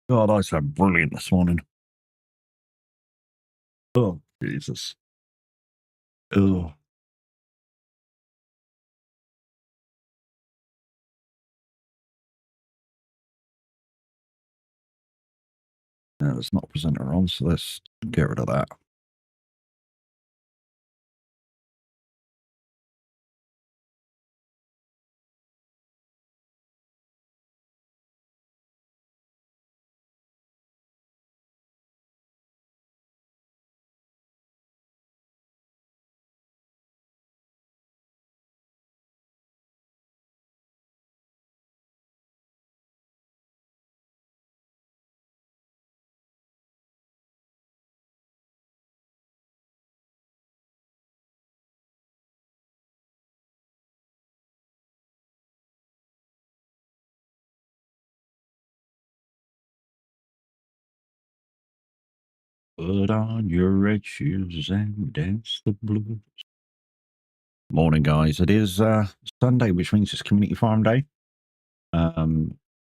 God, I slept brilliant this morning. Oh, Jesus. Oh. No, there's not a presenter on, so let's get rid of that. Put on your red shoes and dance the blues. Morning, guys. It is Sunday, which means it's Community Farm Day.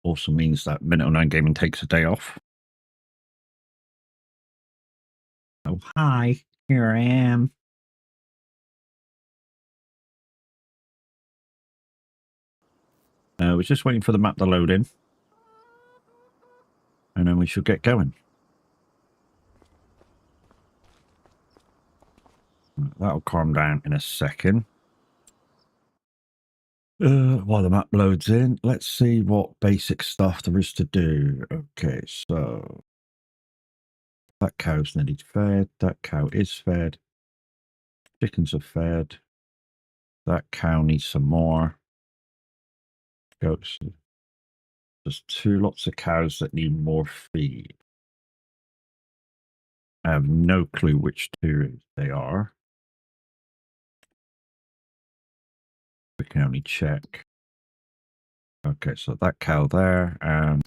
Also means that Minute 09 Gaming takes a day off. Oh, hi. Here I am. We're just waiting for the map to load in. And then we should get going. That'll calm down in a second. While the map loads in, let's see what basic stuff there is to do. Okay, so that cow's nearly fed. That cow is fed. Chickens are fed. That cow needs some more. Goats. There's two lots of cows that need more feed. I have no clue which two they are. We can only check. Okay, so that cow there, and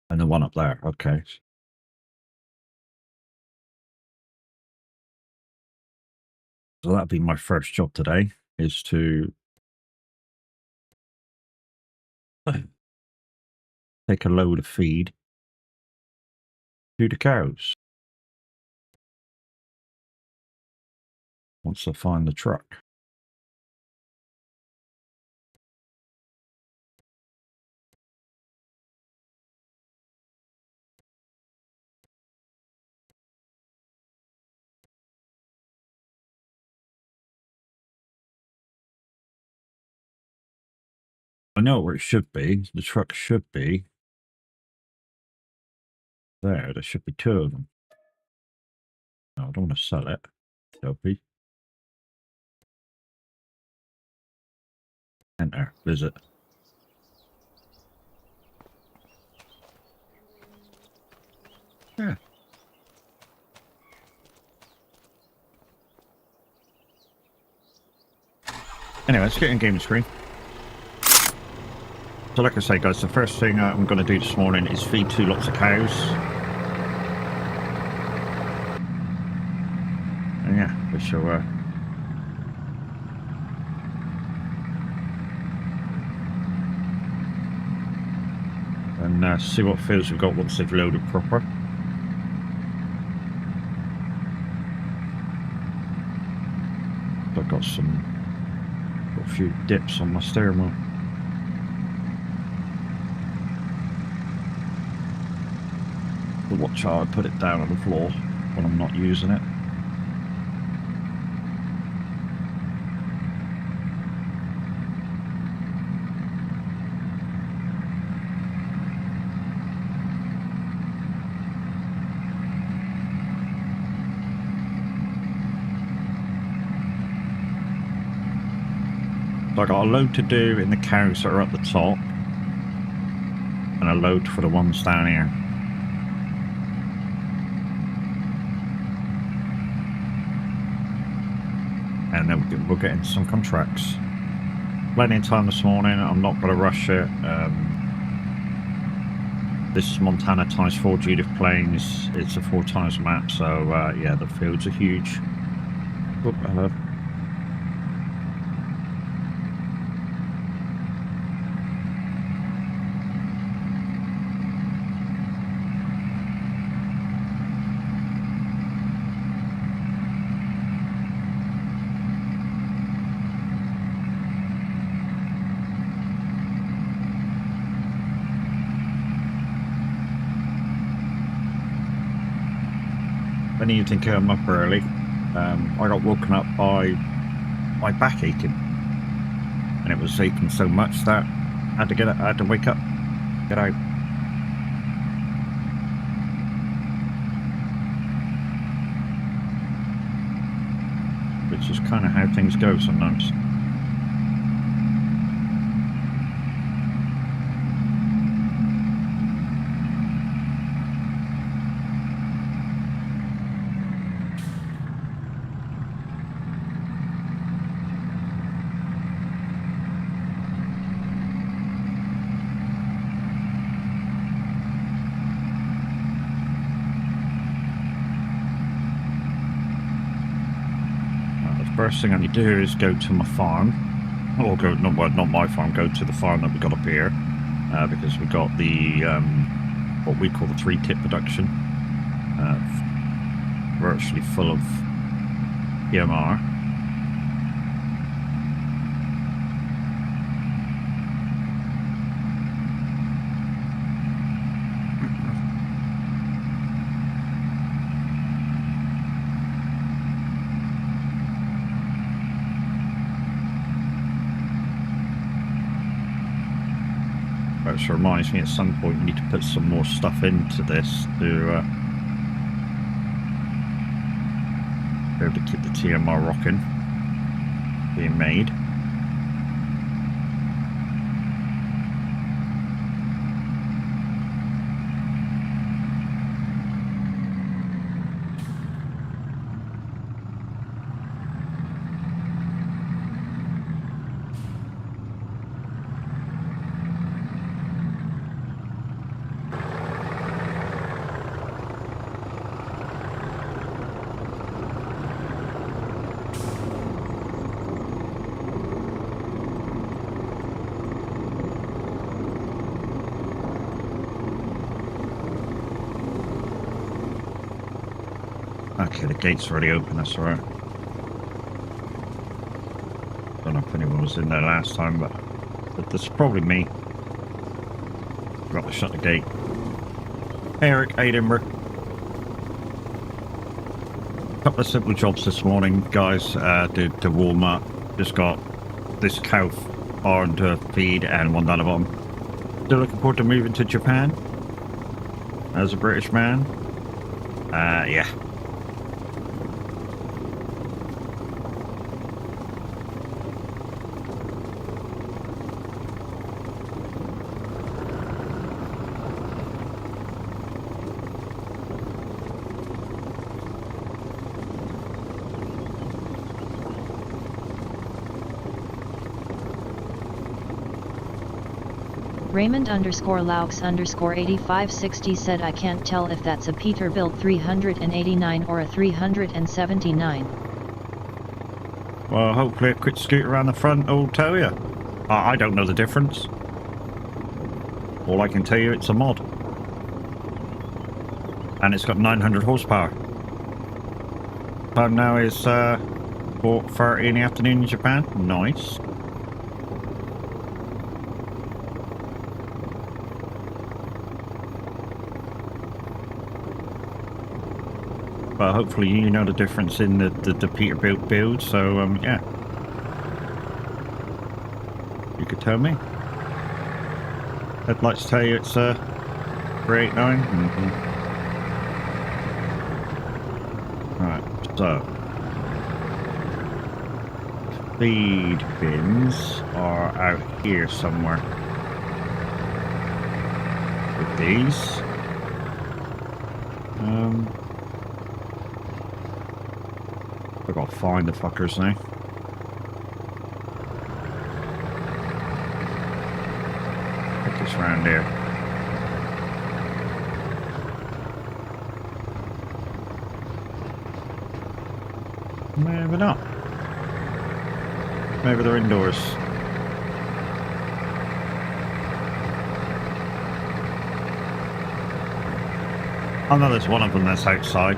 the one up there. Okay. So that'd be my first job today, is to take a load of feed to the cows once I find the truck. I know where it should be. The truck should be there. There should be two of them. No, I don't want to sell it. Dopey. Enter. Visit. Yeah. Anyway, let's get in game screen. So like I say, guys, the first thing I'm going to do this morning is feed two lots of cows. And yeah, we shall and see what fields we've got once they've loaded proper. I've got a few dips on my steering wheel. Watch how I put it down on the floor when I'm not using it. So I got a load to do in the cows that are at the top, and a load for the ones down here. And then we'll get into some contracts. plenty of time this morning. I'm not going to rush it. This Montana times 4 Judith Plains. It's a 4 times map, so yeah, the fields are huge. Oh, hello. When you think I'm up early, I got woken up by my back aching, and it was aching so much that I had to get up, I had to wake up, get out. Which is kind of how things go sometimes. First thing I need to do is go to my farm, or go, not my farm, go to the farm that we got up here, because we got the, what we call the 3-tip production, virtually full of PMR. Which reminds me, at some point we need to put some more stuff into this to be able to keep the TMR rocking, being made. Okay, the gate's already open, that's alright. Don't know if anyone was in there last time, but that's probably me. Forgot to shut the gate. Hey Eric, hey Edinburgh. Couple of simple jobs this morning, guys, to warm up. Just got this cow barn to feed and one down the bottom. Still looking forward to moving to Japan as a British man. Yeah. Raymond _Laux _8560 said I can't tell if that's a Peterbilt 389 or a 379. Well, hopefully a quick scoot around the front will tell you. I don't know the difference. All I can tell you, it's a mod. And it's got 900 horsepower. Time now is 4:30 in the afternoon in Japan. Nice. But hopefully you know the difference in the Peterbilt build, so yeah. You could tell me. Headlights tell you it's 389. Right, so feed bins are out here somewhere. With these. I gotta find the fuckers now. around here. Maybe not. Maybe they're indoors. I know there's one of them that's outside.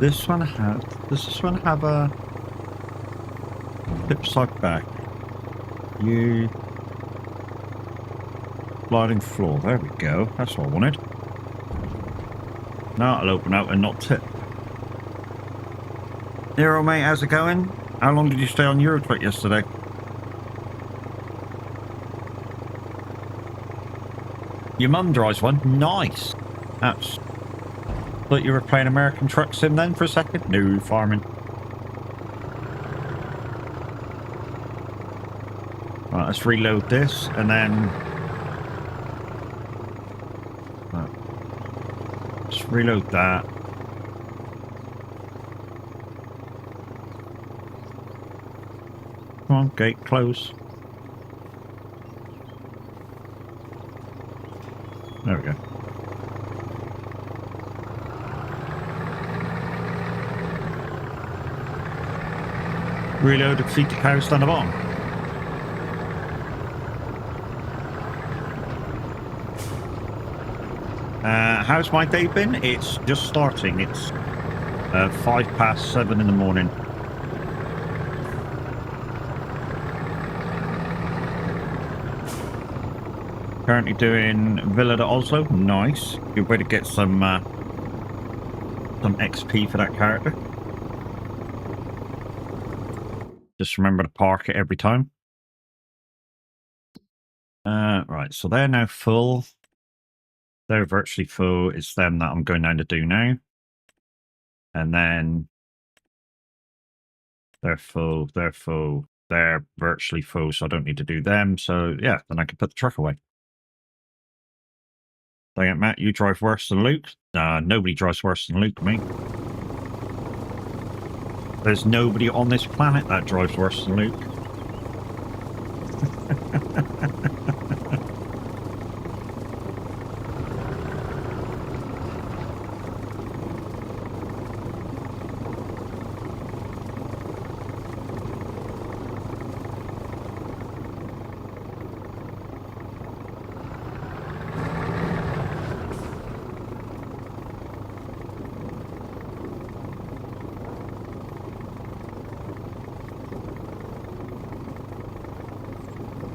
Does this one have a flip side back? You sliding floor. There we go. That's what I wanted. Now it'll open out and not tip. Hero mate, how's it going? How long did you stay on Eurotrip yesterday? Your mum drives one? Nice. That's... Thought you were playing American Truck Sim then for a second? No, farming. Right, let's reload this and then... Right. Let's reload that. Come on, gate close. There we go. Reload to feed the cows down the bottom. How's my day been? It's just starting. It's 7:05 in the morning. Currently doing Villa to Oslo. Nice. Good way to get some XP for that character. Just remember to park it every time. Right, so they're now full. They're virtually full. It's them that I'm going down to do now. And then they're full, they're virtually full, so I don't need to do them. So yeah, then I can put the truck away. Dang it, Matt, you drive worse than Luke? Nobody drives worse than Luke, mate. There's nobody on this planet that drives worse than Luke.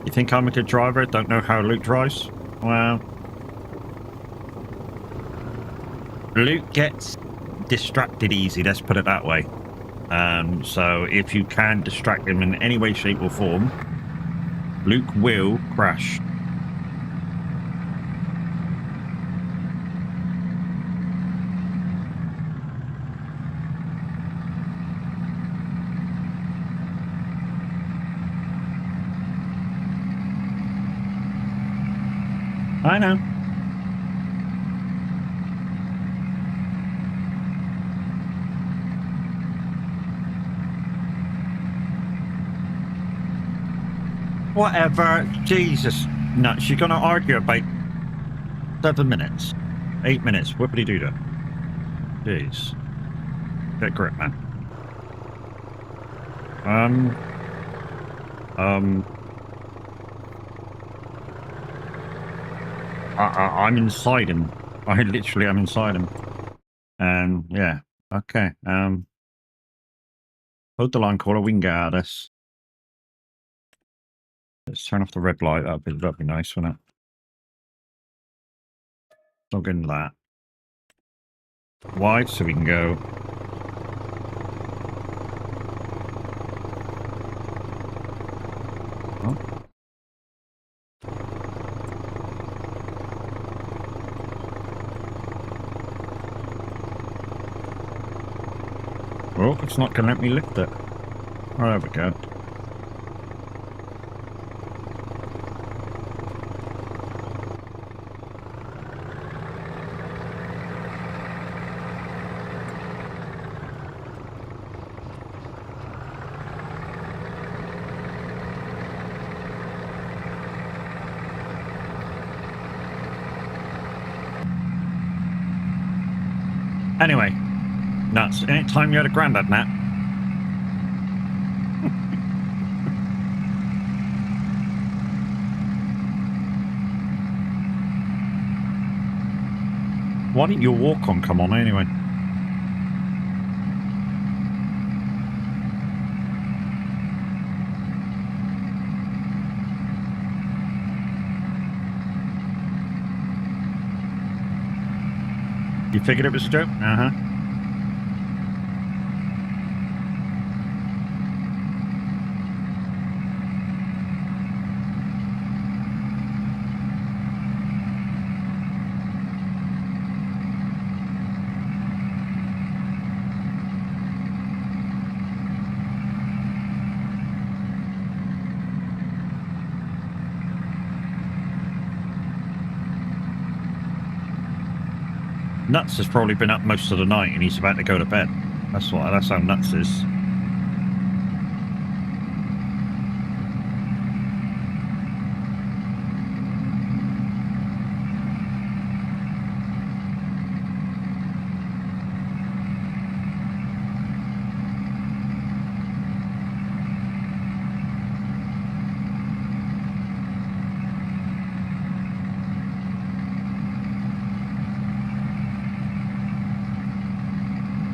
You think I'm a good driver? Don't know how Luke drives? Well, Luke gets distracted easy, let's put it that way. So if you can distract him in any way, shape or form, Luke will crash. I know. Whatever. Jesus nuts. You're going to argue about 7 minutes. 8 minutes. Whippity-doo that. Jeez. Get grip, man. I'm inside him. I literally am inside him. And yeah. Okay. Hold the line caller, we can get out of this. Let's turn off the red light. That'd be nice, wouldn't it? Log in that. Wide so we can go. Oh. Oh, it's not going to let me lift it. Oh, there we go. Anyway, nuts. Ain't time you had a grandad nap. Why didn't your walk-on come on anyway? You figured it was a joke? Uh-huh. Nuts has probably been up most of the night and he's about to go to bed. That's how Nuts is.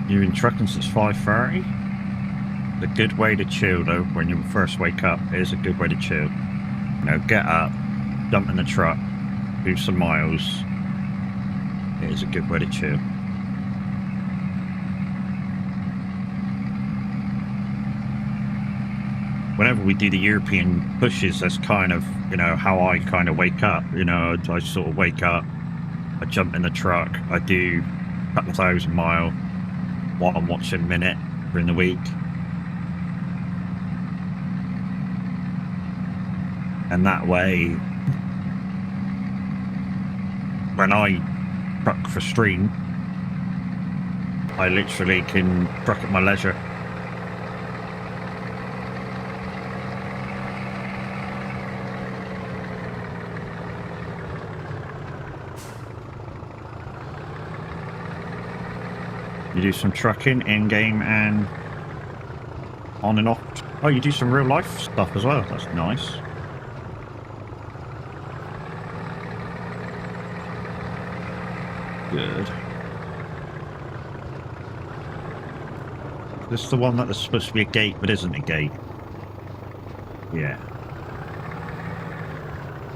You've been trucking since 5:30. The good way to chill, though, when you first wake up, it is a good way to chill. You know, get up, jump in the truck, do some miles. It is a good way to chill. Whenever we do the European pushes, that's kind of, you know, how I kind of wake up. You know, I sort of wake up, I jump in the truck, I do a couple of 1,000 mile while I'm watching Minute during the week. And that way, when I truck for stream, I literally can truck at my leisure. You do some trucking in-game and on and off. Oh, you do some real life stuff as well. That's nice. Good. This is the one that there's supposed to be a gate but isn't a gate. Yeah.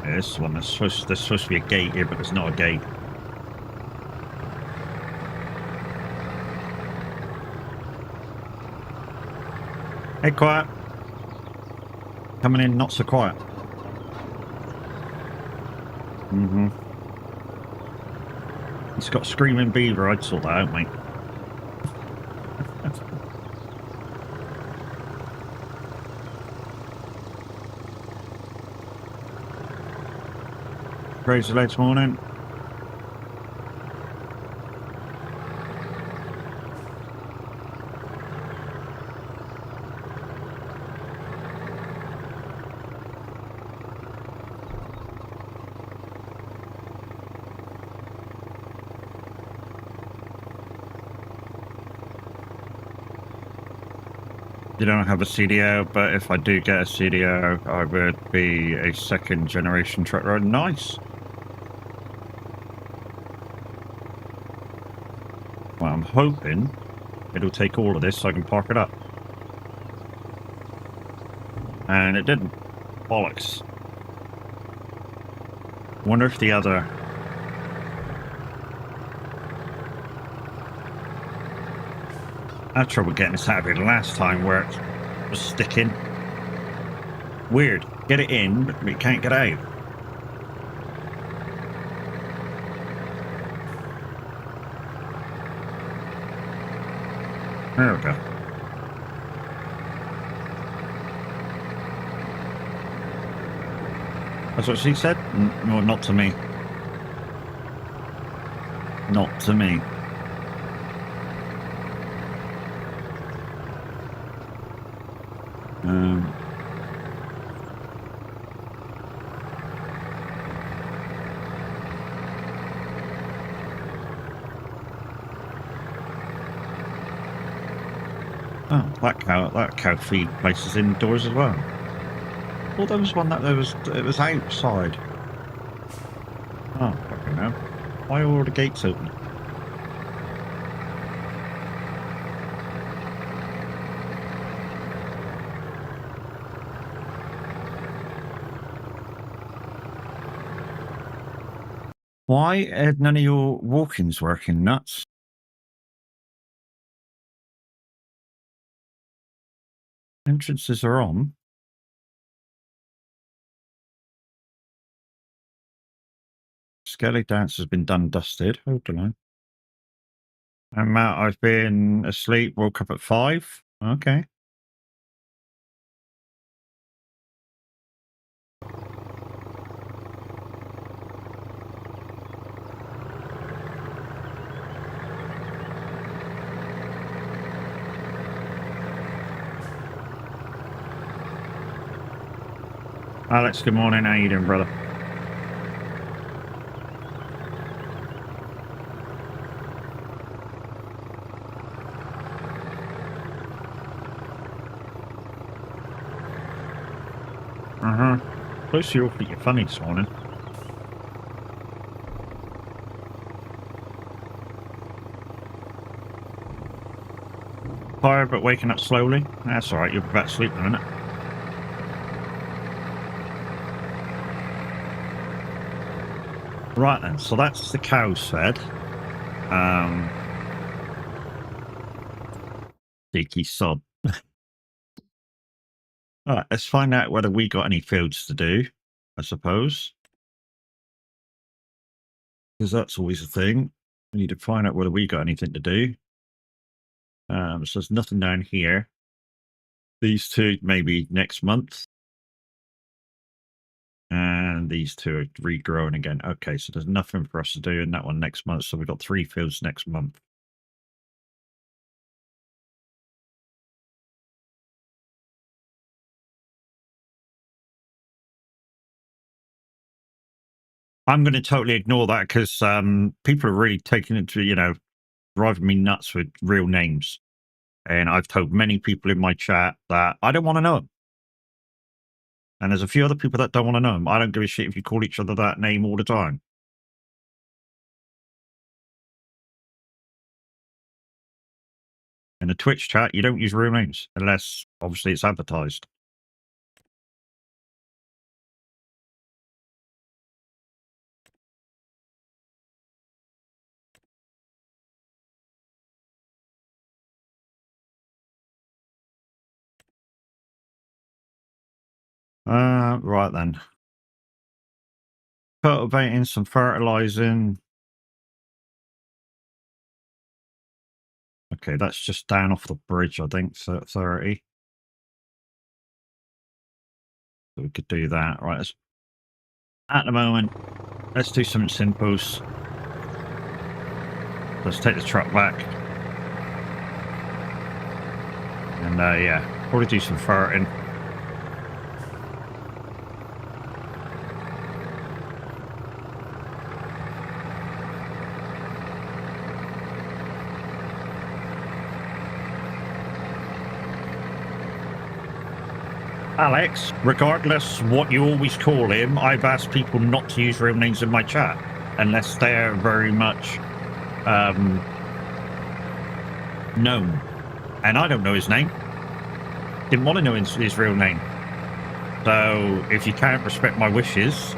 Yeah, this is the one there's supposed to be a gate here, but there's not a gate. Hey, quiet. Coming in not so quiet. Mm-hmm. It's got Screaming Beaver. I'd sort that out, mate. Crazy late morning. You don't have a CDO, but if I do get a CDO, I would be a second generation truck road. Nice. Well, I'm hoping it'll take all of this so I can park it up. And it didn't. Bollocks. Wonder if the other... I had trouble getting this out of here last time where it was sticking. Weird. Get it in, but it can't get out. There we go. That's what she said? No, not to me. Not to me. Oh, that cow feed place is indoors as well. Well, there was one that it was outside. Oh, fucking hell. Why are all the gates open? Why are none of your walk-ins working, nuts? Entrances are on. Skelly dance has been done, dusted. Hold the line. And Matt, I've been asleep, woke up at 5. Okay. Alex, good morning. How you doing, brother? Close to your feet, you're funny this morning. Tired but waking up slowly. That's alright, you'll be back to sleep in a minute. Right then, so that's the cows fed. Cheeky sod. Alright, let's find out whether we got any fields to do, I suppose. Because that's always a thing. We need to find out whether we got anything to do. So there's nothing down here. These two maybe next month. And these two are regrowing again. Okay, so there's nothing for us to do in that one next month. So we've got 3 fields next month. I'm going to totally ignore that because people are really taking it to, driving me nuts with real names. And I've told many people in my chat that I don't want to know them. And there's a few other people that don't want to know them. I don't give a shit if you call each other that name all the time. In the Twitch chat, you don't use real names unless, obviously, it's advertised. Right then. Cultivating, some fertilizing. Okay, that's just down off the bridge, I think, so 30. So we could do that. Right, at the moment, let's do something simple. Let's take the truck back. And yeah, probably do some ferreting. Alex, regardless what you always call him, I've asked people not to use real names in my chat unless they're very much known. And I don't know his name. Didn't want to know his real name. So if you can't respect my wishes,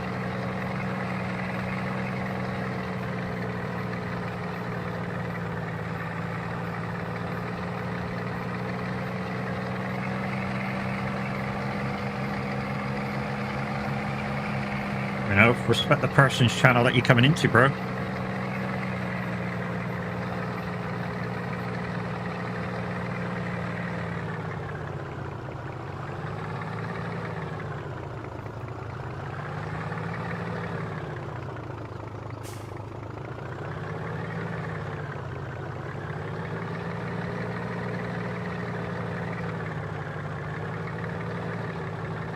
Respect the person's channel that you're coming into, bro.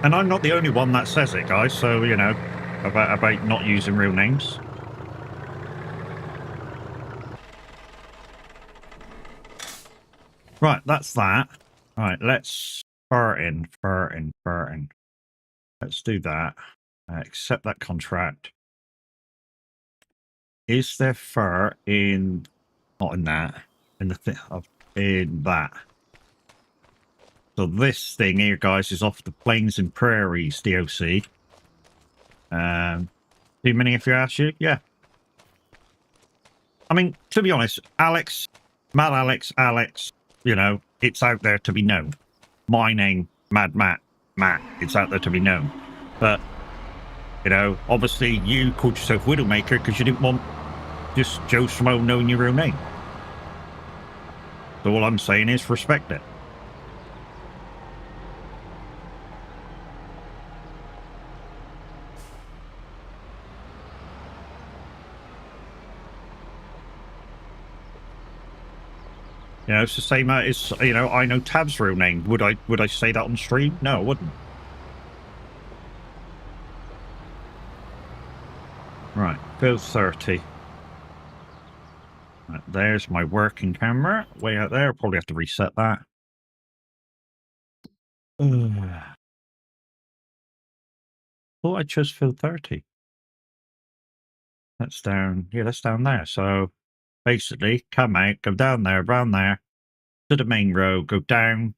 And I'm not the only one that says it, guys, so, you know, about not using real names. Right, that's that. Right, let's fur in. Let's do that. Accept that contract. Is there fur in... Not in that. In the in that. So this thing here, guys, is off the Plains and Prairies DOC. Too many if you ask you? Yeah. I mean, to be honest, Alex, you know, it's out there to be known. My name, Mad Matt, it's out there to be known. But, you know, obviously you called yourself Widowmaker because you didn't want just Joe Schmo knowing your real name. So all I'm saying is respect it. You know, it's the same as, you know, I know Tab's real name. Would I say that on stream? No, I wouldn't. Right, build 30. Right, there's my working camera. Way out there. Probably have to reset that. Thought I chose field 30. That's down. Yeah, that's down there. So basically, come out, go down there, around there, to the main road, go down,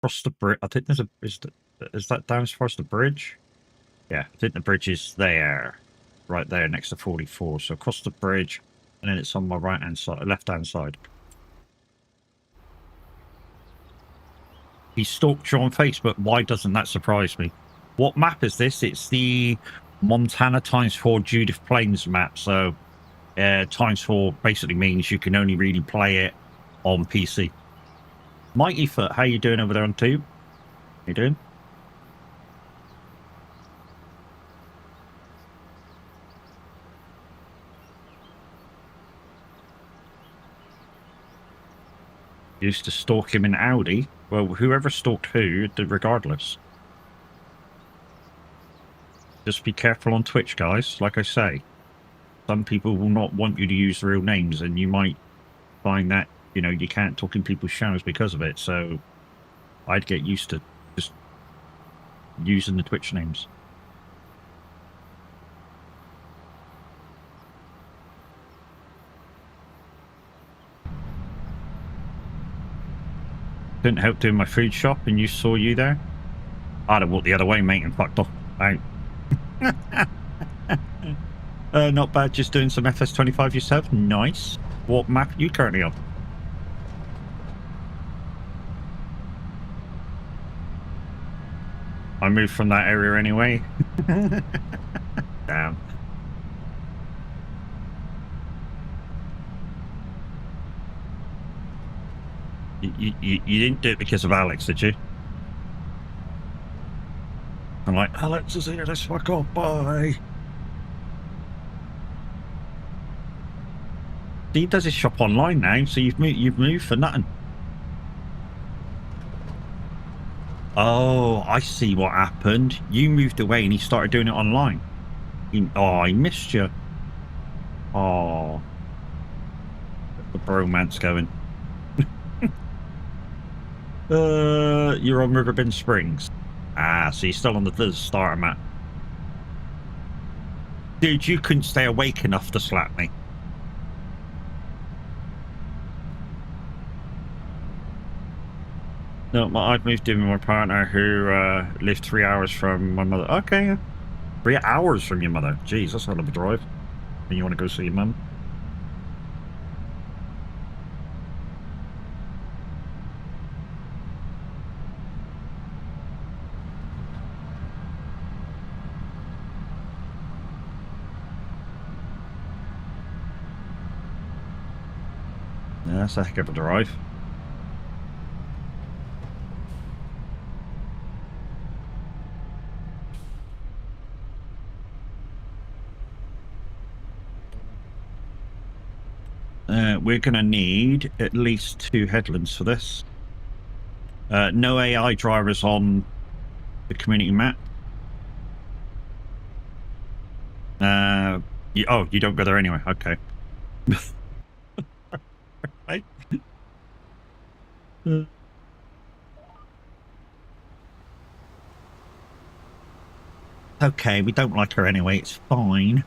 cross the bridge. I think there's a... Is that down as far as the bridge? Yeah, I think the bridge is there. Right there next to 44. So across the bridge, and then it's on my right-hand side, left-hand side. He stalked you on Facebook. Why doesn't that surprise me? What map is this? It's the Montana ×4 Judith Plains map. So ×4 basically means you can only really play it on PC. Mighty Foot, how you doing over there on Tube? How you doing? Used to stalk him in Audi. Well, whoever stalked who, regardless. Just be careful on Twitch, guys. Like I say, some people will not want you to use real names, and you might find that, you know, you can't talk in people's channels because of it. So I'd get used to just using the Twitch names. Couldn't help doing my food shop, and you saw you there. I'd have walked the other way, mate, and fucked off. Not bad, just doing some FS25 yourself. Nice. What map are you currently on? I moved from that area anyway. Damn. You didn't do it because of Alex, did you? I'm like, Alex is here, let's fuck off, bye. He does his shop online now, so you've moved for nothing. Oh, I see what happened. You moved away and he started doing it online. Oh, he missed you. Oh. The bromance going. You're on Riverbend Springs. Ah, so you're still on the starter map. Dude, you couldn't stay awake enough to slap me. No, I've moved in with my partner who lived 3 hours from my mother. Okay, 3 hours from your mother. Jeez, that's a hell of a drive. And you want to go see your mum? Yeah, that's a heck of a drive. We're going to need at least 2 headlands for this. No AI drivers on the community map. You don't go there anyway. Okay. Right. Okay, we don't like her anyway. It's fine.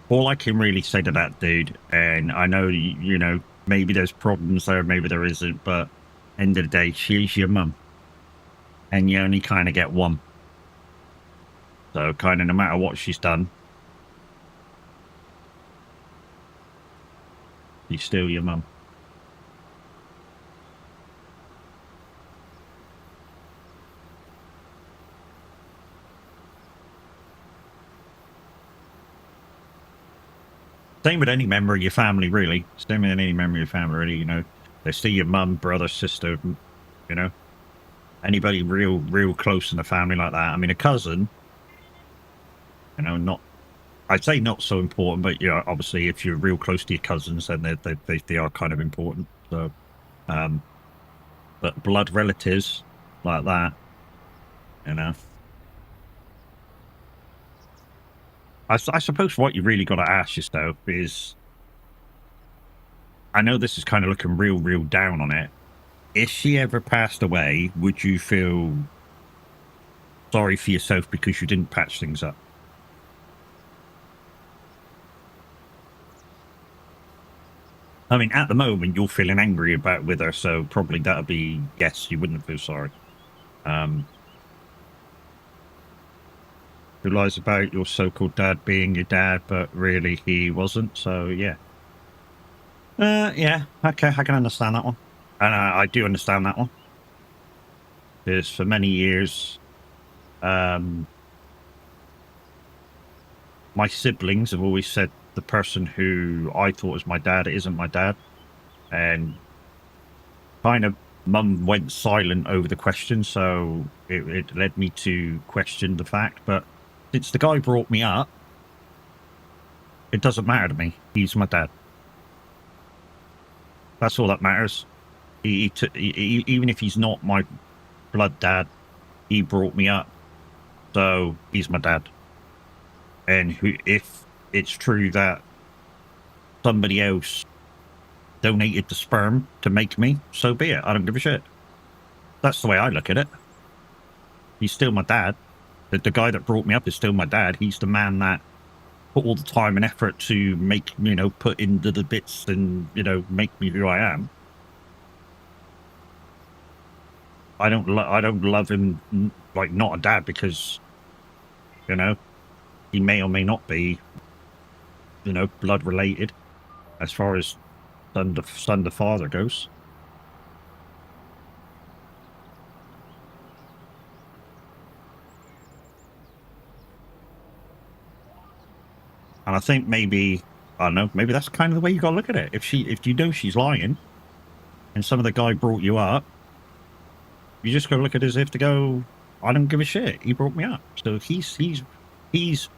All I can really say to that dude, and I know, you know, maybe there's problems there, maybe there isn't, but end of the day, she's your mum. And you only kind of get one. So kind of no matter what she's done, she's still your mum. Same with any member of your family, really. Same with any member of your family, really. You know, they're still your mum, brother, sister, you know. Anybody real close in the family like that. I mean, a cousin, you know, I'd say not so important, but, you know, obviously if you're real close to your cousins, then they are kind of important. So, but blood relatives like that, you know. I suppose what you really got to ask yourself is, I know this is kind of looking real down on it. If she ever passed away, would you feel sorry for yourself because you didn't patch things up? I mean, at the moment, you're feeling angry with her, so probably that'll be, yes, you wouldn't feel sorry. Who lies about your so-called dad being your dad, but really he wasn't, so yeah. Yeah, okay, I can understand that one. And I do understand that one. Because for many years, my siblings have always said the person who I thought was my dad isn't my dad. And kind of mum went silent over the question, so it led me to question the fact. But since the guy brought me up, it doesn't matter to me. He's my dad. That's all that matters. Even if he's not my blood dad, he brought me up, so he's my dad. And if it's true that somebody else donated the sperm to make me, so be it. I don't give a shit. That's the way I look at it. He's still my dad. The guy that brought me up is still my dad. He's the man that put all the time and effort to make, you know, put into the bits and, you know, make me who I am. I don't love him like not a dad because, you know, he may or may not be, you know, blood related as far as son to father goes. And I think maybe, I don't know, maybe that's kind of the way you got to look at it. If you know she's lying and some of the guy brought you up, you just got to look at it as if to go, I don't give a shit. He brought me up. So he's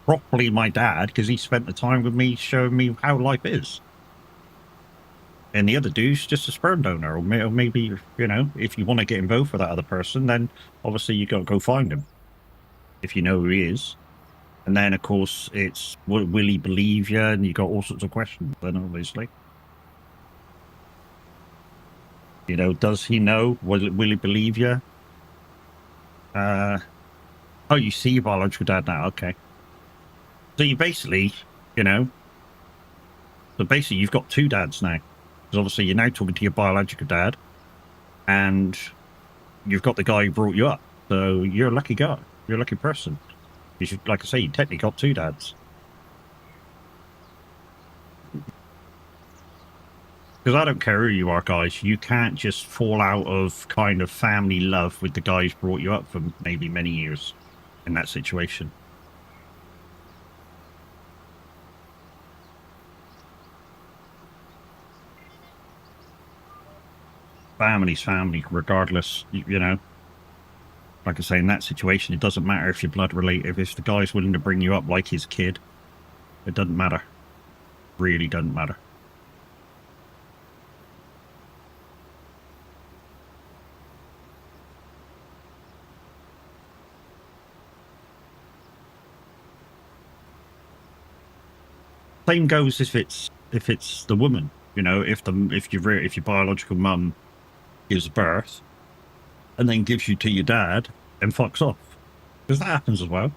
properly my dad because he spent the time with me showing me how life is. And the other dude's just a sperm donor, or maybe, you know, if you want to get involved for that other person, then obviously you got to go find him if you know who he is. And then, of course, it's will he believe you? And you got all sorts of questions. Then, obviously, you know, does he know? Will he believe you? Oh, you see your biological dad now. Okay, so you basically, you know, so basically you've got 2 dads now. Because obviously you're now talking to your biological dad, and you've got the guy who brought you up. So you're a lucky guy. You're a lucky person. You should, like I say, you technically got 2 dads. Because I don't care who you are, guys. You can't just fall out of kind of family love with the guy who's brought you up for maybe many years in that situation. family's family, regardless. You know, like I say, in that situation, it doesn't matter if you're blood related. If the guy's willing to bring you up like his kid, it doesn't matter. Really doesn't matter. Same goes if it's the woman. You know, if your biological mum gives birth and then gives you to your dad and fucks off, because that happens as well.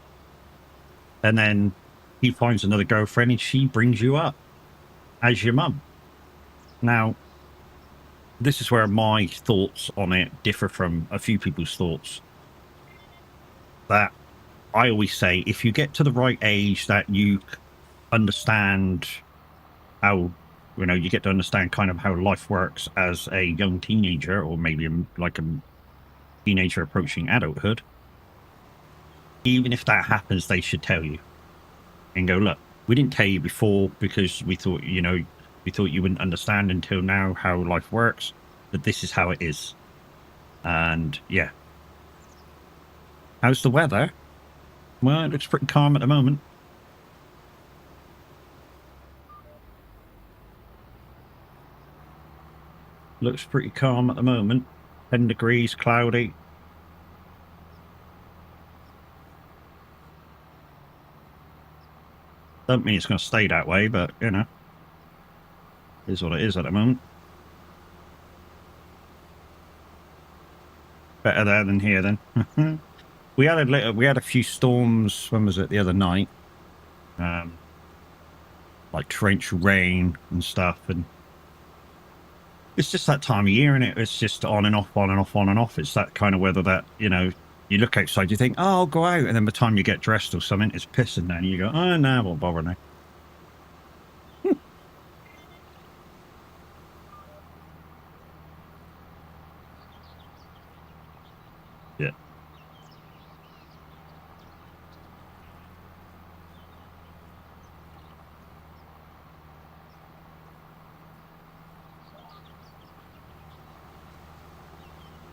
And then he finds another girlfriend and she brings you up as your mum. Now, this is where my thoughts on it differ from a few people's thoughts. That I always say, if you get to the right age that you understand how, you know, you get to understand kind of how life works as a young teenager, or maybe like a teenager approaching adulthood, even if that happens, they should tell you and go, look, we didn't tell you before because we thought, you know, we thought you wouldn't understand until now how life works, but this is how it is. And yeah. How's the weather? Well, it looks pretty calm at the moment. Looks pretty calm at the moment. 10 degrees, cloudy. Don't mean it's going to stay that way, but, you know, it is what it is at the moment. Better there than here, then. We had a few storms. When was it? The other night, like torrential rain and stuff, and it's just that time of year, and it's just on and off, on and off, on and off. It's that kind of weather that, you know, you look outside, you think, oh, I'll go out, and then by the time you get dressed or something, it's pissing down. You go, oh no, I won't bother now. Yeah.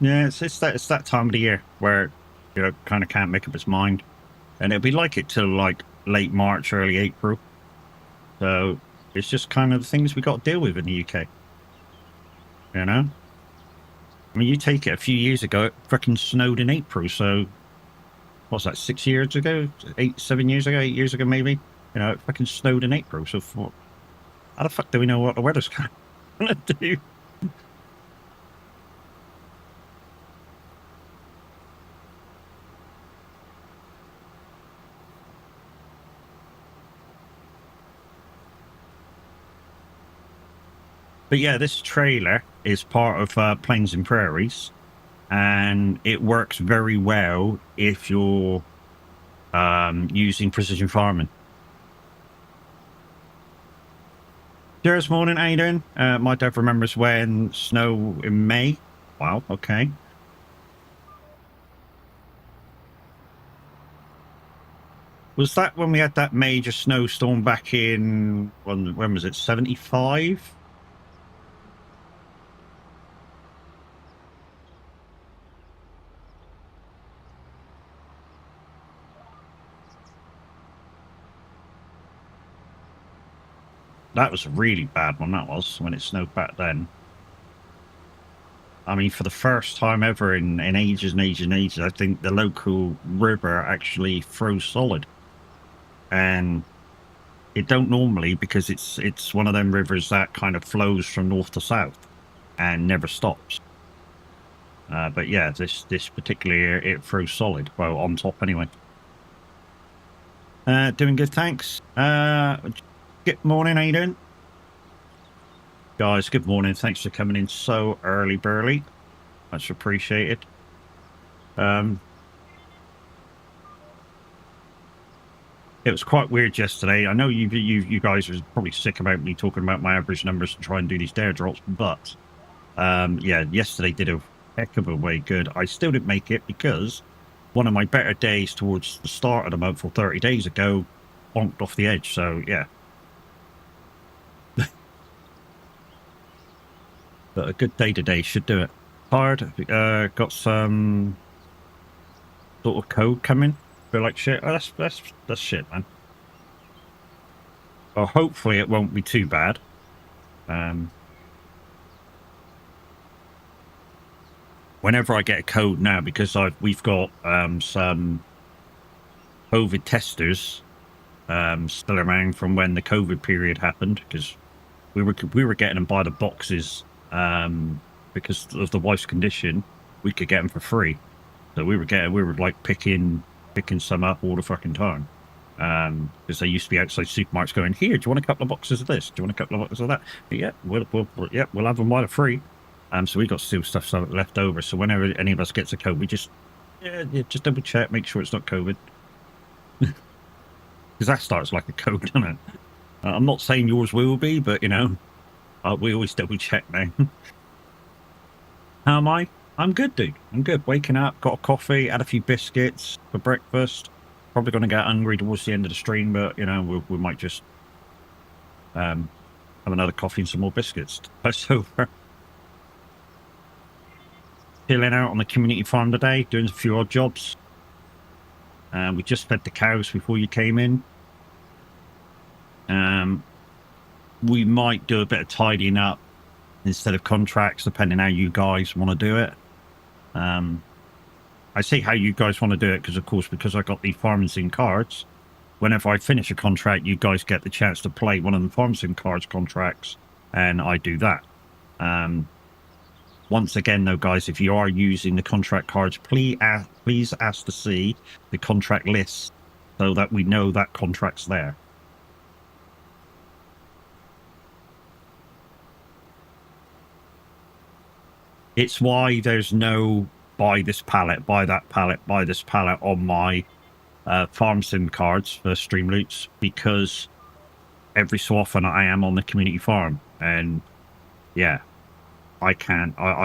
Yeah, it's that time of the year where, you know, kind of can't make up its mind, and it'll be like it till like late March, early April. So it's just kind of the things we got to deal with in the UK. You know, I mean, you take it a few years ago, it freaking snowed in April. So what's that? 6 years ago, 7 years ago, 8 years ago, maybe. You know, it fucking snowed in April. So how the fuck do we know what the weather's gonna do? But yeah, this trailer is part of Plains and Prairies, and it works very well if you're using precision farming. Cheers, morning, how you doing? My dad remembers when snow in May. Wow, okay. Was that when we had that major snowstorm back in, when was it, 75? That was a really bad one, that was, when it snowed back then. I mean, for the first time ever in ages and ages and ages, I think the local river actually froze solid. And it don't normally, because it's one of them rivers that kind of flows from north to south and never stops. But yeah, this particular year, it froze solid. Well, on top anyway. Doing good, thanks. Good morning, how you doing? Guys, good morning. Thanks for coming in so early, burly. Much appreciated. It was quite weird yesterday. I know you guys are probably sick about me talking about my average numbers and try and do these dare drops, but yeah, yesterday did a heck of a way good. I still didn't make it because one of my better days towards the start of the month, or 30 days ago, bonked off the edge. So yeah. But a good day today should do it. tired. Got some sort of code coming. Feel like shit. Oh, that's shit, man. Well, hopefully it won't be too bad. Whenever I get a code now, because we've got some COVID testers still around from when the COVID period happened, because we were getting them by the boxes because of the wife's condition. We could get them for free, so we were like picking some up all the fucking time, because they used to be outside supermarkets going, here, do you want a couple of boxes of this, do you want a couple of boxes of that? Yeah, we'll have them while they're free. So we got still stuff left over, so whenever any of us gets a code, we just just double check, make sure it's not COVID. Because that starts like a code, doesn't it? I'm not saying yours will be, but you know, we always double check now. How am I? I'm good, dude. I'm good. Waking up, got a coffee, had a few biscuits for breakfast. Probably going to get hungry towards the end of the stream, but you know, we might just have another coffee and some more biscuits. So chilling out on the community farm today, doing a few odd jobs. We just fed the cows before you came in. We might do a bit of tidying up instead of contracts, depending how you guys want to do it. I see how you guys want to do it because, of course, because I got the farming sim cards. Whenever I finish a contract, you guys get the chance to play one of the farming sim cards contracts, and I do that. Once again, though, guys, if you are using the contract cards, please ask to see the contract list so that we know that contract's there. It's why there's no buy this pallet, buy that pallet, buy this pallet on my farm sim cards for stream loots, because every so often I am on the community farm, and yeah, I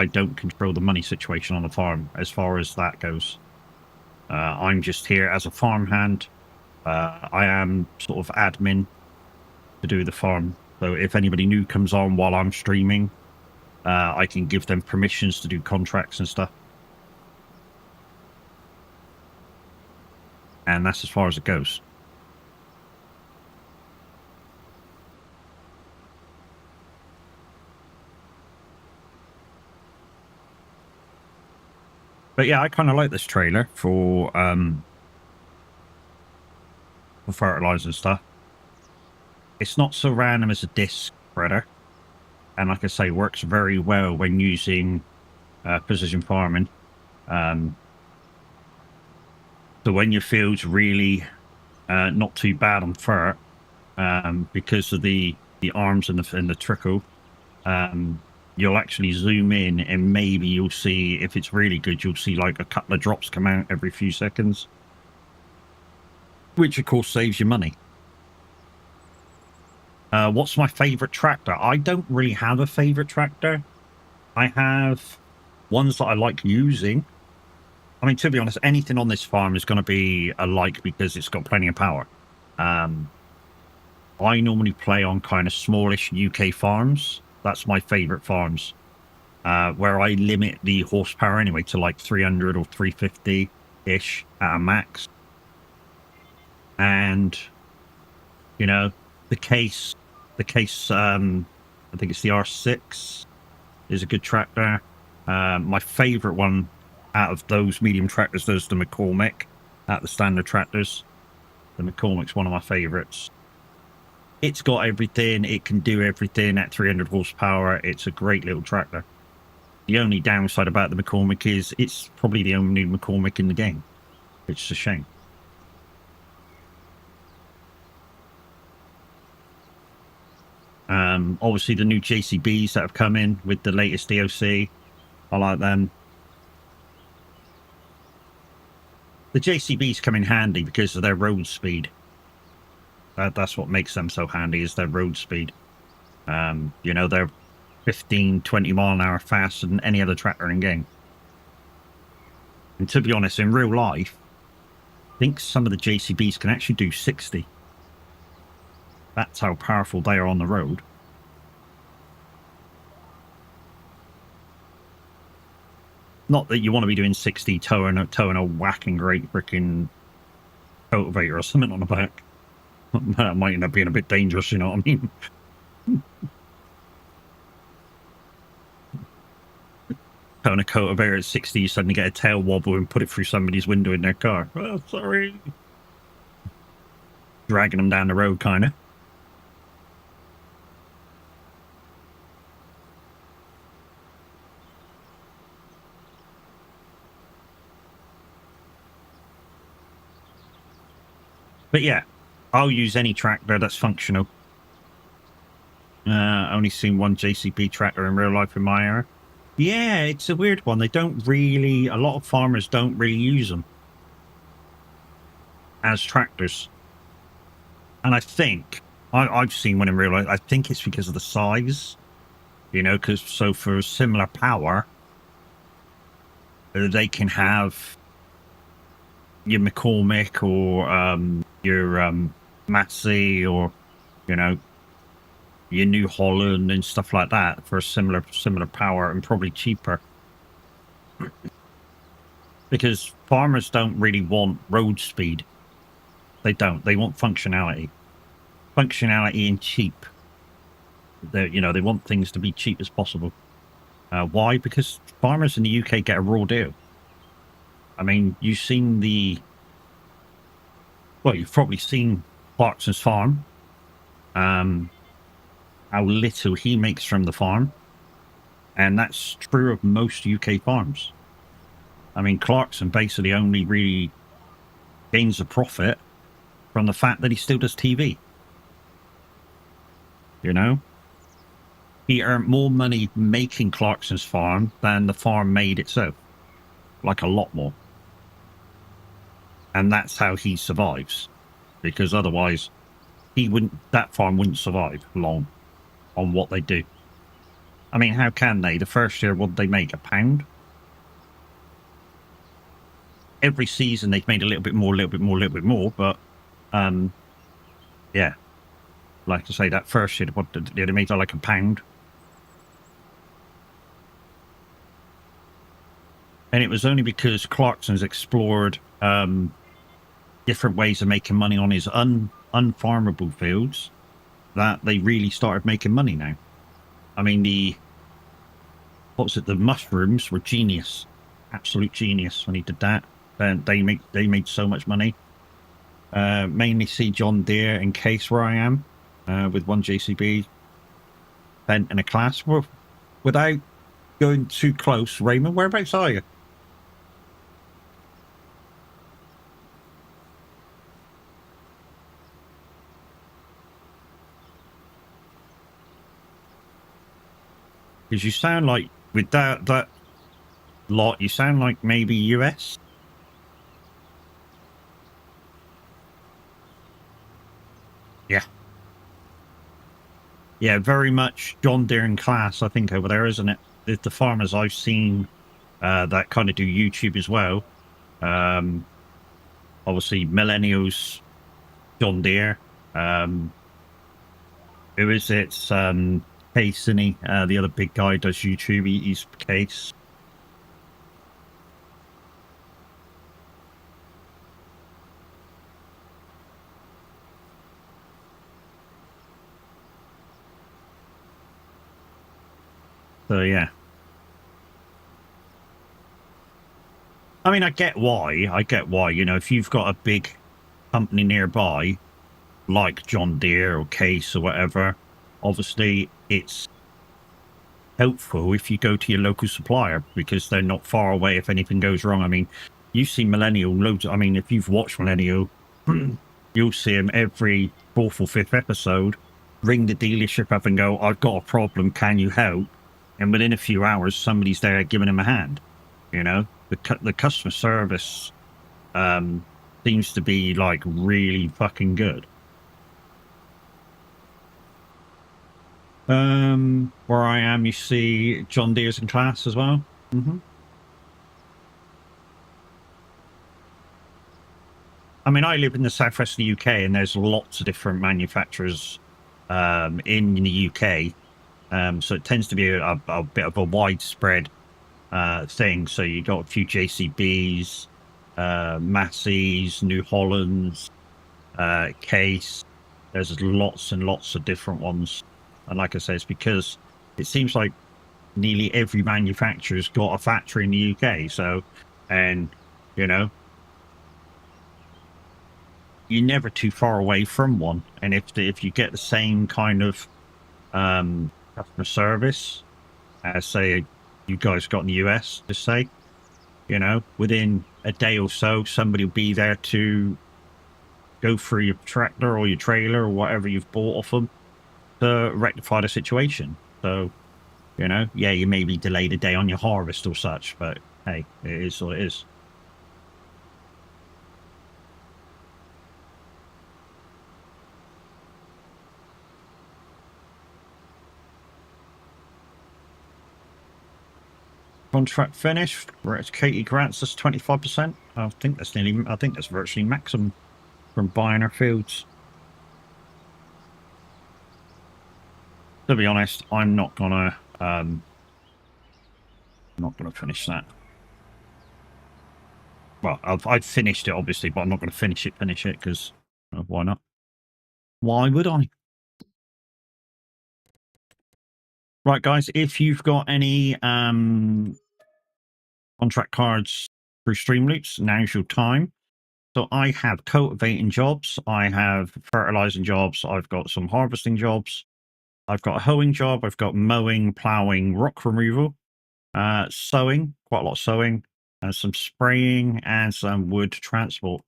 don't control the money situation on the farm as far as that goes. I'm just here as a farmhand. I am sort of admin to do the farm, so if anybody new comes on while I'm streaming, I can give them permissions to do contracts and stuff. And that's as far as it goes. But yeah, I kind of like this trailer for fertilizer and stuff. It's not so random as a disc spreader, and like I say, works very well when using precision farming. So when your field's really not too bad on fert, because of the arms and the trickle, you'll actually zoom in and maybe you'll see, if it's really good, you'll see like a couple of drops come out every few seconds, which of course saves you money. What's my favorite tractor? I don't really have a favorite tractor. I have ones that I like using. I mean, to be honest, anything on this farm is going to be a like because it's got plenty of power. I normally play on kind of smallish UK farms. That's my favorite farms, where I limit the horsepower anyway to like 300 or 350-ish at a max. And, you know, the case, I think it's the R6 is a good tractor. My favorite one out of those medium tractors is the McCormick at the standard tractors. The McCormick's one of my favorites. It's got everything. It can do everything at 300 horsepower. It's a great little tractor. The only downside about the McCormick is it's probably the only McCormick in the game, which is a shame. Obviously the new JCBs that have come in with the latest DLC, I like them. The JCBs come in handy because of their road speed. That's what makes them so handy, is their road speed. You know, they're 15, 20 mile an hour faster than any other tractor in game. And to be honest, in real life, I think some of the JCBs can actually do 60. That's how powerful they are on the road. Not that you want to be doing 60 towing a whacking great freaking cultivator or something on the back. That might end up being a bit dangerous, you know what I mean? Towing a cultivator at 60, you suddenly get a tail wobble and put it through somebody's window in their car. Oh, sorry. Dragging them down the road, kind of. But yeah, I'll use any tractor that's functional. Only seen one JCB tractor in real life in my area. Yeah, it's a weird one. They don't really, a lot of farmers don't really use them as tractors. And I think, I've seen one in real life, I think it's because of the size, you know, because so for similar power, they can have your McCormick or your Massey or, you know, your New Holland and stuff like that for a similar power and probably cheaper. Because farmers don't really want road speed. They don't. They want functionality. Functionality and cheap. They, you know, they want things to be cheap as possible. Why? Because farmers in the UK get a raw deal. I mean, you've seen well, you've probably seen Clarkson's farm. How little he makes from the farm. And that's true of most UK farms. I mean, Clarkson basically only really gains a profit from the fact that he still does TV. You know? He earned more money making Clarkson's farm than the farm made itself. Like a lot more. And that's how he survives. Because otherwise, that farm wouldn't survive long on what they do. I mean, how can they? The first year, what did they make? £1? Every season, they've made a little bit more, but, yeah. Like I say, that first year, what did they make like £1? And it was only because Clarkson's explored different ways of making money on his unfarmable fields that they really started making money now. I mean, the mushrooms were genius, absolute genius when he did that. And they made so much money. Mainly see John Deere and Case where I am, with one JCB, Bent in a class. Well, without going too close, Raymond, whereabouts are you? Because you sound like, with that lot, you sound like maybe US. Yeah. Yeah, very much John Deere and class, I think, over there, isn't it? The farmers I've seen that kind of do YouTube as well. Obviously, millennials, John Deere. Who is it? It's Case, isn't he? The other big guy does YouTube. He's Case. So yeah. I mean, I get why. You know, if you've got a big company nearby, like John Deere or Case or whatever, obviously it's helpful if you go to your local supplier because they're not far away if anything goes wrong. I mean, you see Millennial loads. I mean, if you've watched Millennial, you'll see him every 4th or 5th episode ring the dealership up and go, "I've got a problem. Can you help?" And within a few hours, somebody's there giving him a hand. You know, the customer service seems to be like really fucking good. Where I am, you see John Deere's in class as well. I mean, I live in the southwest of the UK, and there's lots of different manufacturers in the UK. So it tends to be a bit of a widespread things. So you got a few JCBs, Massey's, New Hollands, Case. There's lots and lots of different ones. And like I say, it's because it seems like nearly every manufacturer's got a factory in the UK. So, and, you know, you're never too far away from one. And if you get the same kind of customer service as, say, you guys got in the US, just say, you know, within a day or so, somebody will be there to go through your tractor or your trailer or whatever you've bought off them to rectify the situation. So, you know, yeah, you may be delayed a day on your harvest or such, but hey, it is what it is. Contract finished. Katie grants us 25%. I think that's virtually maximum from buying our fields. To be honest, I'm not gonna finish that. Well, I've finished it obviously, but I'm not gonna finish it because why not? Why would I? Right, guys, if you've got any contract cards through Streamloops, now's your time. So I have cultivating jobs, I have fertilizing jobs, I've got some harvesting jobs, I've got a hoeing job, I've got mowing, ploughing, rock removal, sowing, quite a lot of sowing, and some spraying and some wood transport.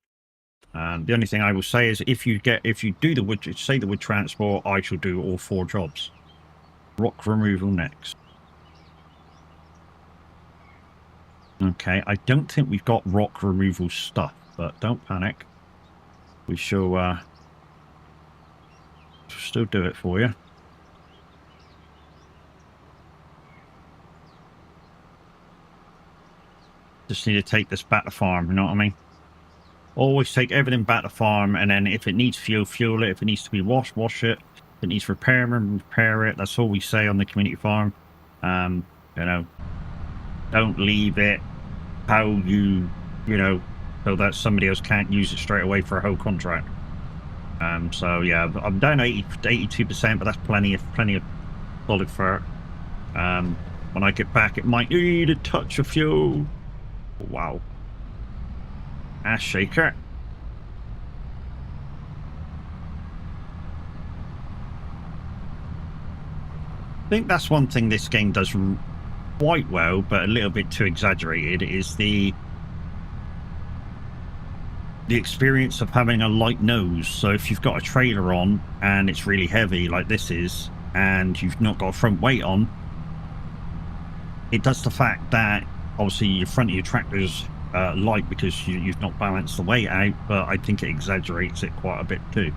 The only thing I will say is if you do the wood, say the wood transport, I shall do all 4 jobs. Rock removal next. Okay, I don't think we've got rock removal stuff, but don't panic. We shall still do it for you. Just need to take this back to farm, you know what I mean? Always take everything back to farm, and then if it needs fuel, fuel it. If it needs to be washed, wash it. If it needs repairment, repair it. That's all we say on the community farm. You know, don't leave it how you know, so that somebody else can't use it straight away for a whole contract. So yeah, I'm down 82%, but that's plenty of solid fur. When I get back, it might need a touch of fuel. Wow. Ass shaker. I think that's one thing this game does quite well, but a little bit too exaggerated, is the experience of having a light nose. So if you've got a trailer on and it's really heavy like this is, and you've not got a front weight on, it does the fact that obviously your front of your tractor's light because you've not balanced the weight out, but I think it exaggerates it quite a bit too.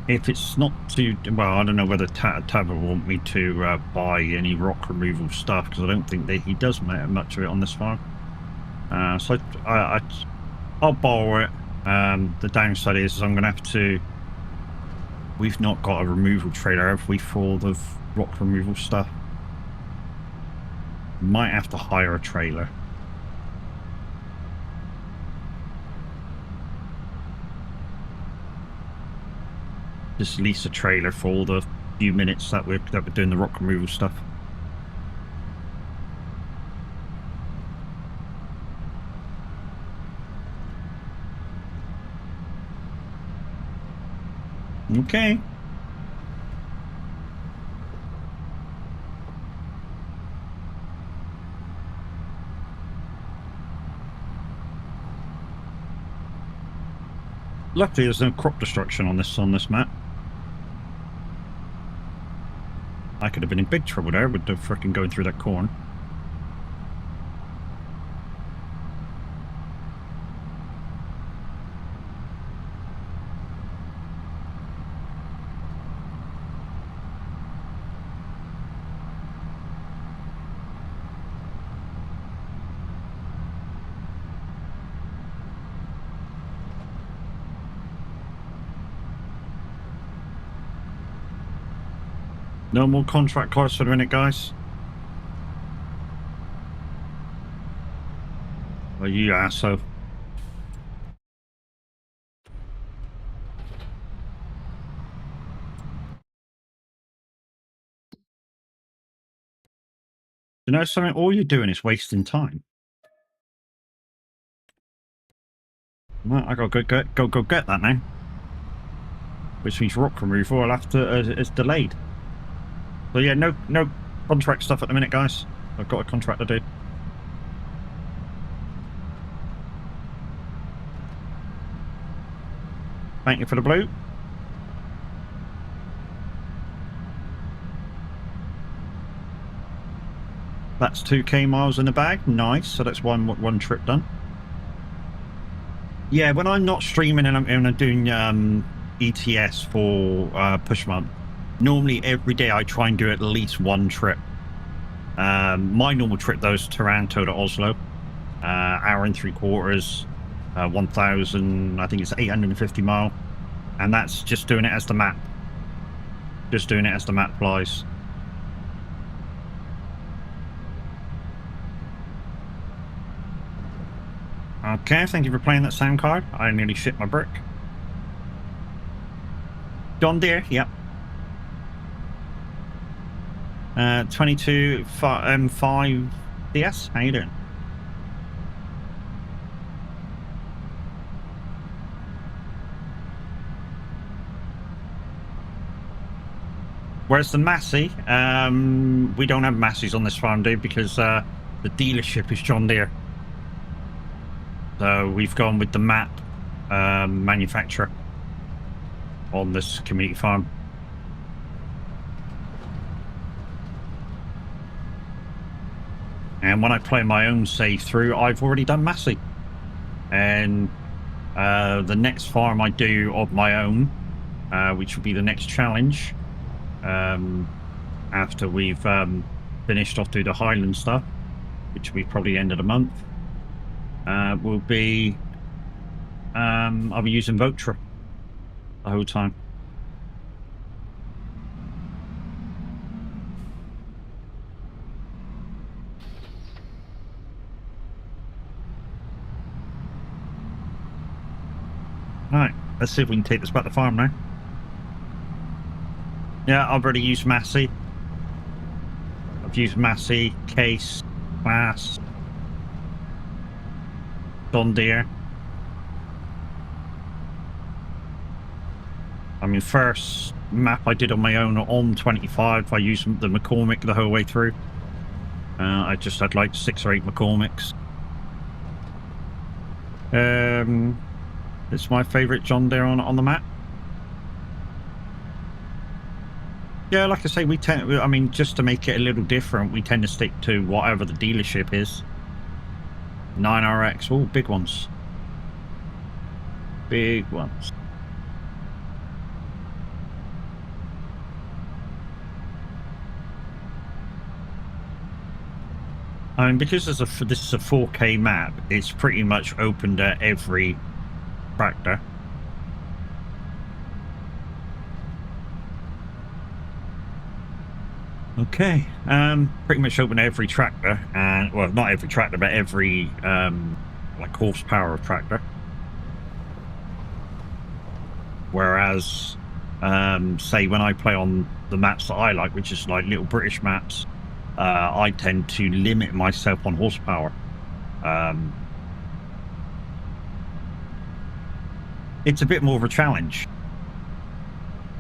If it's not too well, I don't know whether Tab will want me to buy any rock removal stuff, because I don't think he does much of it on this farm. So I'll borrow it. The downside is I'm going to have to. We've not got a removal trailer, have we, for the rock removal stuff? Might have to hire a trailer. Just lease a trailer for all the few minutes that we're doing the rock removal stuff. Okay. Luckily, there's no crop destruction on this map. I could have been in big trouble there with the frickin' going through that corn. No more contract cars for the minute, guys. Oh, you asshole. You know something? All you're doing is wasting time. Well, I gotta go get that now. Which means rock removal will have to is delayed. So yeah, no contract stuff at the minute, guys. I've got a contract to do. Thank you for the blue. That's 2k miles in the bag. Nice. So that's one trip done. Yeah, when I'm not streaming and I'm doing ETS for push month, normally every day I try and do at least one trip. My normal trip though is Toronto to Oslo, hour and 3/4, 1,000. I think it's 850 mile, and that's just doing it as the map. Just doing it as the map flies. Okay, thank you for playing that sound card. I nearly shit my brick. John Deere, yep. 22 5 DS. How you doing? Where's the Massey? We don't have Masseys on this farm, dude, because the dealership is John Deere. So we've gone with the map manufacturer on this community farm. And when I play my own save through, I've already done Massey. And the next farm I do of my own, which will be the next challenge, after we've finished off through the Highland stuff, which will be probably the end of the month, will be I'll be using Votra the whole time. Right, let's see if we can take this back to farm now. Yeah, I've already used Massey. I've used Massey, Case, Class, John Deere. I mean, first map I did on my own on 25, I used the McCormick the whole way through. I just had like 6 or 8 McCormicks. It's my favourite John Deere on the map. Yeah, like I say, we tend. I mean, just to make it a little different, we tend to stick to whatever the dealership is. 9RX, oh, big ones. Big ones. I mean, because this is a 4K map, it's pretty much open to every tractor. Okay, pretty much open to every tractor, and well, not every tractor, but every like horsepower of tractor. Whereas, say when I play on the maps that I like, which is like little British maps, I tend to limit myself on horsepower. It's a bit more of a challenge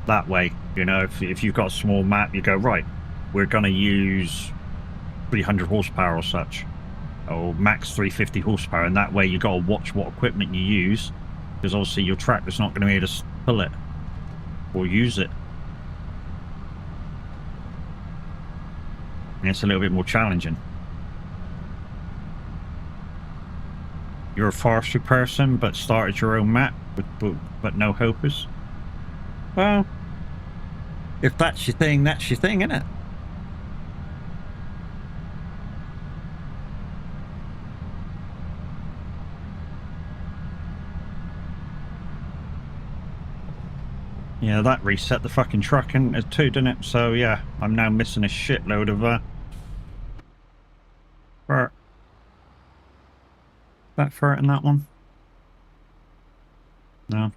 that way, you know. If you've got a small map, you go, right, we're going to use 300 horsepower or such, or max 350 horsepower, and that way you got to watch what equipment you use, because obviously your tractor's not going to be able to pull it or use it. And it's a little bit more challenging. You're a forestry person, but started your own map, but no hopers. Well, if that's your thing, isn't it? Yeah, that reset the fucking truck in too, didn't it? So yeah, I'm now missing a shitload of fur. That fur in that one? No.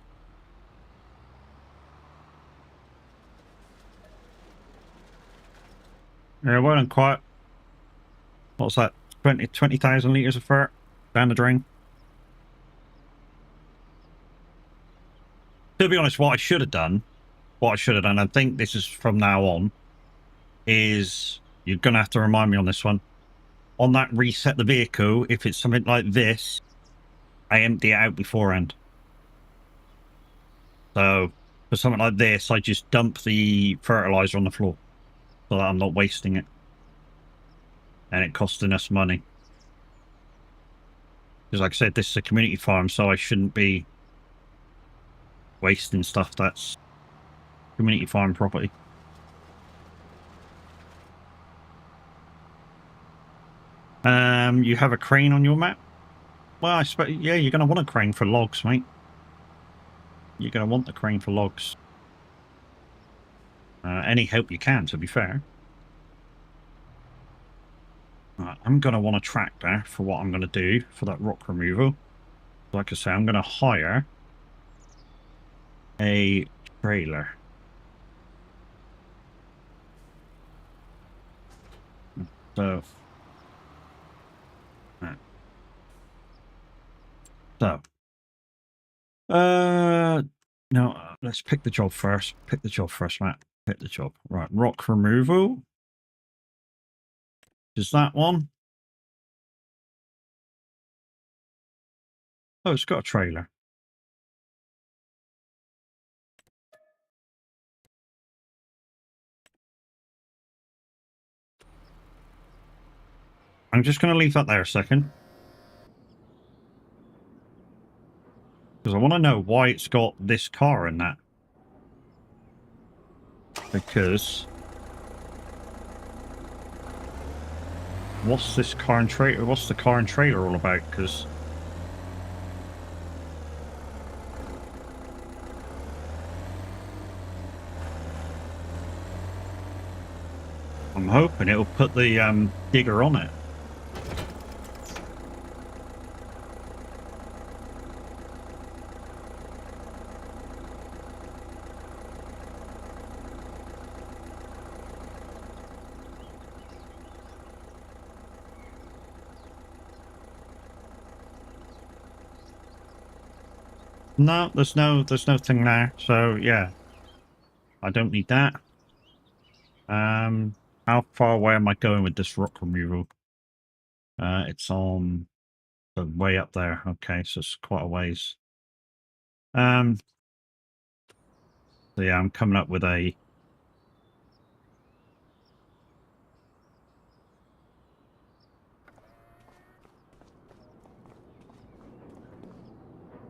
Yeah, well and quiet. What's that? 20,000 litres of fur down the drain. To be honest, what I should have done, I think this is from now on, is you're going to have to remind me on this one. On that reset the vehicle, if it's something like this, I empty it out beforehand. So for something like this, I just dump the fertilizer on the floor so that I'm not wasting it and it costing us money. Because like I said, this is a community farm, so I shouldn't be wasting stuff that's community farm property. You have a crane on your map? Well, I suppose, yeah, you're going to want a crane for logs, mate. You're going to want the crane for logs. Any help you can, to be fair. I'm going to want a tractor for what I'm going to do for that rock removal. Like I say, I'm going to hire a trailer. So, no, let's pick the job first. Pick the job first, Matt. Pick the job. Right, rock removal. Is that one? Oh, it's got a trailer. I'm just going to leave that there a second. Because I want to know why it's got this car in that. Because what's this car and trailer? What's the car and trailer all about? Because I'm hoping it'll put the digger on it. No, there's no thing there. So yeah, I don't need that. How far away am I going with this rock removal? It's on the way up there. Okay, so it's quite a ways. So yeah, I'm coming up with a.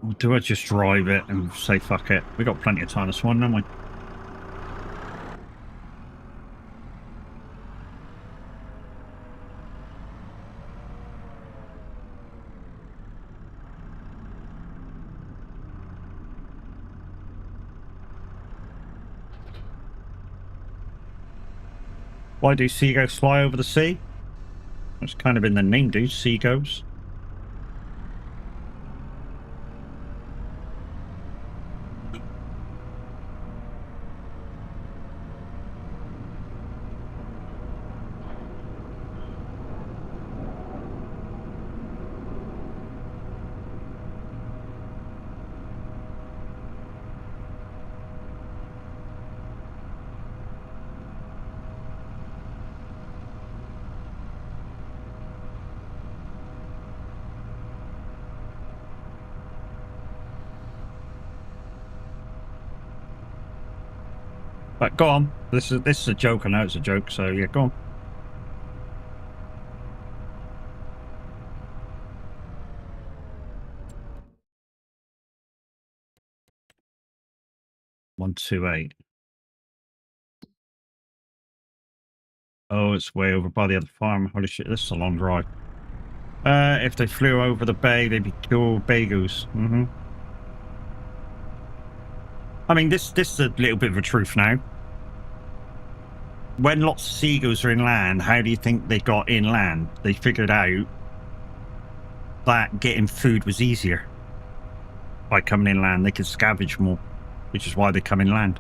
Or do I just drive it and say fuck it? We got plenty of time this morning, haven't we? Why do seagulls fly over the sea? That's kind of in the name, dude. Seagulls. But go on. This is a joke. I know it's a joke. So yeah, go on. One, 2, 8. Oh, it's way over by the other farm. Holy shit, this is a long drive. If they flew over the bay, they'd be cool bagels. I mean, this is a little bit of a truth now. When lots of seagulls are inland, how do you think they got inland? They figured out that getting food was easier by coming inland. They could scavenge more, which is why they come inland.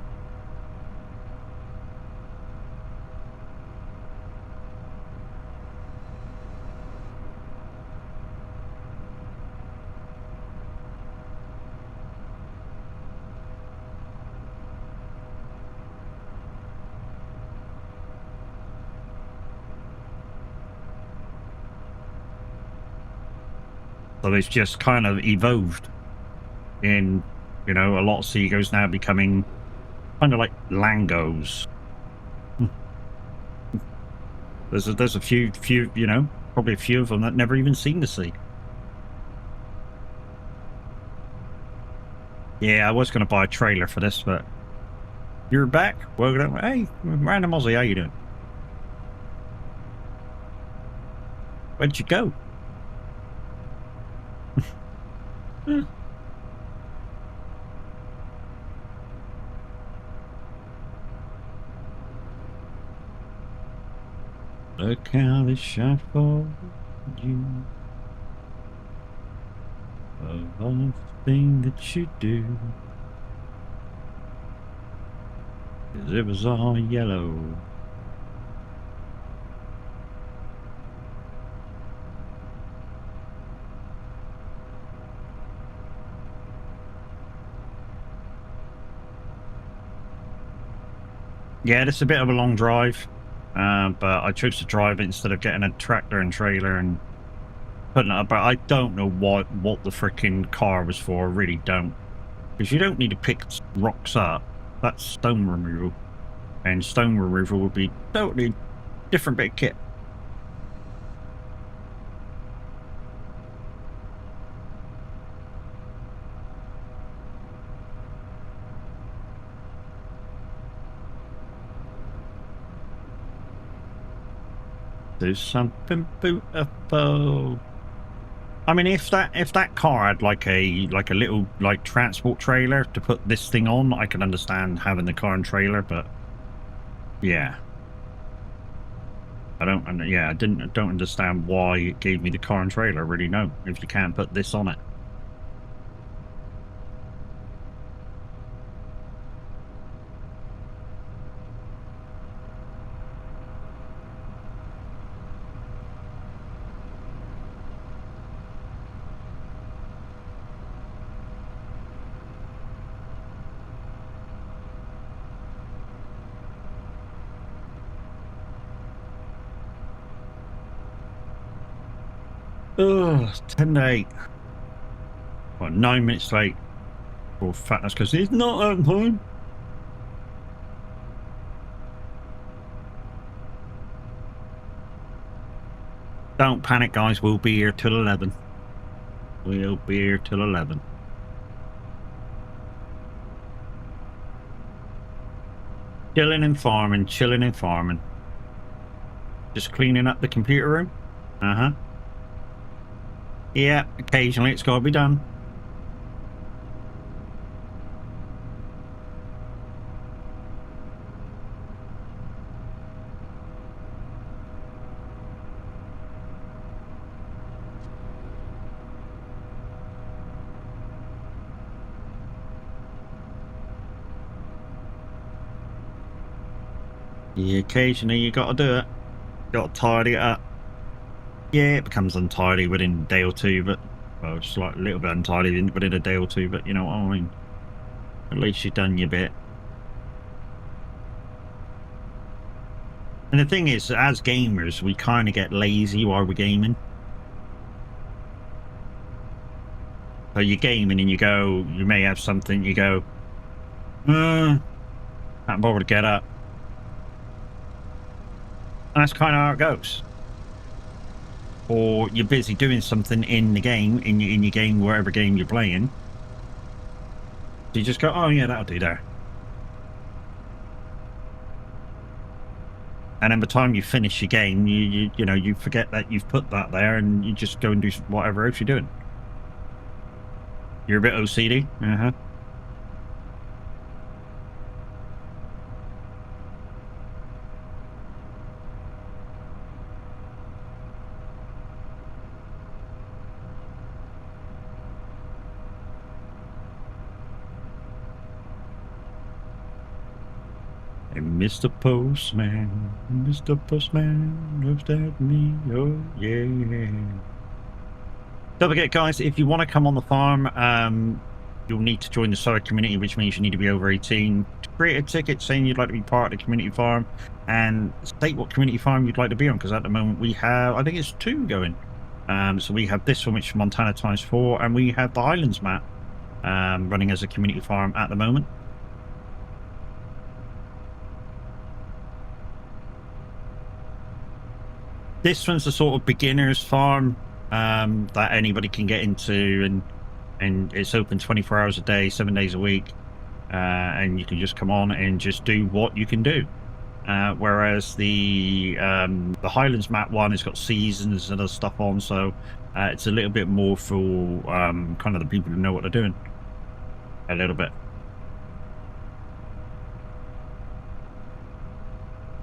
So they've just kind of evolved in, you know, a lot of seagulls now becoming kind of like langos. There's a few, you know, probably a few of them that never even seen the sea. Yeah, I was going to buy a trailer for this, but you're back. Well, hey, random Aussie, how you doing? Where'd you go? Look how they shine for you. Of everything that you do. 'Cause it was all yellow. Yeah, this is a bit of a long drive, but I chose to drive it instead of getting a tractor and trailer and putting it up. But I don't know what the freaking car was for. I really don't, because you don't need to pick rocks up. That's stone removal, and stone removal would be totally different bit of kit. There's something beautiful. I mean, if that car had like a little like transport trailer to put this thing on, I can understand having the car and trailer. But yeah, I don't understand why it gave me the car and trailer. Really, no, if you can't put this on it. Ugh, 10 to 8. What, 9 minutes late? For fatness, because it's not at home. Don't panic, guys. We'll be here till 11. We'll be here till 11. Chilling and farming, chilling and farming. Just cleaning up the computer room. Uh-huh. Yeah, occasionally it's got to be done. Yeah, occasionally you got to do it. Got to tidy it up. Yeah, it becomes untidy within a day or two, but well, it's like a little bit untidy within a day or two. But you know what I mean. At least you've done your bit. And the thing is, as gamers, we kind of get lazy while we're gaming. So you're gaming and you go, you may have something, you go, can't bother to get up. And that's kind of how it goes. Or you're busy doing something in the game, in your game, whatever game you're playing. So you just go, oh yeah, that'll do there. And then by the time you finish your game, you know, you forget that you've put that there, and you just go and do whatever else you're doing. You're a bit OCD? Uh-huh. Mr. Postman, Mr. Postman, looked at me, oh yeah. Don't forget, guys, if you want to come on the farm, you'll need to join the side community, which means you need to be over 18. Create a ticket saying you'd like to be part of the community farm and state what community farm you'd like to be on, because at the moment we have, I think it's 2 going. So we have this one, which is Montana ×4, and we have the Highlands map running as a community farm at the moment. This one's the sort of beginner's farm that anybody can get into, and it's open 24 hours a day, 7 days a week, and you can just come on and just do what you can do. Whereas the Highlands map one has got seasons and other stuff on, so it's a little bit more for kind of the people who know what they're doing a little bit.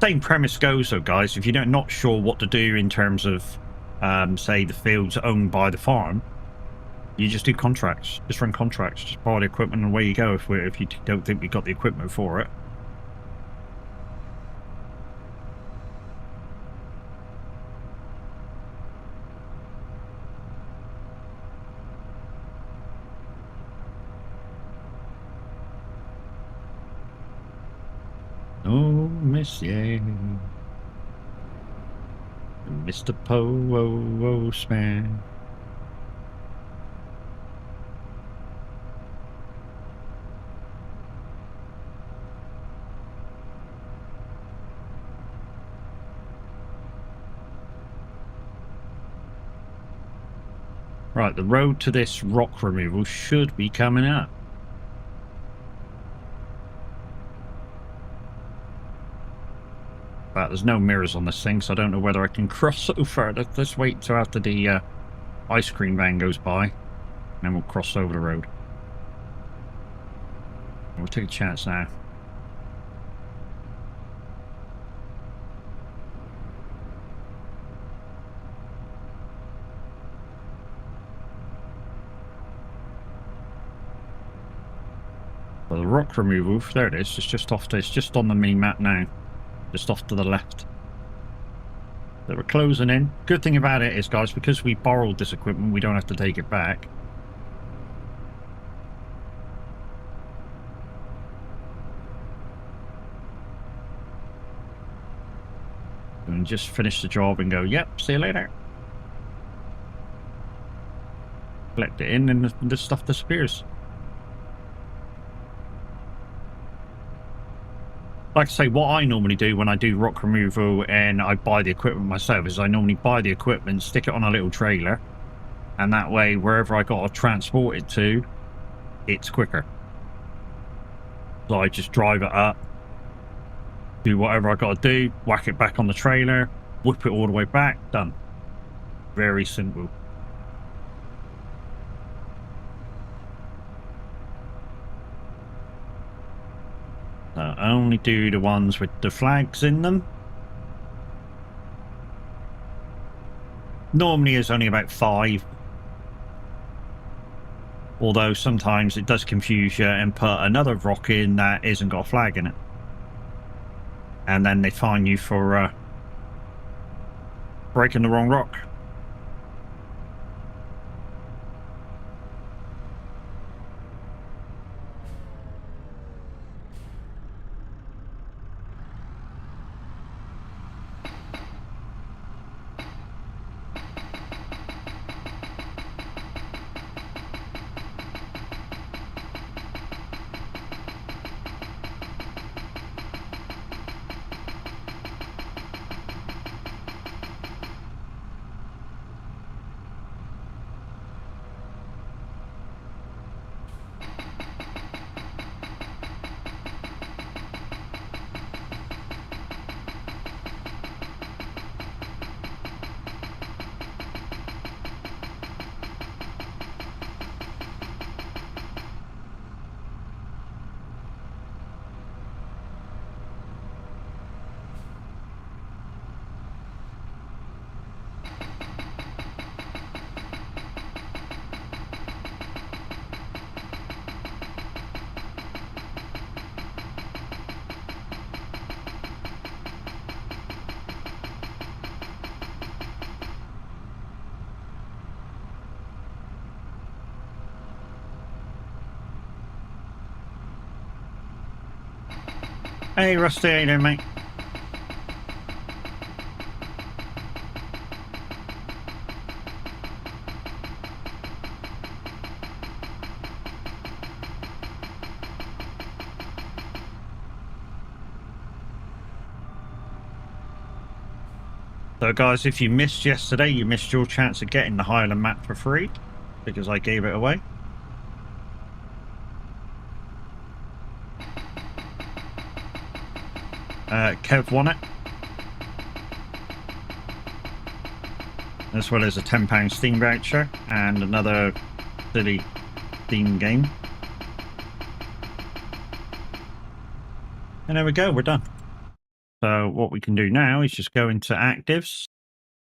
Same premise goes though, guys. If you're not sure what to do in terms of say the fields owned by the farm, you just do contracts. Just run contracts. Just buy the equipment and away you go if you don't think we got the equipment for it. Oh, Miss yeah. Mr. Postman. Right, the road to this rock removal should be coming up. But there's no mirrors on this thing, so I don't know whether I can cross over. Let's wait until after the ice cream van goes by, and then we'll cross over the road. We'll take a chance now. Well, the rock removal, there it is. It's just off. It's just on the mini map now. Just off to the left. So we're closing in. Good thing about it is, guys, because we borrowed this equipment, we don't have to take it back. And just finish the job and go, yep, see you later. Collect it in and the stuff disappears. Like I say, what I normally do when I do rock removal and I buy the equipment myself is I normally buy the equipment, stick it on a little trailer, and that way wherever I got to transport it to, it's quicker. So I just drive it up, do whatever I got to do, whack it back on the trailer, whip it all the way back, done. Very simple. I only do the ones with the flags in them. Normally it's only about 5. Although sometimes it does confuse you and put another rock in that isn't got a flag in it. And then they fine you for breaking the wrong rock. Hey, Rusty, how you doing, mate? So, guys, if you missed yesterday, you missed your chance of getting the Highland map for free because I gave it away. Kev won it, as well as a £10 Steam voucher and another silly Steam game. And there we go, we're done. So what we can do now is just go into actives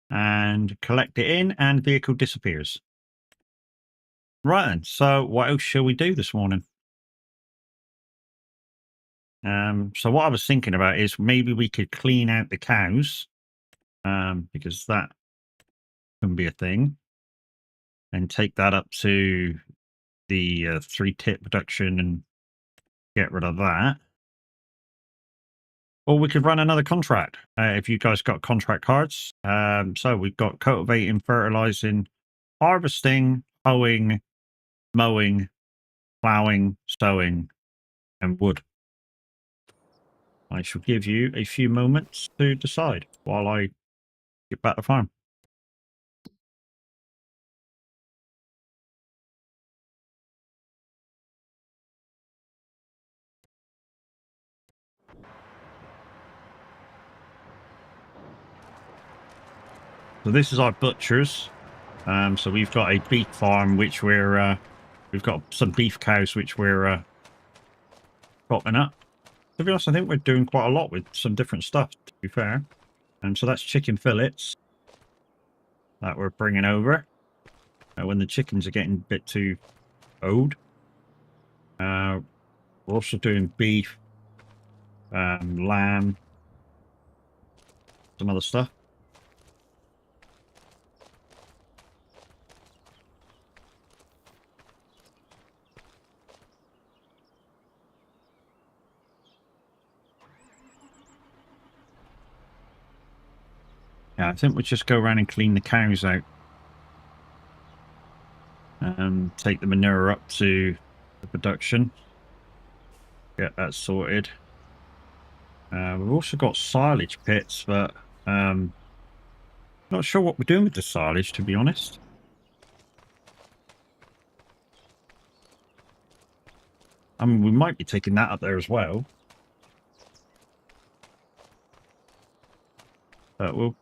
and collect it in, and vehicle disappears. Right then, so what else shall we do this morning? So what I was thinking about is maybe we could clean out the cows, because that can be a thing, and take that up to the 3-tip production and get rid of that. Or we could run another contract if you guys got contract cards. So we've got cultivating, fertilizing, harvesting, hoeing, mowing, ploughing, sowing, and wood. I shall give you a few moments to decide while I get back to farm. So this is our butchers. So we've got a beef farm which we've got some beef cows which we're propping up. To be honest, I think we're doing quite a lot with some different stuff, to be fair. And so that's chicken fillets that we're bringing over when the chickens are getting a bit too old. We're also doing beef, lamb, some other stuff. Yeah, I think we'll just go around and clean the cows out. Take the manure up to the production. Get that sorted. We've also got silage pits, but not sure what we're doing with the silage, to be honest. I mean, we might be taking that up there as well. But we'll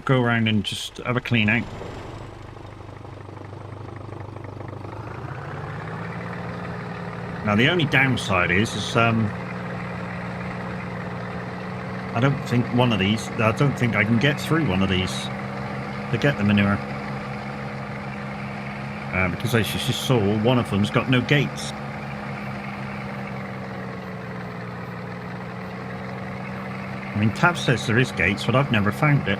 go around and just have a clean out. Now the only downside is I don't think I don't think I can get through one of these to get the manure. Because as you just saw, one of them's got no gates. I mean, Tab says there is gates, but I've never found it.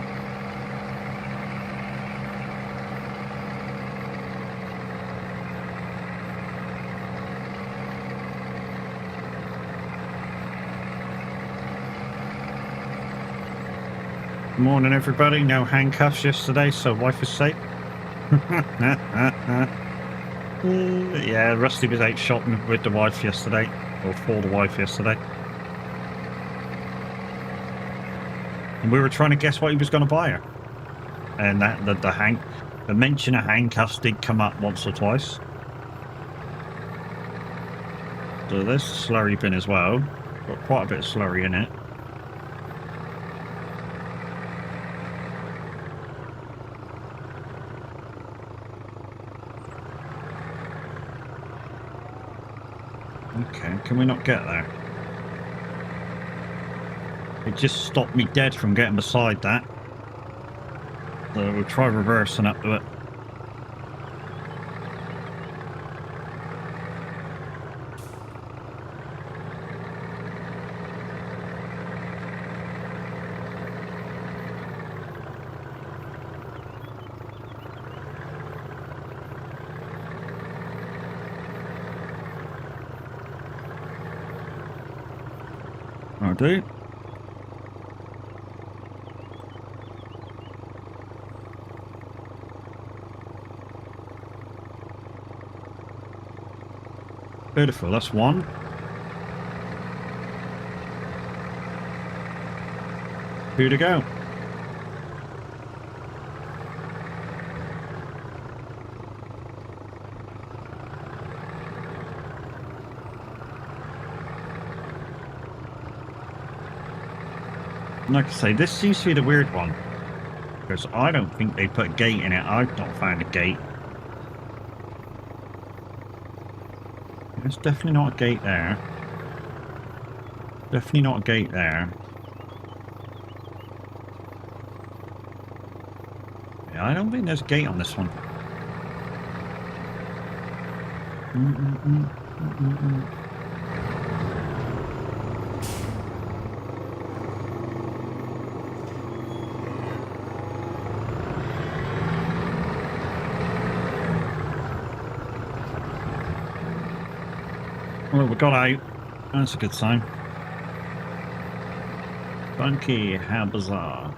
Morning, everybody. No handcuffs yesterday, so wife is safe. Yeah, Rusty was out shopping with the wife yesterday, or for the wife yesterday. And we were trying to guess what he was going to buy her. And the mention of handcuffs did come up once or twice. So there's slurry bin as well. Got quite a bit of slurry in it. Okay, can we not get there? It just stopped me dead from getting beside that. So we'll try reversing up to it. I do. Beautiful, that's one. Two to go. Like I say, this seems to be the weird one. Because I don't think they put a gate in it. I've not found a gate. There's definitely not a gate there. Definitely not a gate there. Yeah, I don't think there's a gate on this one. Well, we got out. That's a good sign. Funky, how bizarre.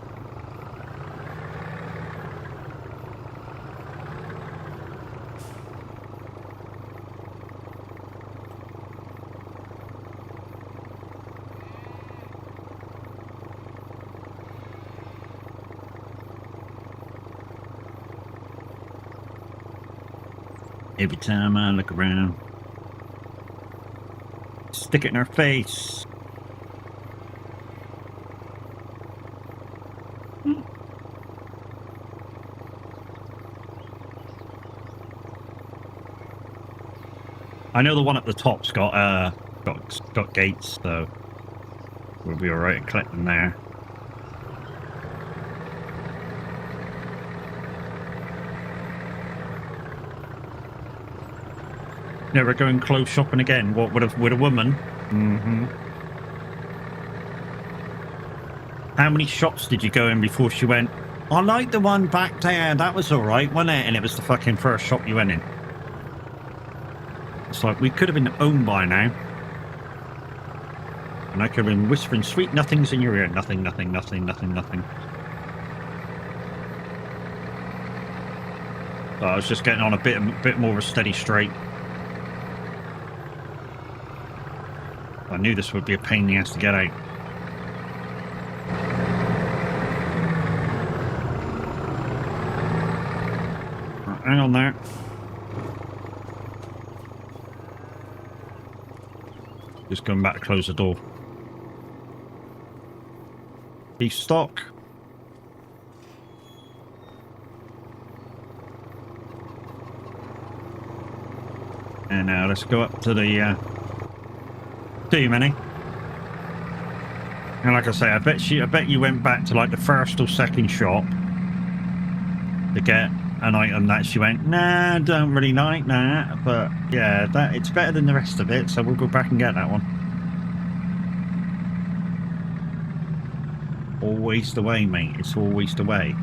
Every time I look around, stick it in her face. I know the one at the top's got gates, so we'll be alright collecting there. Never going clothes shopping again. What with a woman? Mm-hmm. How many shops did you go in before she went, I like the one back there, that was alright, wasn't it? And it was the fucking first shop you went in. It's like, we could have been owned by now. And I could have been whispering sweet nothings in your ear. Nothing, nothing, nothing, nothing, nothing. So I was just getting on a bit more of a steady straight. I knew this would be a pain in the ass to get out. Right, hang on there. Just going back to close the door. Beef stock. And now let's go up to the too many. And like I say, I bet you went back to like the first or second shop to get an item that she went, nah, don't really like that, but yeah, that it's better than the rest of it, so we'll go back and get that one. Always the way, mate. It's always the way.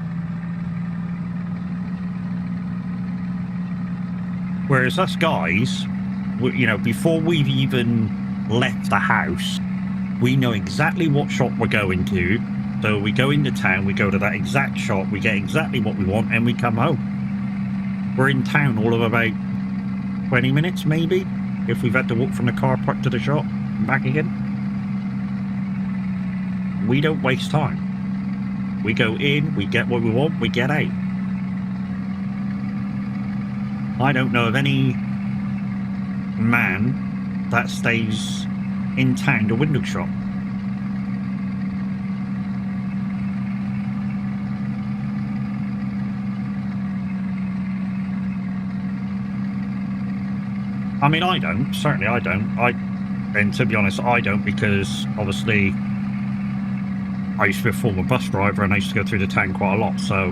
Whereas us guys, you know, before we've even left the house, we know exactly what shop we're going to. So we go into town, we go to that exact shop, we get exactly what we want, and we come home. We're in town all of about 20 minutes, maybe, if we've had to walk from the car park to the shop and back again. We don't waste time. We go in, we get what we want, we get out. I don't know of any man that stays in town to window shop. I mean, I don't. Certainly I don't. And to be honest, I don't, because obviously I used to be a former bus driver and I used to go through the town quite a lot. So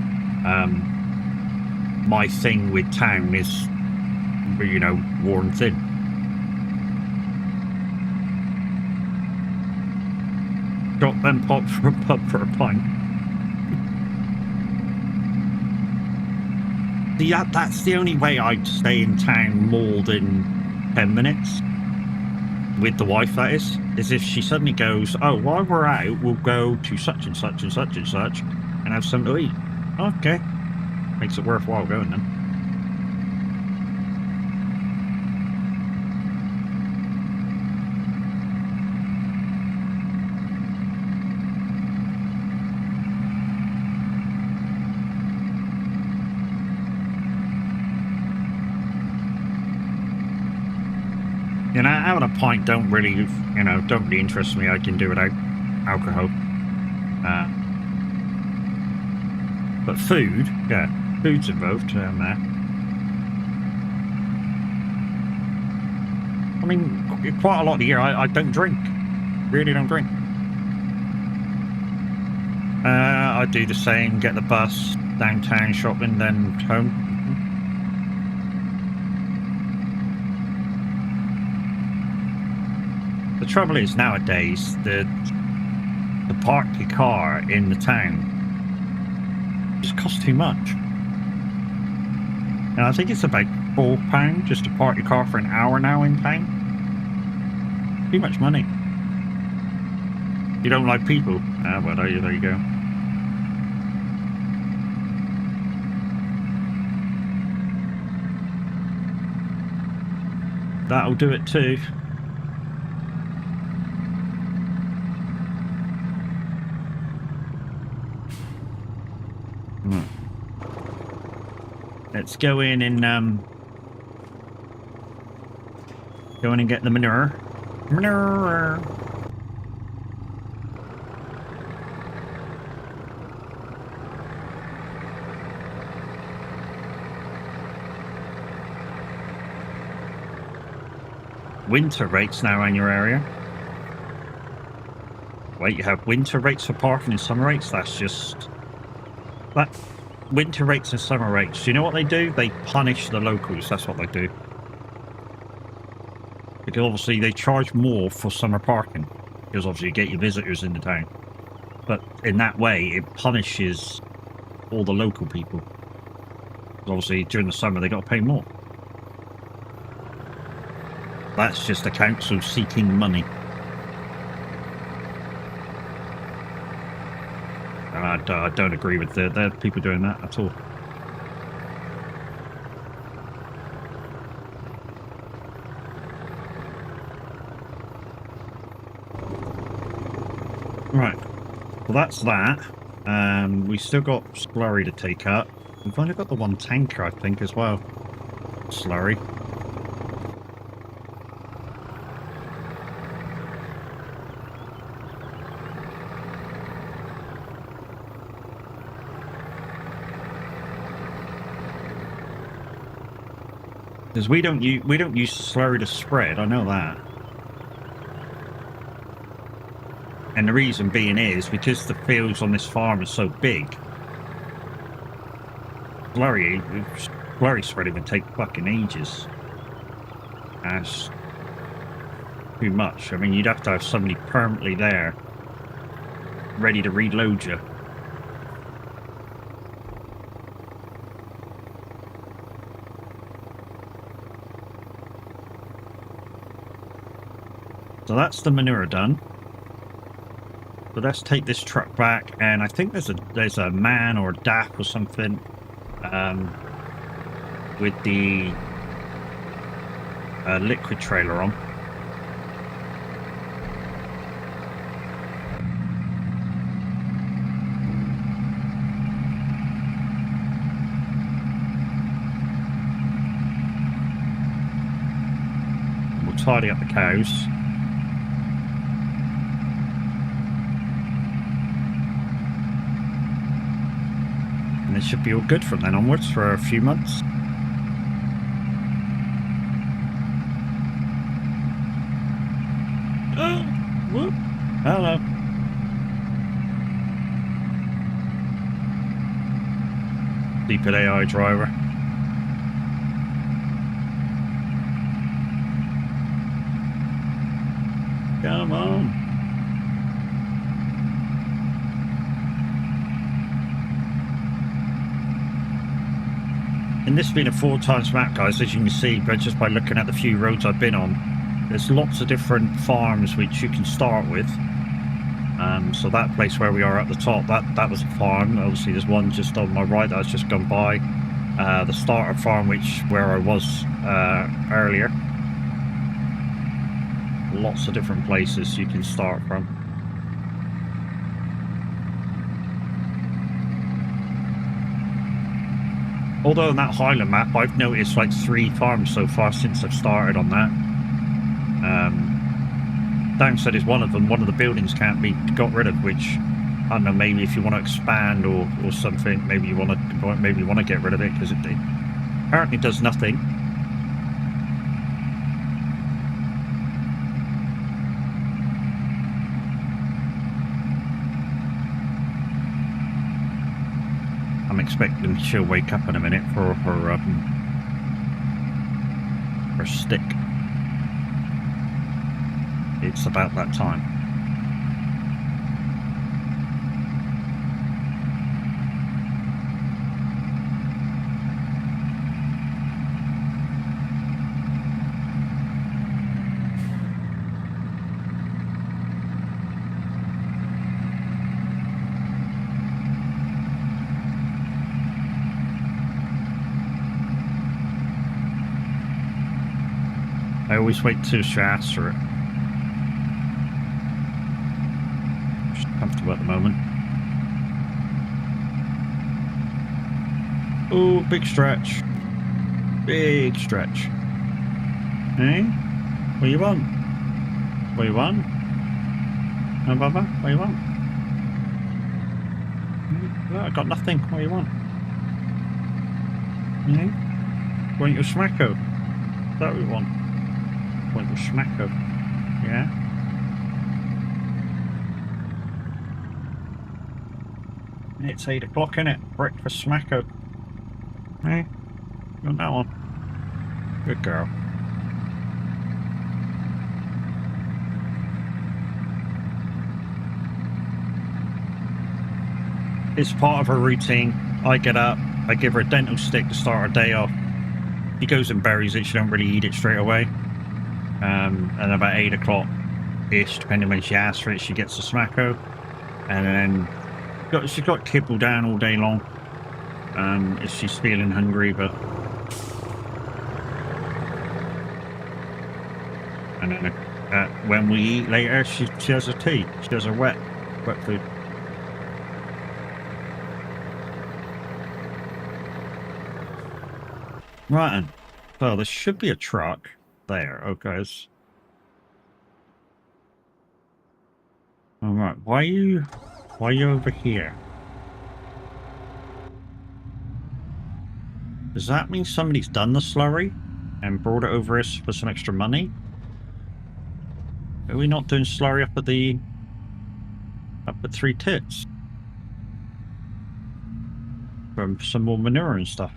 my thing with town is, you know, worn thin. Drop them pop for a pub for a pint. Yeah, that's the only way I'd stay in town more than 10 minutes. with the wife, that is if she suddenly goes, oh, while we're out, we'll go to such and such and such and such and have something to eat. Okay. Makes it worthwhile going then. You know, having a pint don't really interest me. I can do without alcohol. But food, yeah, food's involved there. I mean, quite a lot of the year I don't drink. Really don't drink. I do the same, get the bus, downtown shopping, then home. The trouble is nowadays, to park your car in the town just costs too much. And I think it's about £4 just to park your car for an hour now in town. Too much money. You don't like people? Well, there you go. That'll do it too. Let's go in and get the manure. Manure. Winter rates now in your area. Wait, you have winter rates for parking and summer rates? That's just... that. Winter rates and summer rates. Do you know what they do? They punish the locals. That's what they do. Because obviously they charge more for summer parking. Because obviously you get your visitors in the town. But in that way, it punishes all the local people. Because obviously during the summer they got to pay more. That's just the council seeking money. I don't agree with the people doing that at all. Right, well that's that. We still got slurry to take up. We've only got the one tanker, I think, as well. Slurry. Because we don't use slurry to spread, I know that. And the reason being is because the fields on this farm are so big. Slurry spreading would take fucking ages. That's too much. I mean, you'd have to have somebody permanently there, ready to reload you. So that's the manure done. So let's take this truck back, and I think there's a man or a DAF or something with the liquid trailer on. We'll tidy up the cows. And it should be all good from then onwards for a few months. Whoop. Hello. Stupid AI driver. Come on. And this being a 4 times map, guys, as you can see, but just by looking at the few roads I've been on, there's lots of different farms which you can start with. So that place where we are at the top, that was a farm. Obviously, there's one just on my right that I've just gone by. The starter farm, where I was earlier. Lots of different places you can start from. Although on that Highland map, I've noticed like 3 farms so far since I've started on that. Downside is one of them. One of the buildings can't be got rid of, which I don't know. Maybe if you want to expand or something, maybe you want to get rid of it because it apparently does nothing. I'm expecting she'll wake up in a minute for her stick. It's about that time. I always wait to ask for it. Just comfortable at the moment. Oh, big stretch. Big stretch. Hey? What you want? What you want? No, Baba? What you want? No, I got nothing. What you want? Hey? Want your smacko? Is that what you want? Want your smacko? Yeah? It's 8 o'clock, innit? Breakfast smacko. Hey? You want that one? Good girl. It's part of her routine. I get up, I give her a dental stick to start her day off. She goes and buries it, she don't really eat it straight away. And about 8 o'clock-ish, depending when she asks for it, she gets a smacko. And then she's got kibble down all day long. If she's feeling hungry, but... And then when we eat later, she has her tea. She has her wet food. Right then. So there should be a truck there. Okay. Alright, why are you over here? Does that mean somebody's done the slurry and brought it over us for some extra money? Are we not doing slurry up at 3 Tits? For some more manure and stuff.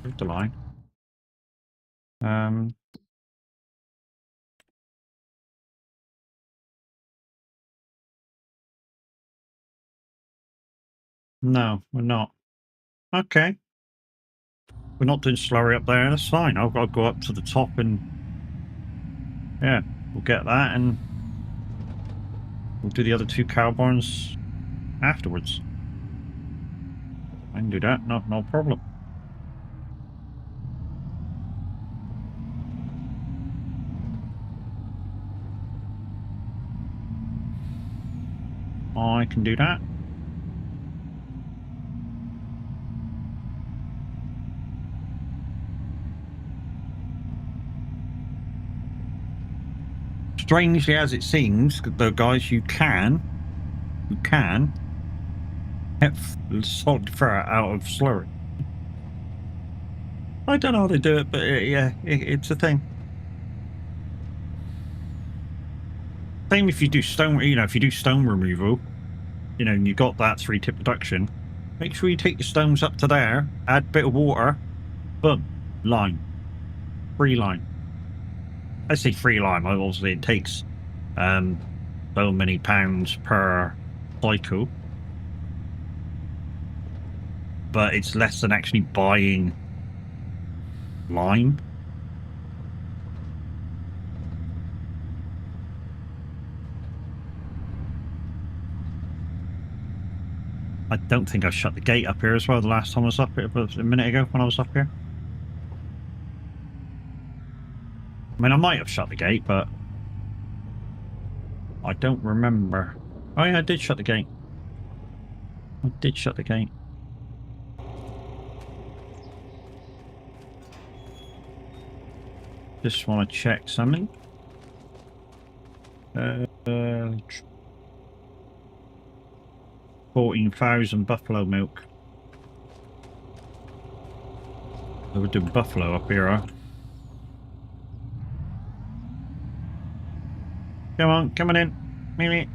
Move the line. No, we're not. Okay. We're not doing slurry up there, that's fine. I'll go up to the top and... Yeah, we'll get that and... We'll do the other 2 cow barns afterwards. I can do that, no problem. I can do that. Strangely as it seems, though, guys, you can get solid fat out of slurry. I don't know how they do it, but yeah, it's a thing. Same if you do stone, if you do stone removal, and you got that 3-tip reduction, make sure you take your stones up to there, add a bit of water, boom, line. Free line. I say free line, obviously it takes so many pounds per cycle. But it's less than actually buying lime. I don't think I shut the gate up here as well the last time I was up here, a minute ago when I was up here. I mean, I might have shut the gate, but I don't remember. Oh yeah, I did shut the gate. I did shut the gate. Just want to check something. 14,000 buffalo milk. We're doing buffalo up here, huh? Come on, coming in. Maybe.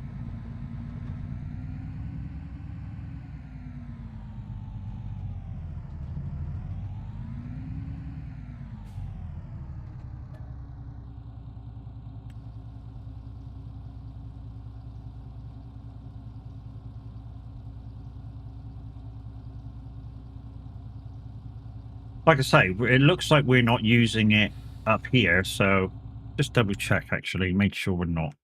Like I say, it looks like we're not using it up here, so just double check actually, make sure we're not.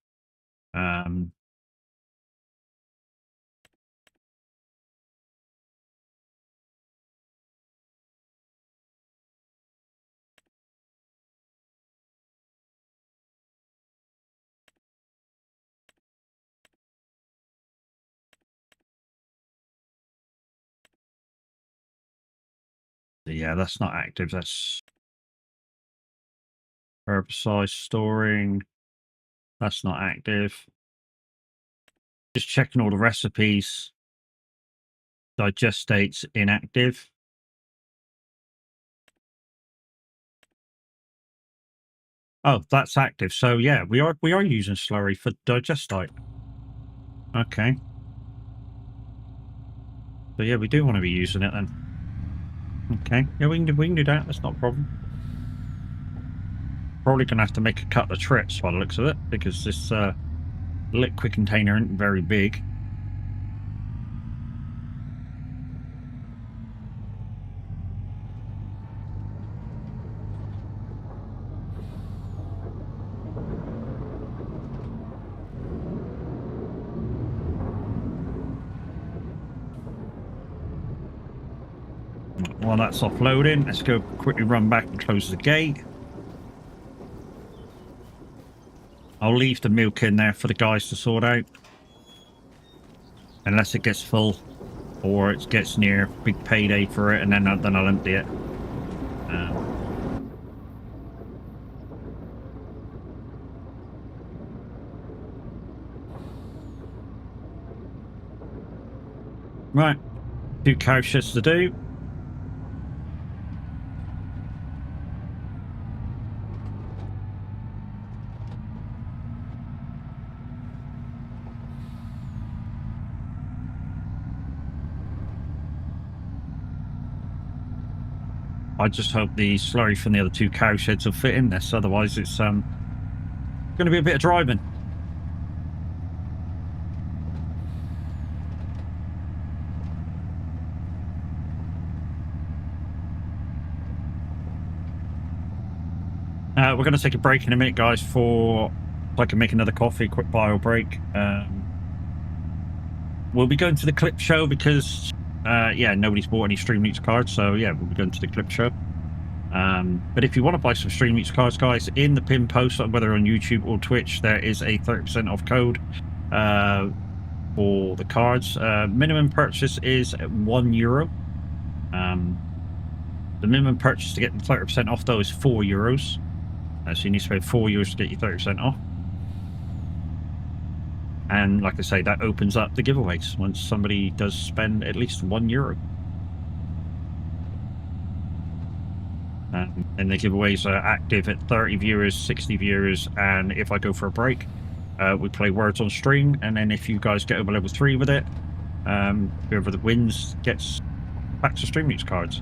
Yeah, that's not active. That's herbicide storing. That's not active. Just checking all the recipes. Digest states inactive. Oh, that's active. So yeah, we are using slurry for digestate. Okay. So yeah, we do want to be using it then. Okay. Yeah, we can do that. That's not a problem. Probably gonna have to make a couple of trips by the looks of it, because this liquid container isn't very big. While that's offloading, let's go quickly run back and close the gate. I'll leave the milk in there for the guys to sort out. Unless it gets full or it gets near big payday for it, and then I'll empty it. Right, 2 cow sheds to do. I just hope the slurry from the other 2 cow sheds will fit in this, otherwise it's going to be a bit of driving. We're going to take a break in a minute, guys, for I can make another coffee, quick bio break. We'll be going to the clip show because yeah, nobody's bought any Stream Leaks cards, so yeah, we'll be going to the clip show. But if you want to buy some Stream Leaks cards, guys, in the pin post, whether on YouTube or Twitch, there is a 30% off code for the cards. Minimum purchase is €1. The minimum purchase to get the 30% off, though, is €4. So you need to spend €4 to get your 30% off. And like I say, that opens up the giveaways once somebody does spend at least €1. And the giveaways are active at 30 viewers, 60 viewers, and if I go for a break, we play Words on Stream, and then if you guys get over level 3 with it, whoever that wins gets packs of Stream Leaks cards.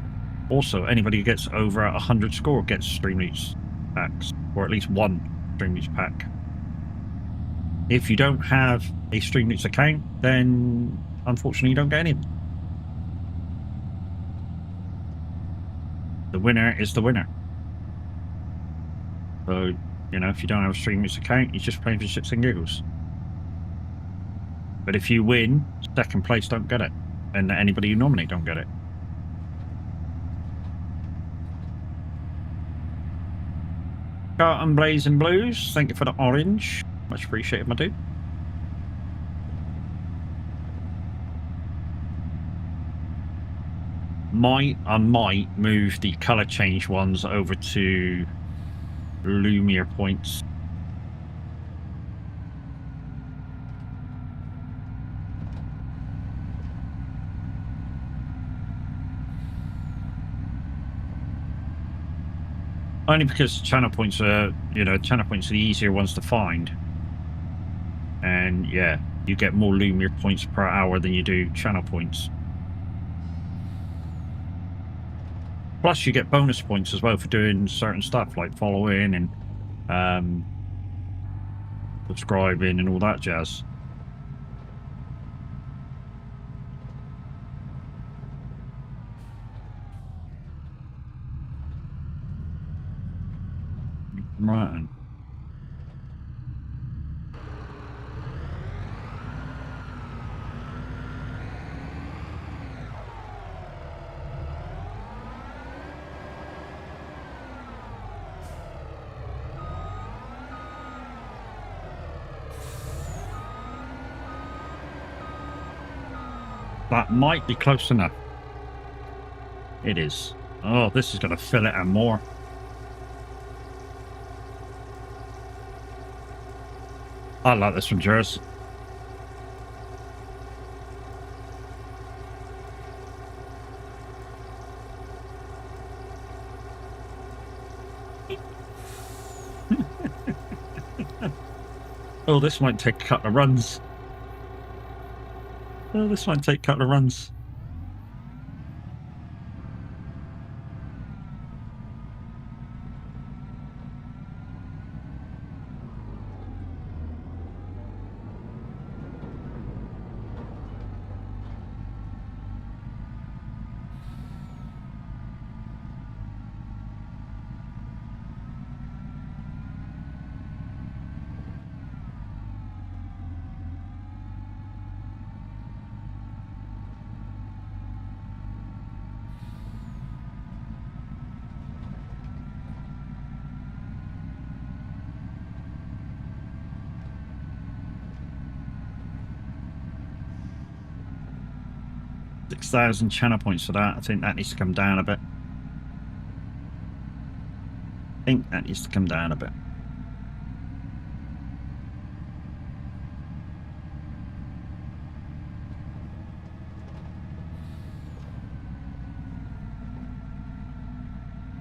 Also, anybody who gets over 100 score gets Stream Leaks packs, or at least one Stream Leaks pack. If you don't have a Stream Leaks account, then unfortunately you don't get any of them. The winner is the winner. So, you know, if you don't have a Stream Leaks account, you're just playing for shits and giggles. But if you win, second place don't get it. and anybody you nominate don't get it. Carton Blazing Blues, thank you for the orange. Much appreciated, my dude. I might move the color change ones over to Lumiere points. Only because channel points are, channel points are the easier ones to find. And yeah, you get more Lumiere points per hour than you do channel points. Plus, you get bonus points as well for doing certain stuff like following and subscribing and all that jazz. Right. That might be close enough. It is. Oh, this is going to fill it and more. I like this one, Jers. Oh, this might take a couple of runs. Oh, this might take a couple of runs. $6,000 channel points for that. I think that needs to come down a bit.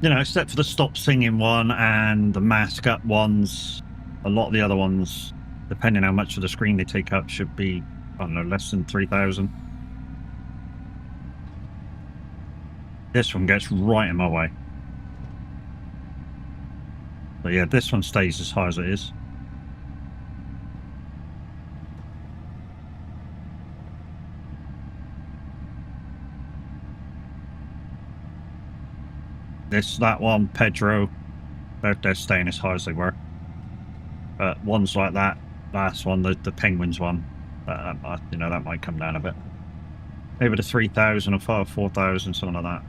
Except for the stop singing one and the mask up ones, a lot of the other ones, depending how much of the screen they take up, should be, I don't know, less than 3,000. This one gets right in my way. But yeah, this one stays as high as it is. That one, Pedro, they're staying as high as they were. But ones like that, last one, the Penguins one, that might come down a bit. Maybe to 3,000 or 4,000, something like that.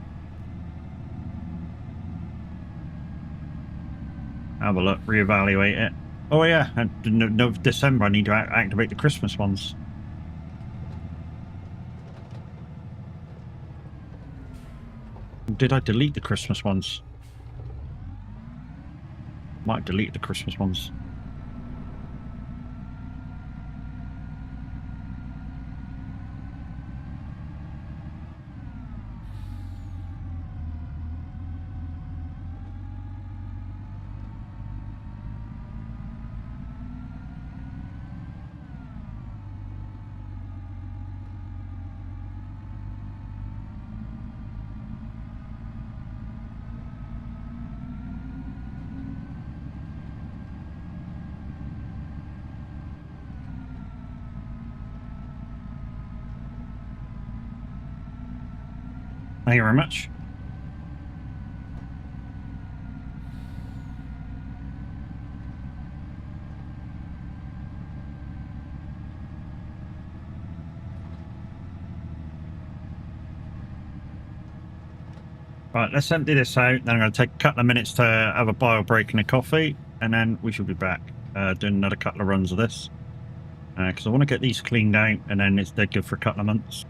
Have a look, reevaluate it. Oh yeah, and no, December I need to activate the Christmas ones. Did I delete the Christmas ones? Might delete the Christmas ones. Thank you very much. Right, let's empty this out. Then I'm going to take a couple of minutes to have a bio break and a coffee, and then we should be back doing another couple of runs of this. Because I want to get these cleaned out, and then they're good for a couple of months.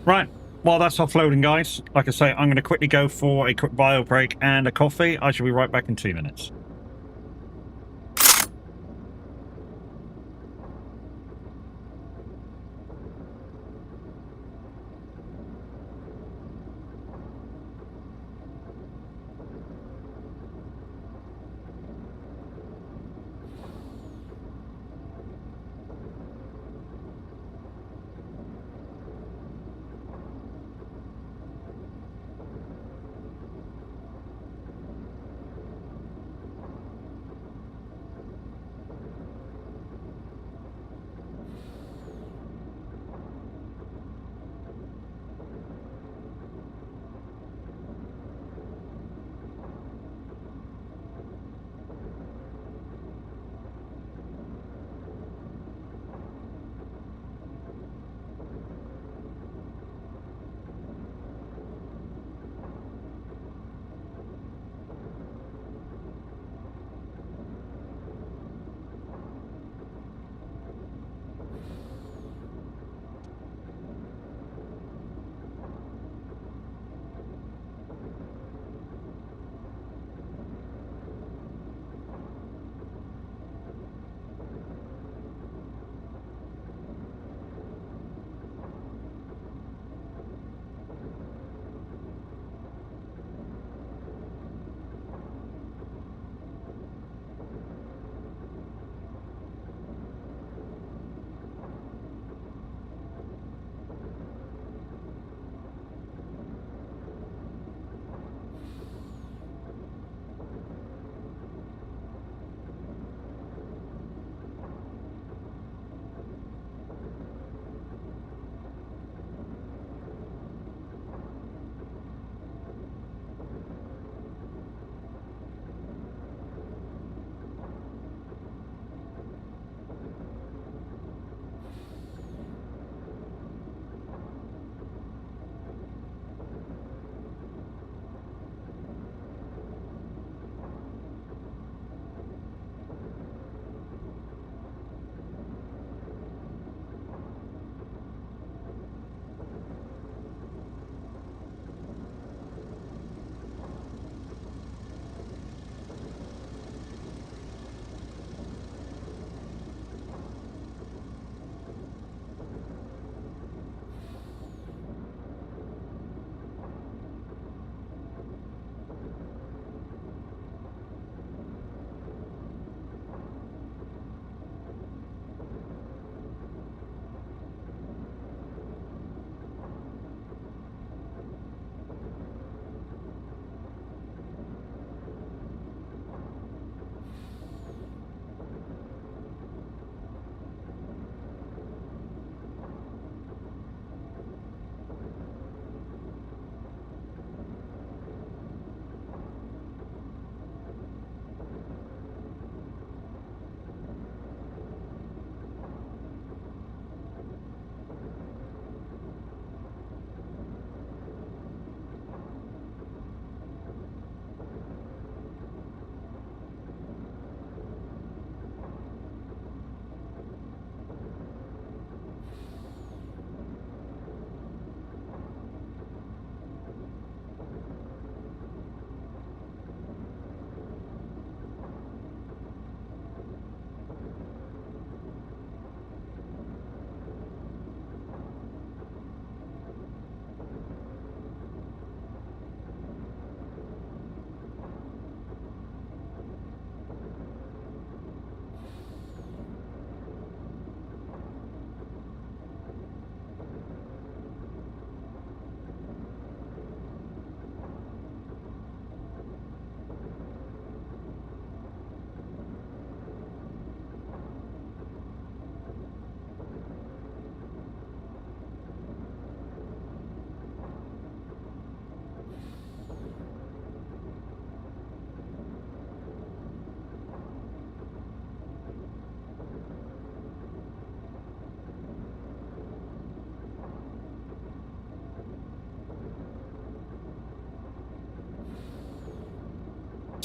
Right, while that's offloading, guys, like I say, I'm going to quickly go for a quick bio break and a coffee. I shall be right back in 2 minutes.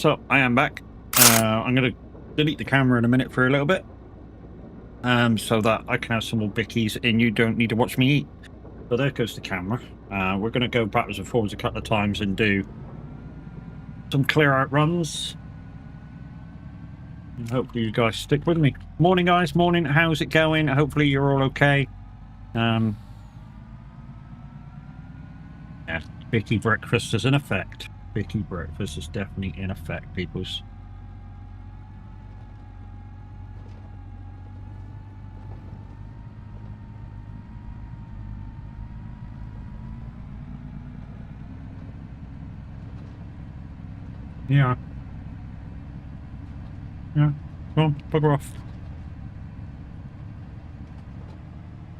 So I am back. I'm going to delete the camera in a minute for a little bit, so that I can have some more bickies and you don't need to watch me eat. So there goes the camera. We're going to go backwards and forwards a couple of times and do some clear out runs. And hopefully you guys stick with me. Morning, guys. Morning. How's it going? Hopefully you're all okay. Yeah, Bicky breakfast is in effect. Bicky breakfast is definitely in effect, peoples. Yeah. Yeah. Go on, bugger off.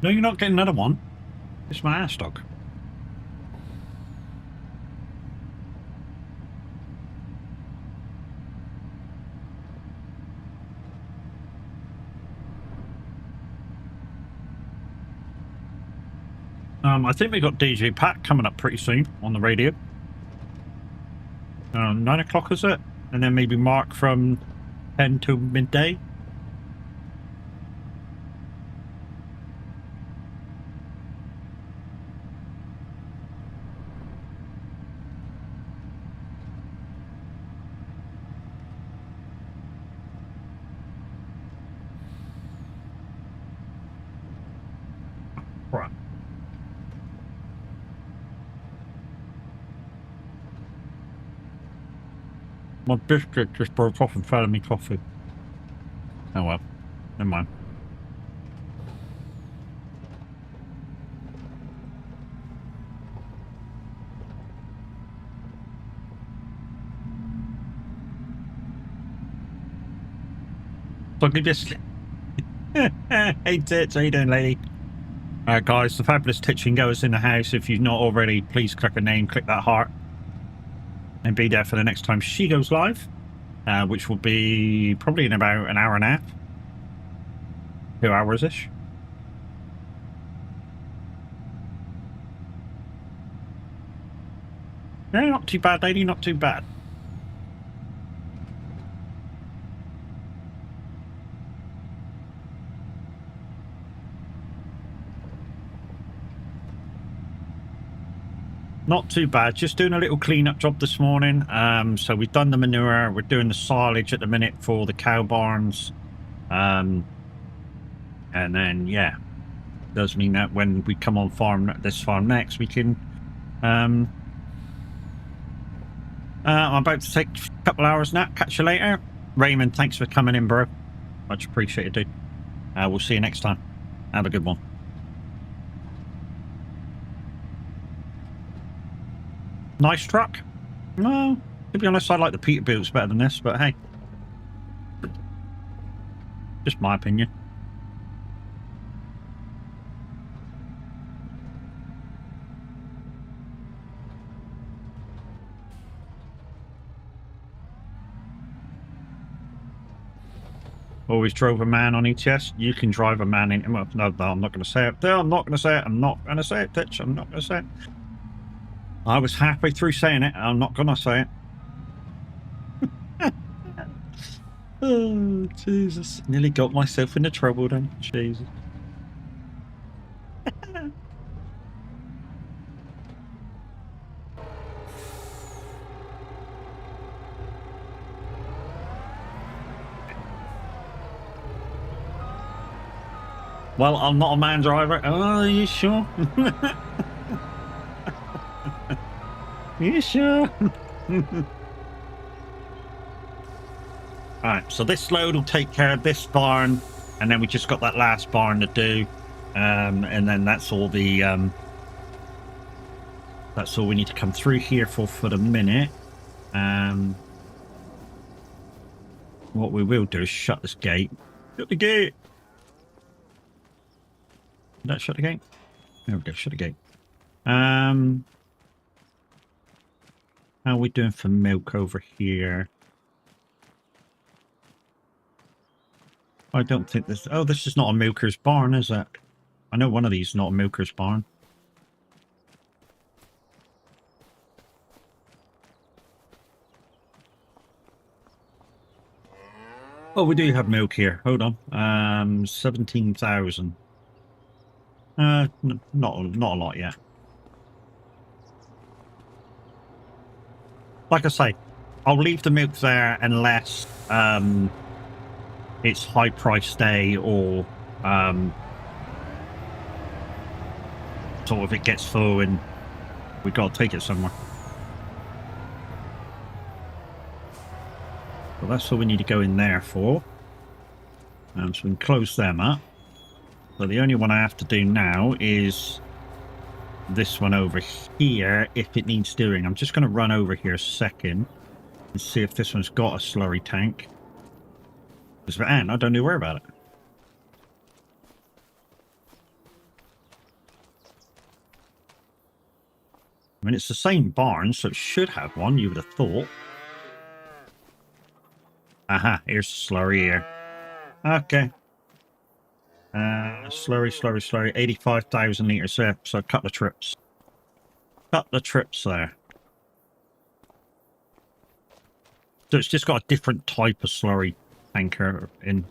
No, you're not getting another one. It's my ass dog. I think we got DJ Pat coming up pretty soon on the radio. 9 o'clock is it? And then maybe Mark from 10 to midday. Right. My biscuit just broke off and fell in me coffee. Oh well, never mind. Look at this. Hey Tits, how you doing, lady? Alright guys, the fabulous Titching Goers in the house. If you've not already, please click a name, click that heart, and be there for the next time she goes live, which will be probably in about an hour and a half. 2 hours-ish. Yeah, not too bad, lady, not too bad. Not too bad, just doing a little clean-up job this morning. So we've done the manure, we're doing the silage at the minute for the cow barns. And then, yeah, does mean that when we come on this farm next, we can... I'm about to take a couple hours nap, catch you later. Raymond, thanks for coming in, bro. Much appreciated, dude. We'll see you next time. Have a good one. Nice truck. No, to be honest, I like the Peterbilt's better than this, but hey. Just my opinion. Always drove a man on ETS. You can drive a man in... Well, no, I'm not going to say it. No, I'm not going to say it. I'm not going to say it, Titch. I'm not going to say it. I was halfway through saying it. I'm not going to say it. Oh, Jesus. Nearly got myself into trouble then. Jesus. Well, I'm not a man driver. Oh, are you sure? You sure? Alright, so this load will take care of this barn, and then we just got that last barn to do. And then that's all the that's all we need to come through here for the minute. What we will do is shut this gate. Shut the gate! Did that shut the gate? There we go, shut the gate. How are we doing for milk over here? I don't think this... Oh, this is not a milker's barn, is it? I know one of these is not a milker's barn. Oh, we do have milk here. Hold on. 17,000. Not a lot yet. Like I say, I'll leave the milk there unless it's high price day or sort of it gets full and we got to take it somewhere. Well, that's what we need to go in there for. So we can close them up. So the only one I have to do now is this one over here if it needs doing. I'm just going to run over here a second and see if this one's got a slurry tank. Because if it ain't, I don't need to worry about it. I mean, it's the same barn, so it should have one, you would have thought. Aha, here's the slurry here. Okay. Slurry. 85,000 litres there, so a couple of trips. Couple of trips there. So it's just got a different type of slurry tanker in.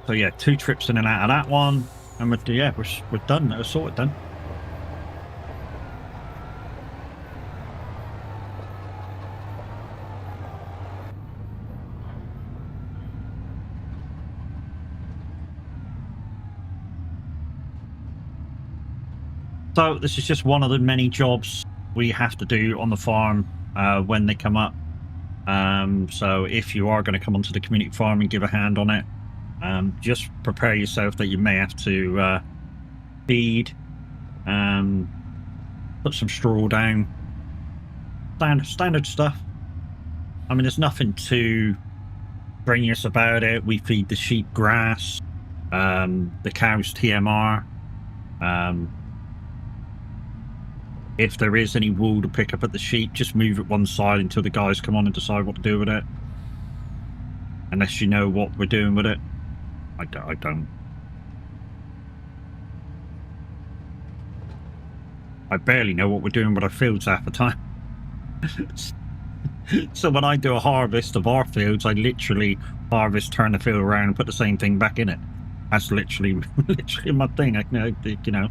So yeah, 2 trips in and out of that one, and we're done. We're sorted then. So this is just one of the many jobs we have to do on the farm when they come up. So if you are going to come onto the community farm and give a hand on it, just prepare yourself that you may have to feed, put some straw down, standard stuff. I mean, there's nothing too strenuous about it. We feed the sheep grass, the cows TMR. If there is any wool to pick up at the sheep, just move it one side until the guys come on and decide what to do with it. Unless you know what we're doing with it. I don't. I barely know what we're doing with our fields half the time. So when I do a harvest of our fields, I literally harvest, turn the field around and put the same thing back in it. That's literally my thing. You know.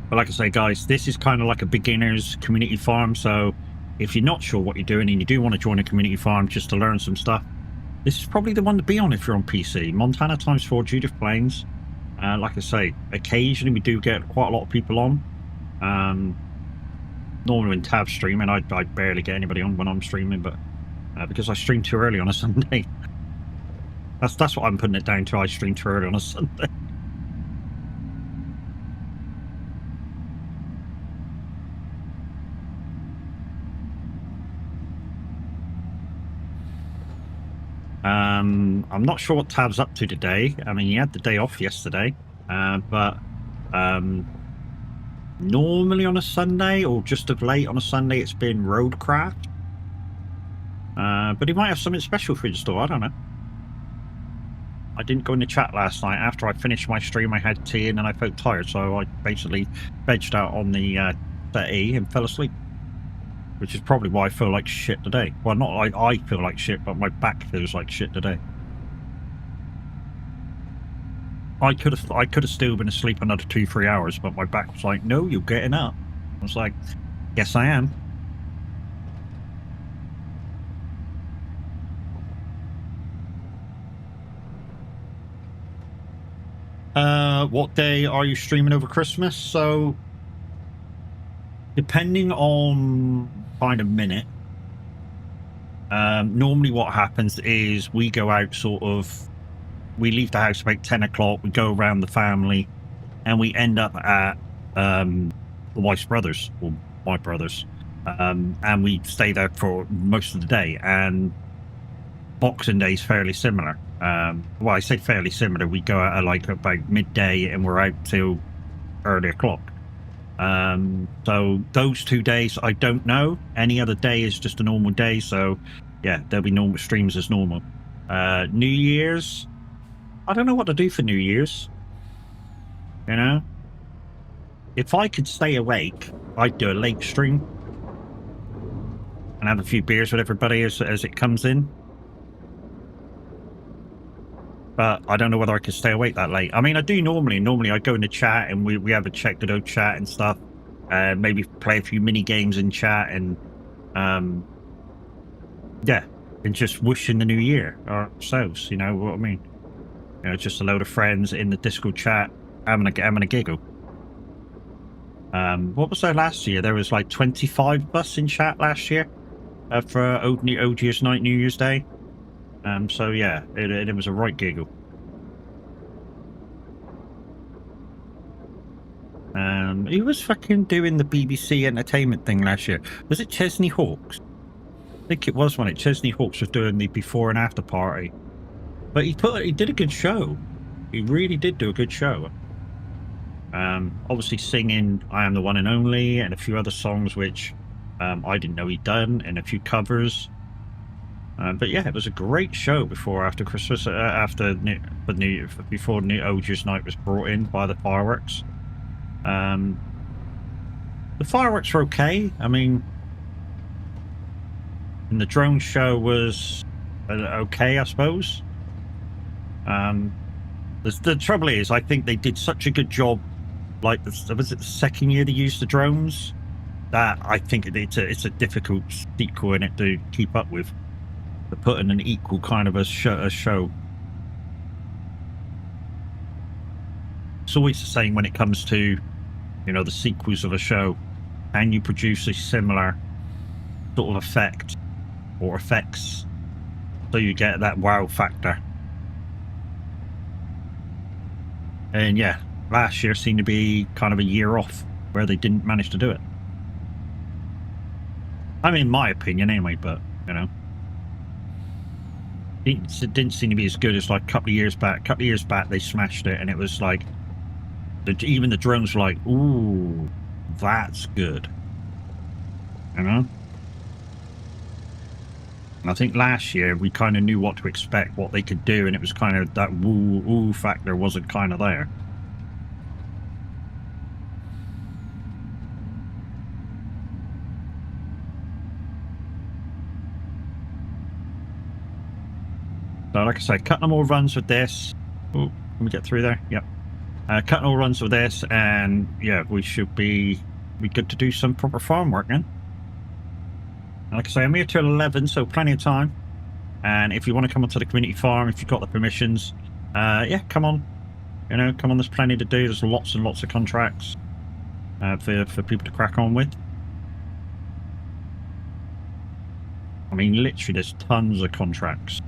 But like I say, guys, this is kind of like a beginner's community farm. So if you're not sure what you're doing and you do want to join a community farm just to learn some stuff, this is probably the one to be on if you're on PC. Montana ×4 Judith Plains. Like I say, occasionally we do get quite a lot of people on. Normally when Tab's streaming, I barely get anybody on when I'm streaming, but because I stream too early on a Sunday. That's what I'm putting it down to. I stream too early on a Sunday. I'm not sure what Tab's up to today. I mean, he had the day off yesterday, but normally on a Sunday or just of late on a Sunday, it's been roadcraft. But he might have something special for you to store. I don't know. I didn't go in the chat last night. After I finished my stream, I had tea and then I felt tired, so I basically vegged out on the settee and fell asleep. Which is probably why I feel like shit today. Well, not like I feel like shit, but my back feels like shit today. I could have still been asleep another 2-3 hours, but my back was like, no, you're getting up. I was like, yes, I am. What day are you streaming over Christmas? So, depending on kind of minute, normally what happens is we go out we leave the house about 10 o'clock, we go around the family, and we end up at the wife's brothers, or my brothers, and we stay there for most of the day. And Boxing Day is fairly similar. Well, I say fairly similar. We go out at like about midday and we're out till early o'clock. So those 2 days, I don't know. Any other day is just a normal day. So yeah, there'll be normal streams as normal. New Year's, I don't know what to do for New Year's. You know, if I could stay awake, I'd do a late stream and have a few beers with everybody as it comes in. But I don't know whether I could stay awake that late. I mean, I do normally. Normally, I go in the chat and we have a check to do chat and stuff. Maybe play a few mini games in chat and yeah, and just wishing the new year ourselves. You know what I mean? You know, just a load of friends in the Discord chat having a giggle. What was there last year? There was like 25 of us in chat last year for Old Year's Night, New Year's Day. So yeah, it was a right giggle. Who was fucking doing the BBC entertainment thing last year? Was it Chesney Hawkes? I think it was when Chesney Hawkes was doing the before and after party. But he did a good show. He really did do a good show. Obviously singing I Am the One and Only and a few other songs which I didn't know he'd done, and a few covers. But yeah, it was a great show before after Christmas, before Old Year's Night was brought in by the fireworks. The fireworks were okay. I mean, and the drone show was okay, I suppose. The trouble is, I think they did such a good job. Like, was it the second year they used the drones? That I think it's a difficult sequel in it to keep up with. To put in an equal kind of a show. It's always the same when it comes to, you know, the sequels of a show. Can you produce a similar sort of effect or effects so you get that wow factor? And yeah, last year seemed to be kind of a year off where they didn't manage to do it. I mean, in my opinion anyway, but, you know. It didn't seem to be as good as like a couple of years back. A couple of years back, they smashed it, and it was like, even the drones were like, ooh, that's good. You know? And I think last year, we kind of knew what to expect, what they could do, and it was kind of that ooh factor wasn't kind of there. So like I say, cutting more runs with this. Oh, can we get through there? Yep. Cutting all runs with this, and yeah, we should be good to do some proper farm work then. And like I say, I'm here till 11, so plenty of time. And if you want to come onto the community farm, if you've got the permissions, yeah, come on. You know, come on. There's plenty to do. There's lots and lots of contracts for people to crack on with. I mean, literally, there's tons of contracts.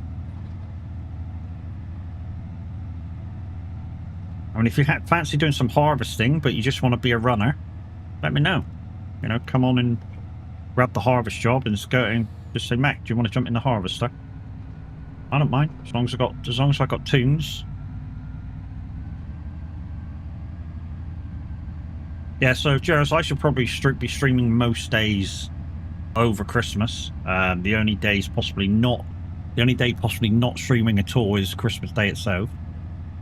I mean, if you fancy doing some harvesting, but you just want to be a runner, let me know. You know, come on and grab the harvest job and just go and just say, Mac, do you want to jump in the harvester? I don't mind, as long as I got tunes. Yeah, so Jared, I should probably be streaming most days over Christmas. The only day possibly not streaming at all is Christmas Day itself.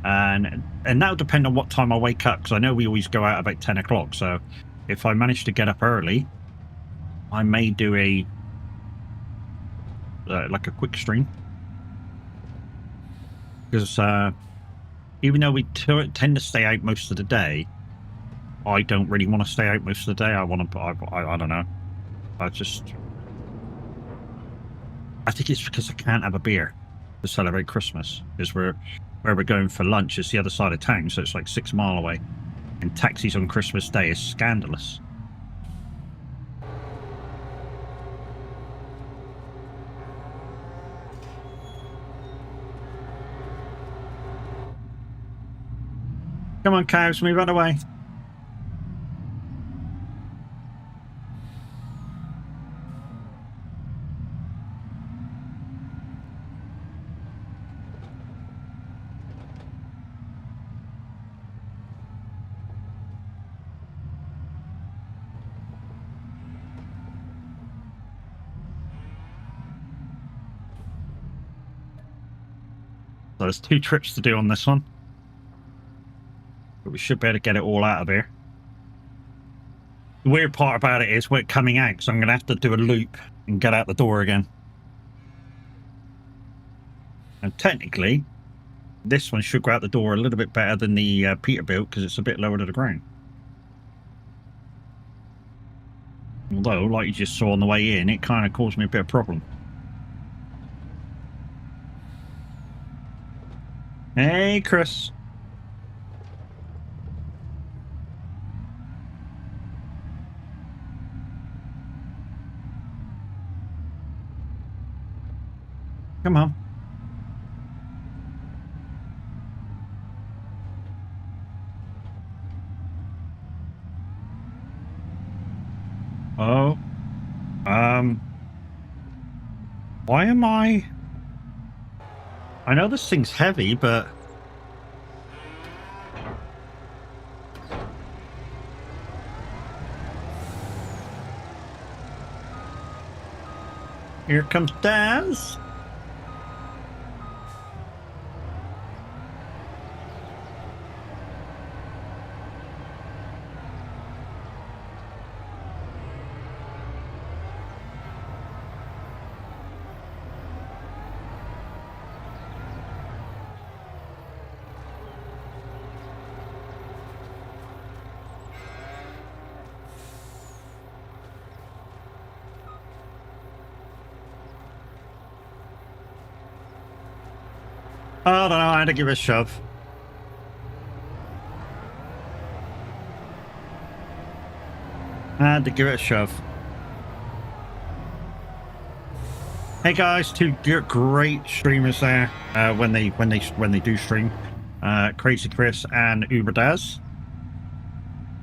And that'll depend on what time I wake up, because I know we always go out about 10 o'clock. So if I manage to get up early, I may do a like a quick stream, because even though we tend to stay out most of the day, I don't really want to stay out most of the day. I want to. I don't know. I think it's because I can't have a beer to celebrate Christmas, because where we're going for lunch is the other side of town, so it's like 6 miles away, and taxis on Christmas Day is scandalous. Come on, cows, move out of the way. there's 2 trips to do on this one. But we should be able to get it all out of here. The weird part about it is we're coming out, so I'm going to have to do a loop and get out the door again. And technically, this one should go out the door a little bit better than the Peterbilt because it's a bit lower to the ground. Although, like you just saw on the way in, it kind of caused me a bit of problem. Hey, Chris. Come on. Oh. Why am I know this thing's heavy, but here comes Daz. I don't know, I had to give it a shove. Hey guys, 2 great streamers there when they do stream. Crazy Chris and Uber Daz.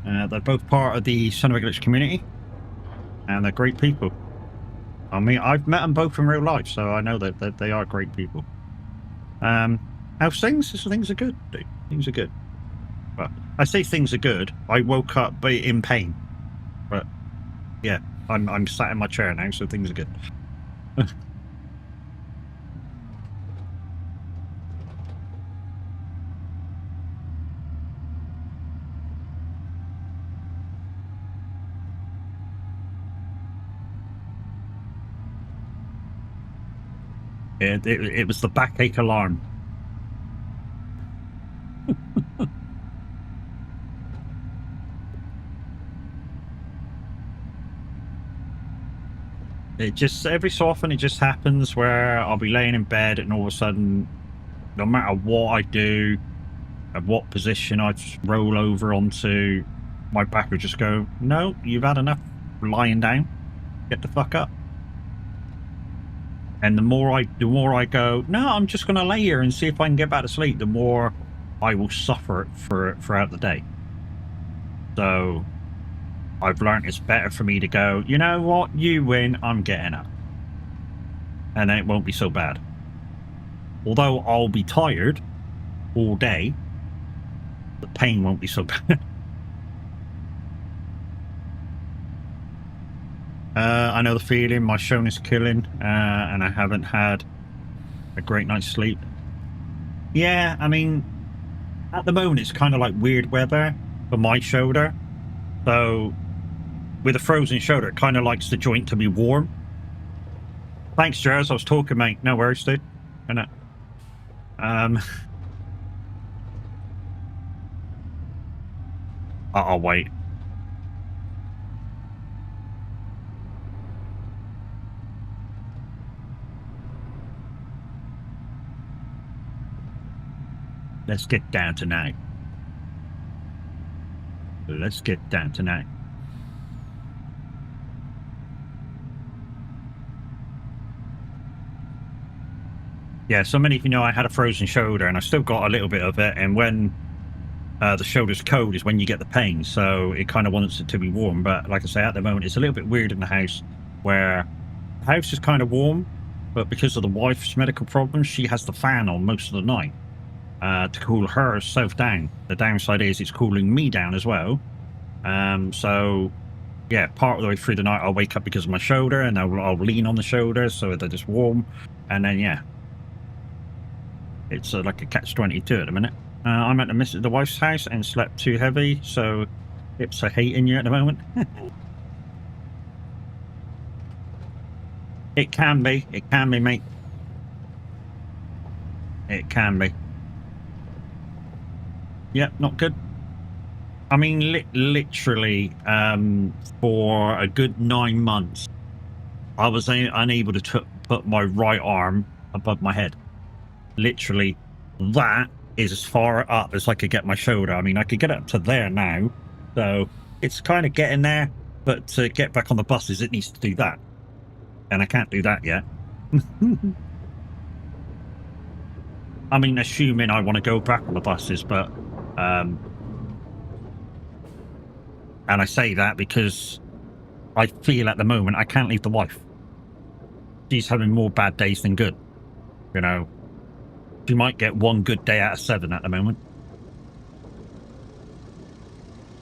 They're both part of the Son of a Glitch community, and they're great people. I mean, I've met them both in real life, so I know that they are great people. How's things? Things are good, dude. Things are good. But I say things are good. I woke up in pain, but yeah, I'm sat in my chair now, so things are good. It was the backache alarm. It just, every so often it just happens where I'll be laying in bed and all of a sudden, no matter what I do, at what position I just roll over onto, my back will just go, no, you've had enough lying down, get the fuck up. And the more I go, no, I'm just going to lay here and see if I can get back to sleep, the more I will suffer throughout the day. So I've learned it's better for me to go, you know what, you win, I'm getting up. And then it won't be so bad. Although I'll be tired all day, the pain won't be so bad. I know the feeling, my shown is killing, and I haven't had a great night's sleep. Yeah, I mean, at the moment it's kind of like weird weather for my shoulder. So, with a frozen shoulder, it kind of likes the joint to be warm. Thanks, Jers, I was talking, mate. No worries, dude. I'll wait. Let's get down tonight. Let's get down tonight. Yeah, so many of you know I had a frozen shoulder and I still got a little bit of it, and when the shoulder's cold is when you get the pain, so it kind of wants it to be warm. But like I say, at the moment it's a little bit weird in the house, where the house is kind of warm, but because of the wife's medical problems, she has the fan on most of the night to cool herself down. The downside is it's cooling me down as well. So yeah, part of the way through the night I'll wake up because of my shoulder, and I'll lean on the shoulder so that it's warm, and then yeah, it's like a catch-22 at the minute. I'm at the wife's house and slept too heavy, so hips are hating you at the moment. It can be, mate. It can be. Yep, not good. I mean, literally, for a good 9 months, I was unable to put my right arm above my head. Literally, that is as far up as I could get my shoulder. I mean, I could get up to there now, so it's kind of getting there. But to get back on the buses, it needs to do that, and I can't do that yet. I mean, assuming I want to go back on the buses, but and I say that because I feel at the moment I can't leave the wife. She's having more bad days than good. You know, she might get 1 good day out of 7 at the moment.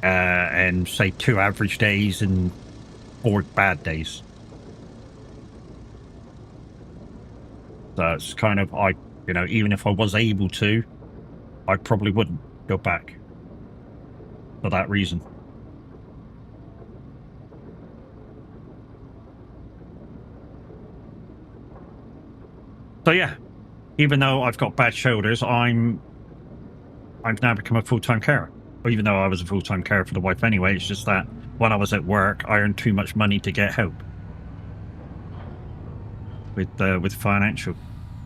And say 2 average days and 4 bad days. So it's kind of, you know, even if I was able to, I probably wouldn't go back for that reason. So yeah, even though I've got bad shoulders, I've now become a full-time carer. Or even though I was a full-time carer for the wife anyway, it's just that when I was at work, I earned too much money to get help with financial.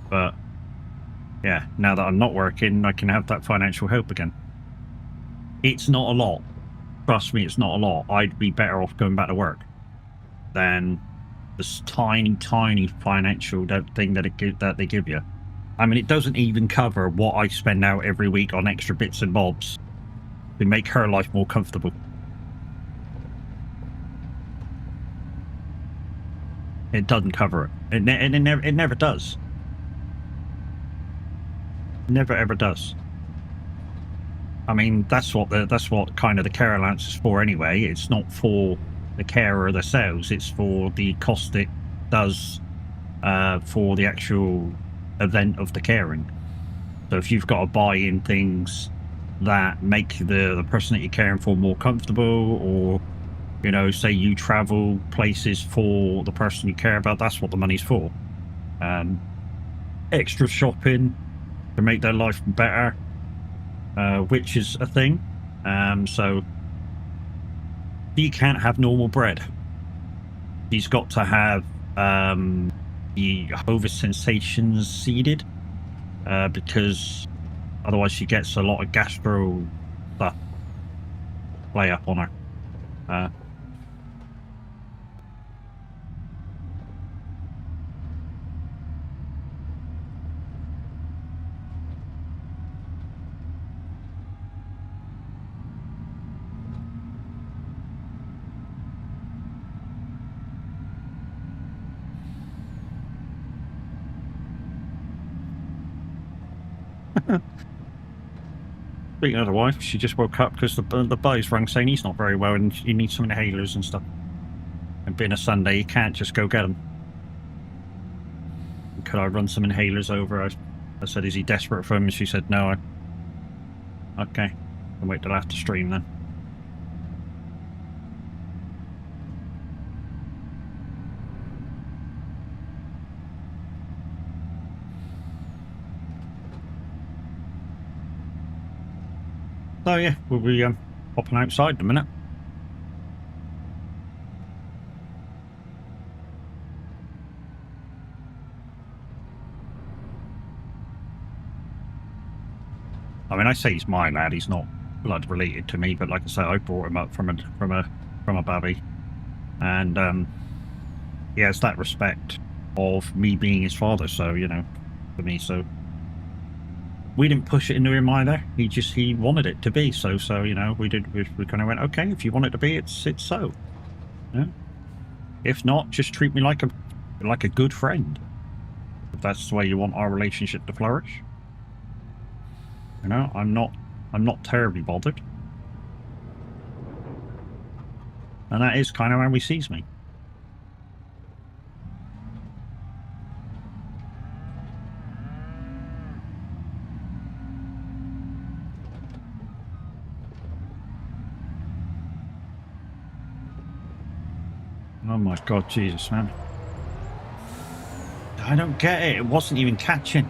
But yeah, now that I'm not working, I can have that financial help again. It's not a lot. Trust me, it's not a lot. I'd be better off going back to work than this tiny financial thing that they give you. I mean, it doesn't even cover what I spend out every week on extra bits and bobs to make her life more comfortable. It doesn't cover it. It never does. Never ever does. I mean, that's what kind of the care allowance is for anyway. It's not for the carer themselves. It's for the cost it does for the actual event of the caring. So if you've got to buy in things that make the person that you're caring for more comfortable, or, you know, say you travel places for the person you care about, that's what the money's for. Extra shopping to make their life better, which is a thing. So you can't have normal bread. He's got to have the Hovis Sensations seeded, because otherwise she gets a lot of gastro stuff play up on her. Speaking of the wife, she just woke up because the buzz rang saying he's not very well and he needs some inhalers and stuff. And being a Sunday, you can't just go get them. Could I run some inhalers over? I said, is he desperate for them? And she said, no. Okay. I'll wait till after stream then. So yeah, we'll be popping outside in a minute. I mean, I say he's my lad. He's not blood related to me, but like I say, I brought him up from a babby, and he has that respect of me being his father. So, you know, for me, so we didn't push it into him either. He wanted it to be so. You know, we kind of went, okay, if you want it to be, it's so. Yeah. If not, just treat me like a good friend. If that's the way you want our relationship to flourish. You know, I'm not terribly bothered. And that is kind of how he sees me. Oh my god, Jesus, man. I don't get it. It wasn't even catching.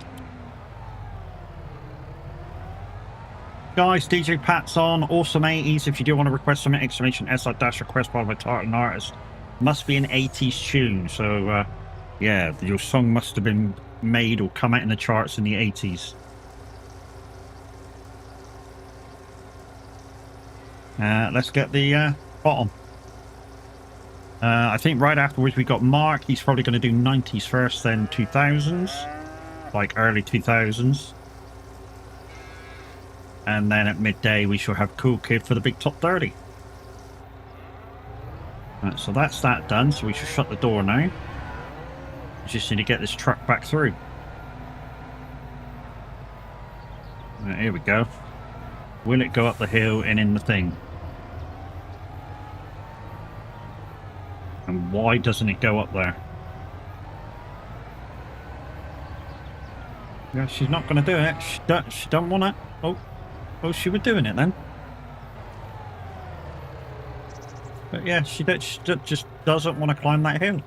Guys, DJ Pat's on. Awesome 80s. If you do want to request something, exclamation SI dash request by my title and artist. Must be an 80s tune. So, yeah, your song must have been made or come out in the charts in the 80s. Let's get the bottom. I think right afterwards we got Mark. He's probably going to do 90s first, then 2000s. Like early 2000s. And then at midday we shall have Cool Kid for the big top 30. Right, so that's that done. So we should shut the door now. We just need to get this truck back through. Right, here we go. Will it go up the hill and in the thing? And why doesn't it go up there? Yeah, she's not going to do it. She don't want it. Oh, she was doing it then. But yeah, she just doesn't want to climb that hill.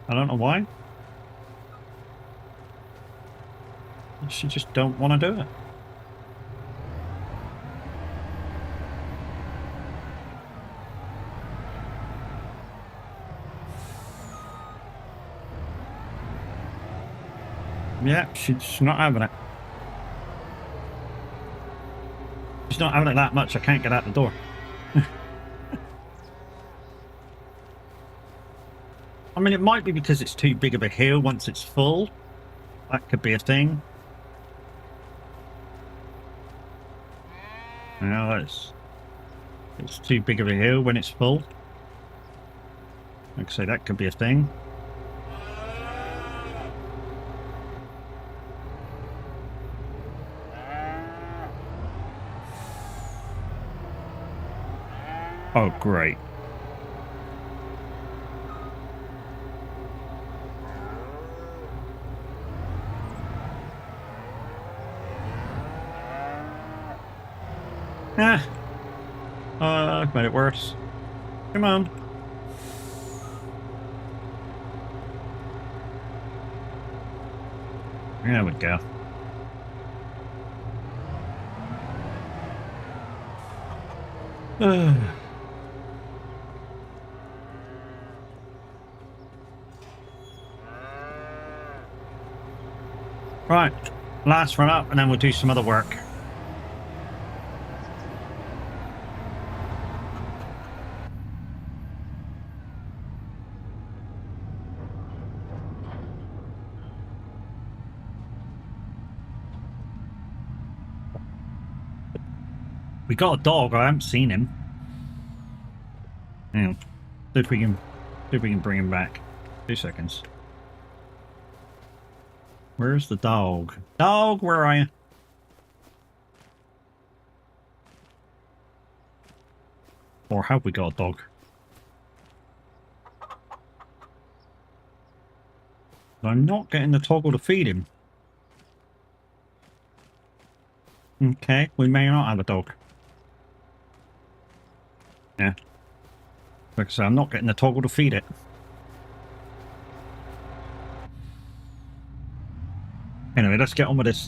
I don't know why. She just don't want to do it. Yeah, she's not having it. She's not having it that much, I can't get out the door. I mean, it might be because it's too big of a hill once it's full. That could be a thing. You know, it's too big of a hill when it's full. Like I say, that could be a thing. Oh, great. I've made it worse. Come on. There we go. Right, last run up and then we'll do some other work. We got a dog, I haven't seen him. Hang on. See if we can bring him back. 2 seconds. Where's the dog? Dog, where are you? Or have we got a dog? I'm not getting the toggle to feed him. Okay, we may not have a dog. Yeah. Because I'm not getting the toggle to feed it. Anyway, let's get on with this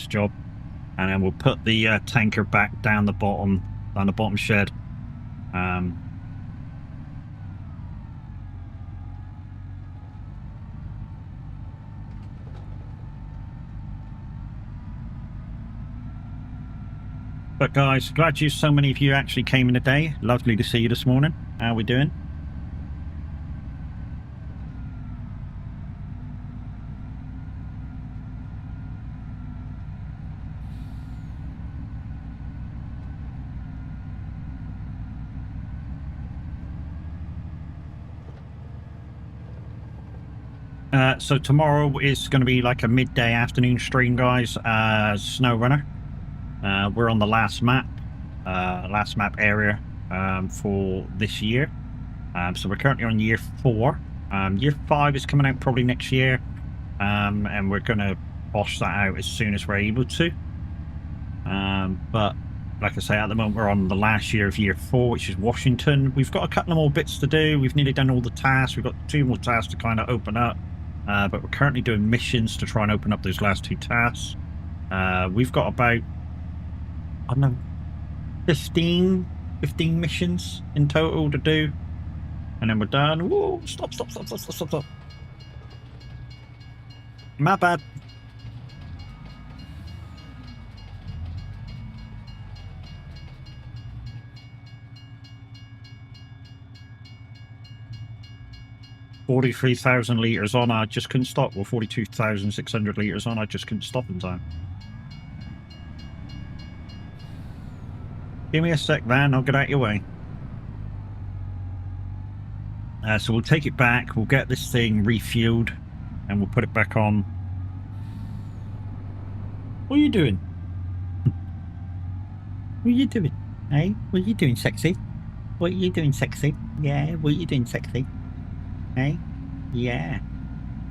job. And then we'll put the tanker back down the bottom shed. But guys, glad so many of you actually came in today. Lovely to see you this morning. How are we doing? So tomorrow is going to be like a midday afternoon stream, guys. Snow Runner. We're on the last map area for this year. So we're currently on year 4. Year 5 is coming out probably next year, and we're going to bosh that out as soon as we're able to. But like I say, at the moment we're on the last year of year 4, which is Washington. We've got a couple of more bits to do. We've nearly done all the tasks. We've got 2 more tasks to kind of open up. But we're currently doing missions to try and open up those last 2 tasks. We've got about, I don't know, 15 missions in total to do. And then we're done. Whoa, stop. My bad. $43,000 litres on, I just couldn't stop. Well, 42,600 litres on, I just couldn't stop in time. Give me a sec, man. I'll get out your way. So we'll take it back. We'll get this thing refueled, and we'll put it back on. What are you doing? What are you doing? Hey, what are you doing, sexy? What are you doing, sexy? Yeah, what are you doing, sexy? Hey? Yeah.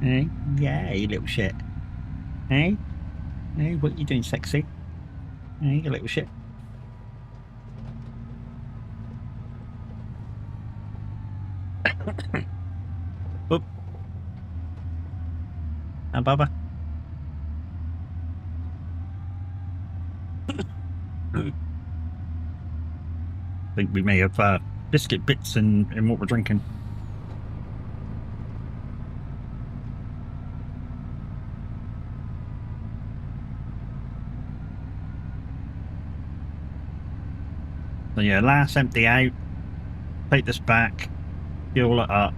Hey? Yeah, you little shit. Hey? Hey, what are you doing, sexy? Hey, you little shit. Oop. Ah, Baba. I think we may have biscuit bits in what we're drinking. So yeah, last empty out. Take this back. Fuel it up.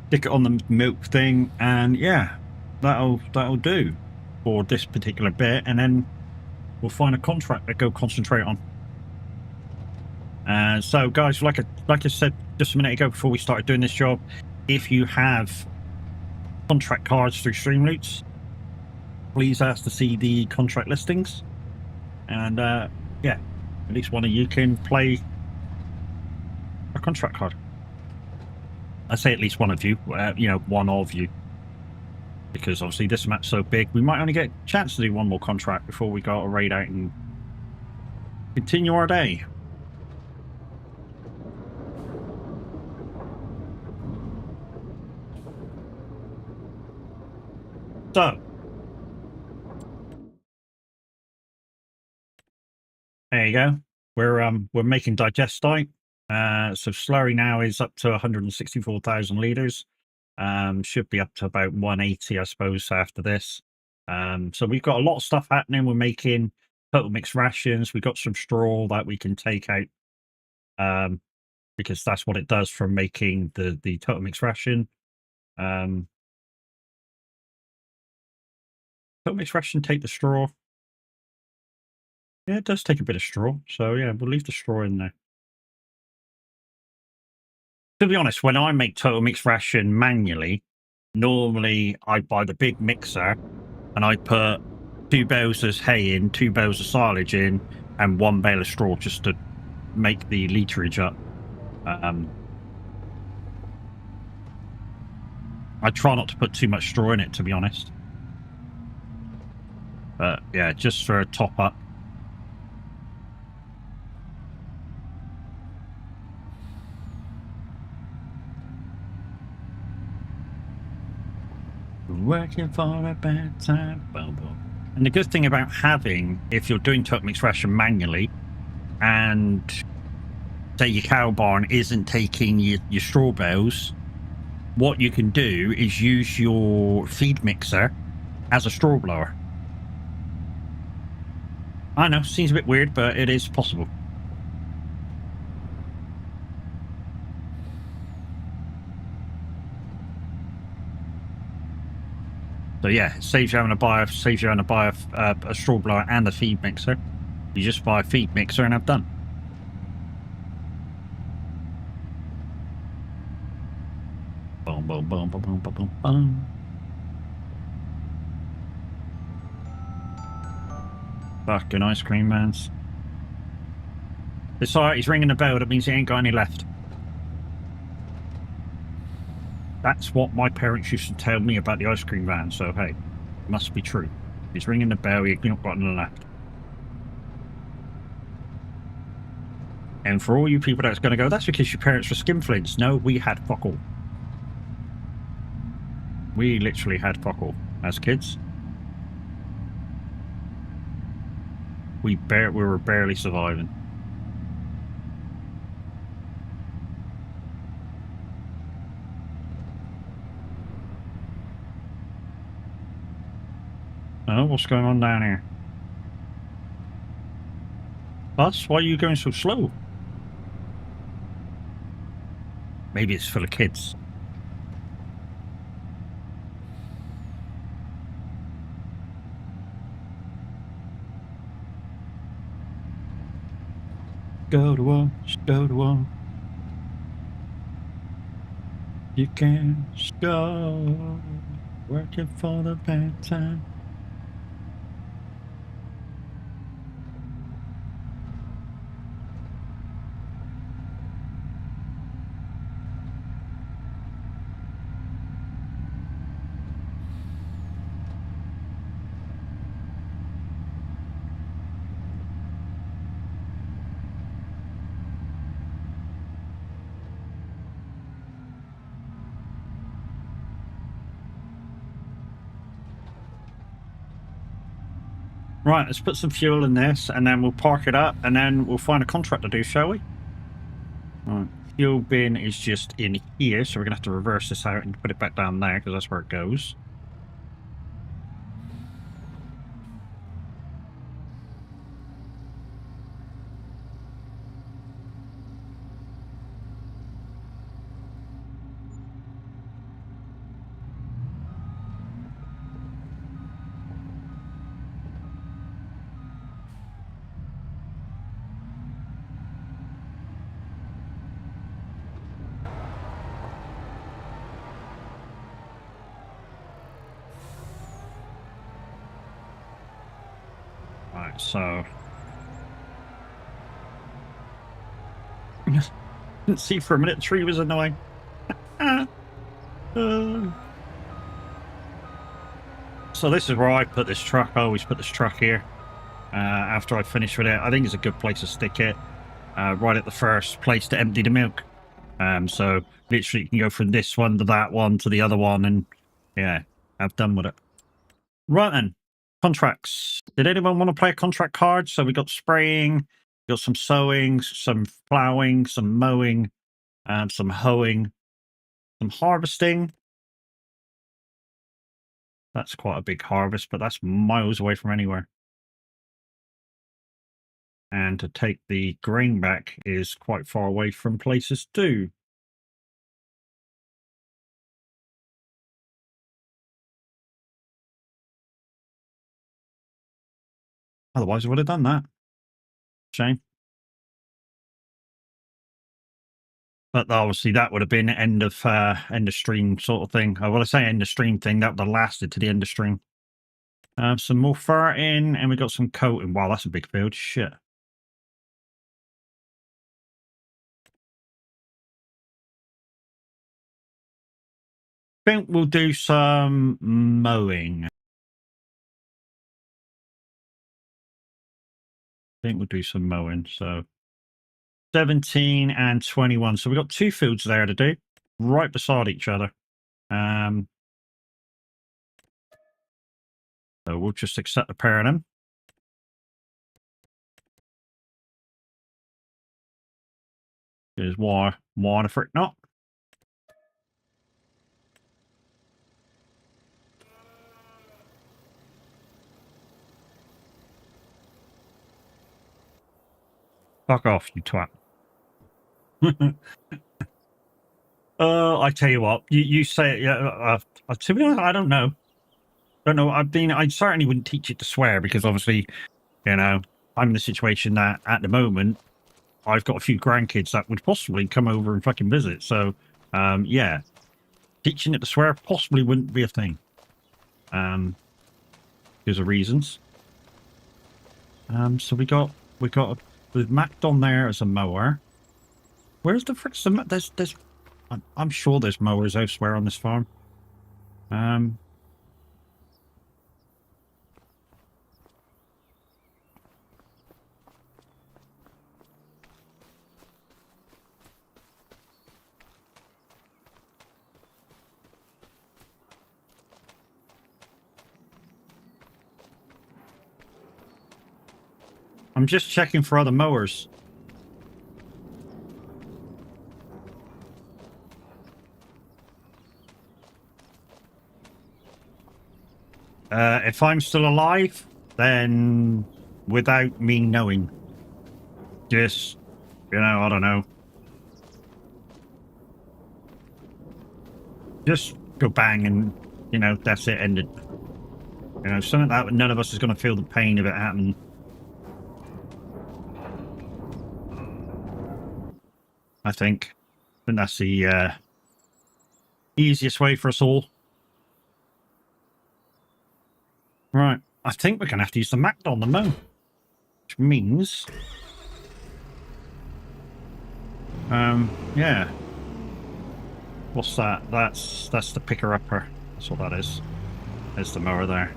Stick it on the milk thing, and yeah, that'll do for this particular bit, and then we'll find a contract to go concentrate on. So guys, like I said just a minute ago before we started doing this job, if you have contract cards through Streamloots, please ask to see the contract listings, and yeah, at least one of you can play a contract card. I say at least one of you, you know, one of you, because obviously this map's so big, we might only get a chance to do one more contract before we go to raid out and continue our day. So, there you go. We're making digestite. So slurry now is up to 164,000 liters. Should be up to about 180, I suppose, after this. So we've got a lot of stuff happening. We're making total mixed rations. We've got some straw that we can take out, because that's what it does from making the total mixed ration. Total mixed ration take the straw. Yeah, it does take a bit of straw. So yeah, we'll leave the straw in there. To be honest, when I make total mixed ration manually, normally I buy the big mixer and I put 2 bales of hay in, 2 bales of silage in, and 1 bale of straw just to make the literage up. I try not to put too much straw in it, to be honest. But yeah, just for a top up. Working for a bad time. And the good thing about having, if you're doing total mixed ration manually, and say your cow barn isn't taking your straw bales, what you can do is use your feed mixer as a straw blower. I know, seems a bit weird, but it is possible. So yeah, it saves you having to buy a straw blower and a feed mixer. You just buy a feed mixer and have done. Boom, boom, boom, boom, boom, boom, boom, boom. Fucking ice cream mans. It's alright, he's ringing the bell. That means he ain't got any left. That's what my parents used to tell me about the ice cream van, so hey, it must be true. He's ringing the bell, he's not got any left. And for all you people that's going to go, that's because your parents were skinflints. No, we had fuck all. We literally had fuck all as kids. We were barely surviving. Oh, what's going on down here? Bus, why are you going so slow? Maybe it's full of kids. Go to war, go to war. You can't go working for the bad time. Right, let's put some fuel in this, and then we'll park it up, and then we'll find a contract to do, shall we? Right, fuel bin is just in here, so we're going to have to reverse this out and put it back down there, because that's where it goes. Right, so... Let's see, for a minute, the tree was annoying. So this is where I put this truck. I always put this truck here after I finish with it. I think it's a good place to stick it. Right at the first place to empty the milk. So literally you can go from this one to that one to the other one, and yeah, I've done with it. Right then, contracts. Did anyone want to play a contract card? So we got spraying, got some sowing, some ploughing, some mowing, some hoeing, some harvesting. That's quite a big harvest, but that's miles away from anywhere. And to take the grain back is quite far away from places too. Otherwise I would have done that. Shame. But obviously that would have been end of stream sort of thing. Well, I say end of stream thing, that would have lasted to the end of stream. Some more ferreting, and we got some coating. Wow, that's a big field. Shit. I think we'll do some mowing. I think we'll do some mowing. So 17 and 21. So we've got two fields there to do, right beside each other. So we'll just accept the pair of them. Is why the frick not? Fuck off, you twat. I tell you what, you say it. Yeah, to be honest, I don't know. I certainly wouldn't teach it to swear, because obviously, you know, I'm in the situation that at the moment I've got a few grandkids that would possibly come over and fucking visit. So, yeah, teaching it to swear possibly wouldn't be a thing. Because of reasons. So we got we've mapped on there as a mower. Where's the frick's the there's I'm sure there's mowers elsewhere on this farm. I'm just checking for other mowers. If I'm still alive, then without me knowing, just, you know, I don't know. Just go bang and, you know, that's it, ended. You know, something that none of us is going to feel the pain of it happening. I think that's the easiest way for us all. Right, I think we're going to have to use the Mac on the mow, which means, yeah. What's that? That's the picker upper. That's what that is. There's the mower there.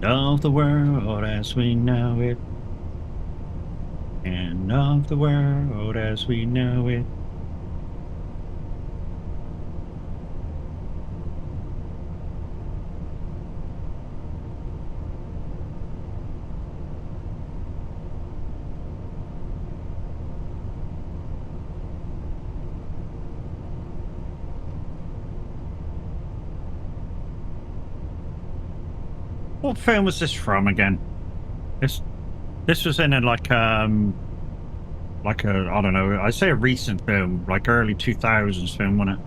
Of the world as we know it, and of the world as we know it. What film was this from again? This was in a like a I don't know, I say a recent film, like early 2000s film, wasn't it?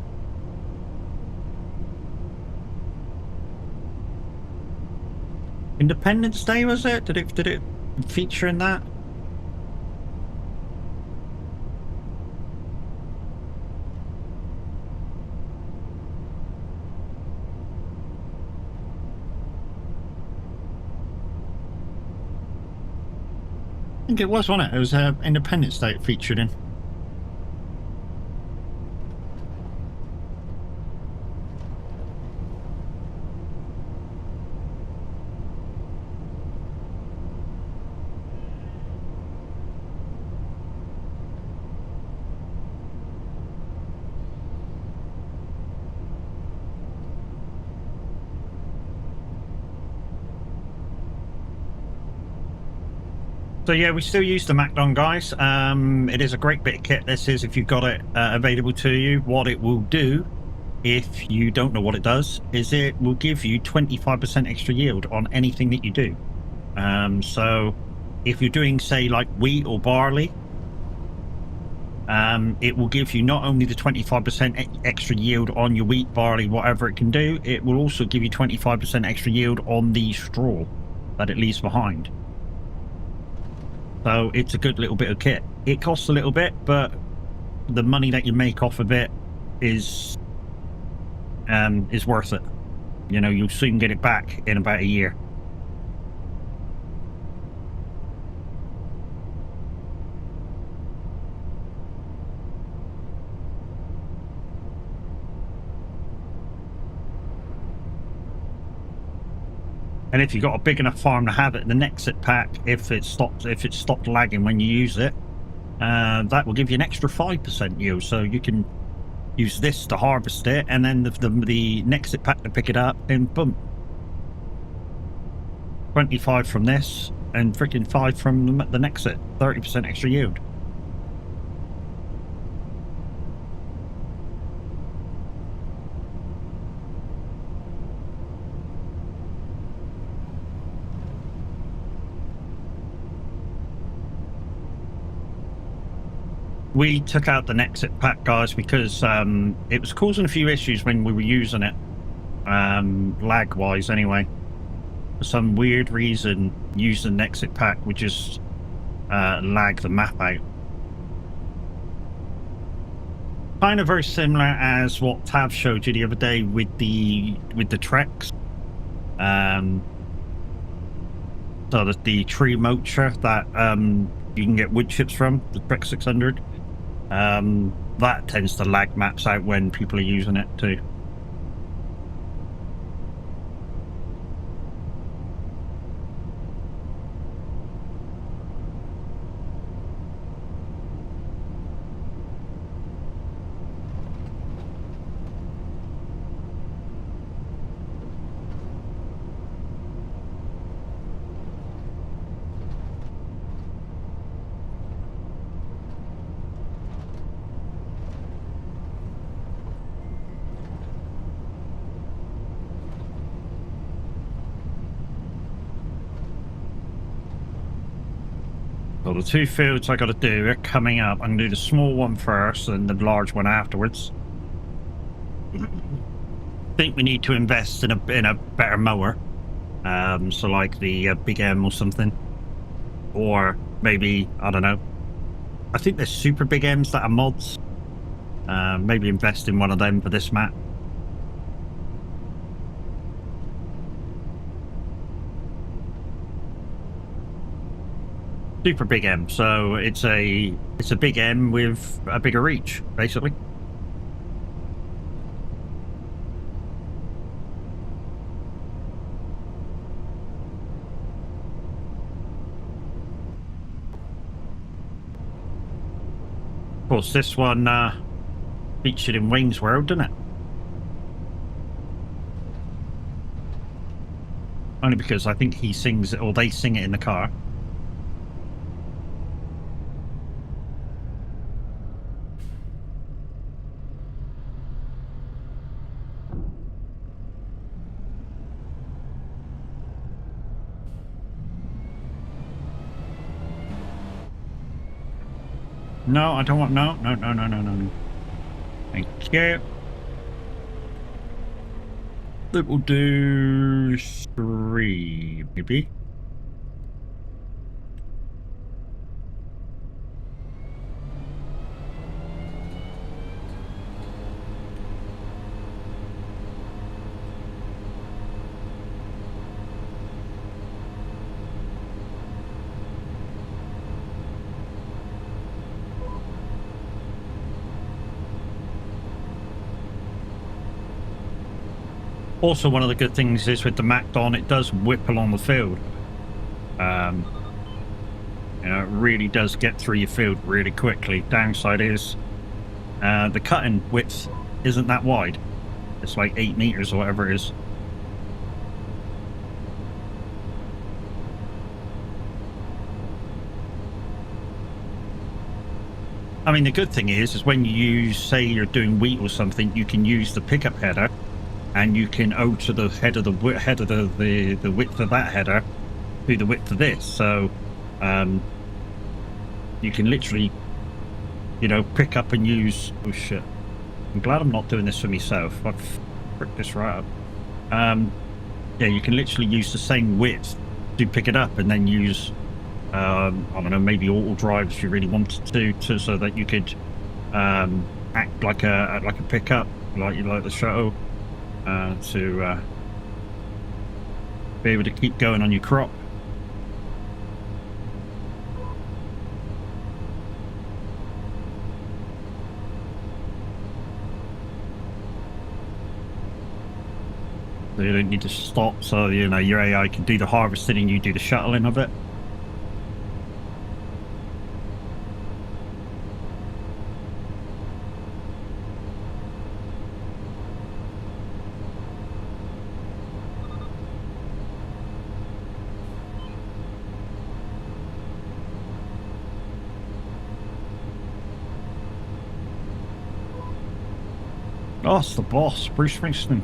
Independence Day, was it? Did it feature in that? I think it was, wasn't it? It was Independence Day it featured in. So yeah, we still use the Macdon, guys. It is a great bit of kit. This is, if you've got it available to you. What it will do, if you don't know what it does, is it will give you 25% extra yield on anything that you do. So if you're doing, say, like wheat or barley, it will give you not only the 25% extra yield on your wheat, barley, whatever it can do, it will also give you 25% extra yield on the straw that it leaves behind. So it's a good little bit of kit. It costs a little bit, but the money that you make off of it is worth it. You know, you'll soon get it back in about a year. And if you've got a big enough farm to have it, the Nexit pack, if it stopped lagging when you use it, that will give you an extra 5% yield. So you can use this to harvest it, and then the Nexit pack to pick it up, and boom, 25 from this, and freaking 5 from the Nexit, 30% extra yield. We took out the Nexit pack, guys, because it was causing a few issues when we were using it, lag-wise anyway. for some weird reason, use an exit pack would just lag the map out. Kind of very similar as what Tav showed you the other day with the Treks. So that the tree mulcher that you can get wood chips from, the Trek 600, that tends to lag maps out when people are using it too. So the two fields I got to do are coming up. I'm going to do the small one first and the large one afterwards. I think we need to invest in a better mower, so like the Big M or something, or maybe, I don't know. I think there's super Big M's that are mods. Maybe invest in one of them for this map. Super Big M, so it's a Big M with a bigger reach, basically. Of course, this one featured in Wayne's World, didn't it? Only because I think he sings it, or they sing it in the car. No, I don't want, no. Thank you. That will do 3, maybe. Also, one of the good things is with the Macdon, it does whip along the field. You know, it really does get through your field really quickly. Downside is the cutting width isn't that wide. It's like 8 meters or whatever it is. I mean, the good thing is when you use, say you're doing wheat or something, you can use the pickup header, and you can alter the head of the width of that header to the width of this. So you can literally, you know, pick up and use. Oh shit! I'm glad I'm not doing this for myself. I've fricked this right up. Yeah, you can literally use the same width to pick it up, and then use I don't know, maybe auto drive if you really wanted to so that you could act like a pickup, like the shuttle. To be able to keep going on your crop. So you don't need to stop, so you know your AI can do the harvesting and you do the shuttling of it. Oh, it's the boss, Bruce Springsteen.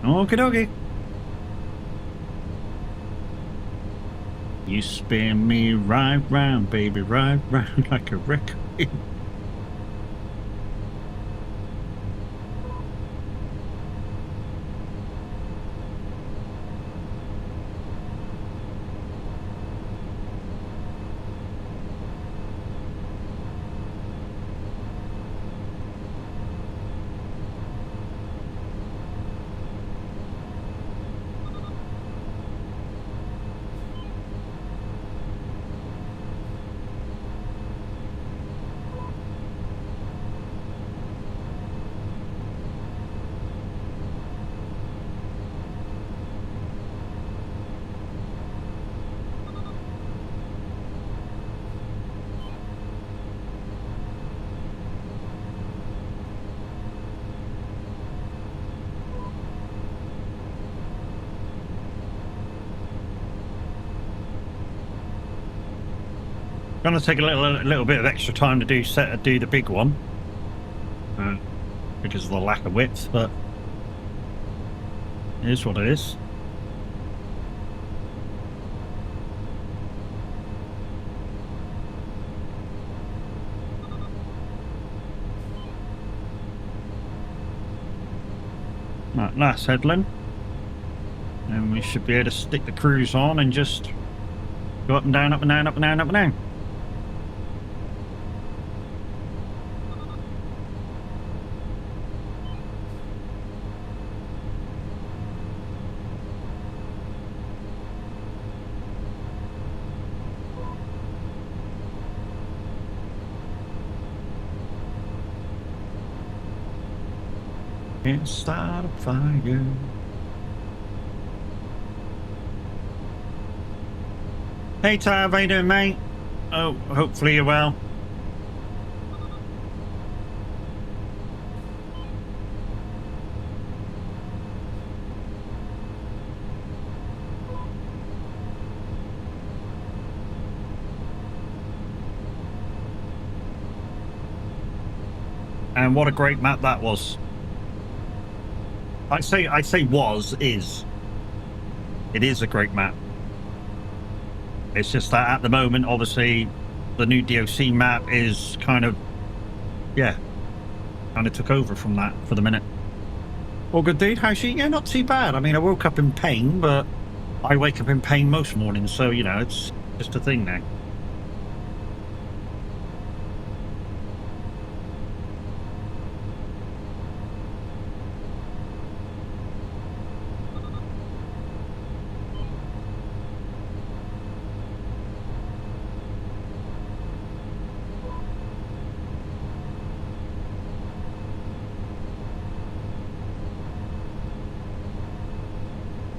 Okie dokie. You spin me right round, baby, right round like a record. Gonna take a little bit of extra time to do the big one because of the lack of width, but it is what it is. Right, last headland, and we should be able to stick the cruise on and just go up and down, up and down, up and down, up and down. Can't start a fire. Hey Tav, how you doing, mate? Oh, hopefully you're well. And what a great map that was. I say is. It is a great map. It's just that at the moment, obviously, the new DOC map is kind of took over from that for the minute. All good, dude. How's she? Yeah, not too bad. I mean, I woke up in pain, but I wake up in pain most mornings, so, you know, it's just a thing now.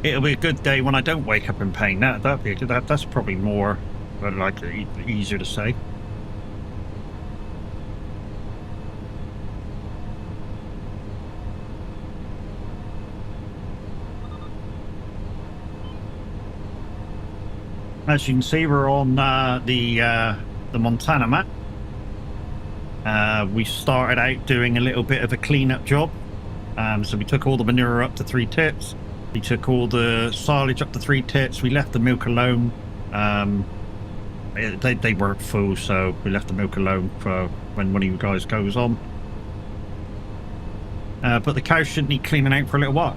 It'll be a good day when I don't wake up in pain. That'd be that's probably more easier to say. As you can see, we're on the Montana map. We started out doing a little bit of a cleanup job. So we took all the manure up to 3 tips. We took all the silage up to 3 tips. We left the milk alone. They weren't full, so we left the milk alone for when one of you guys goes on. But the cows should need cleaning out for a little while.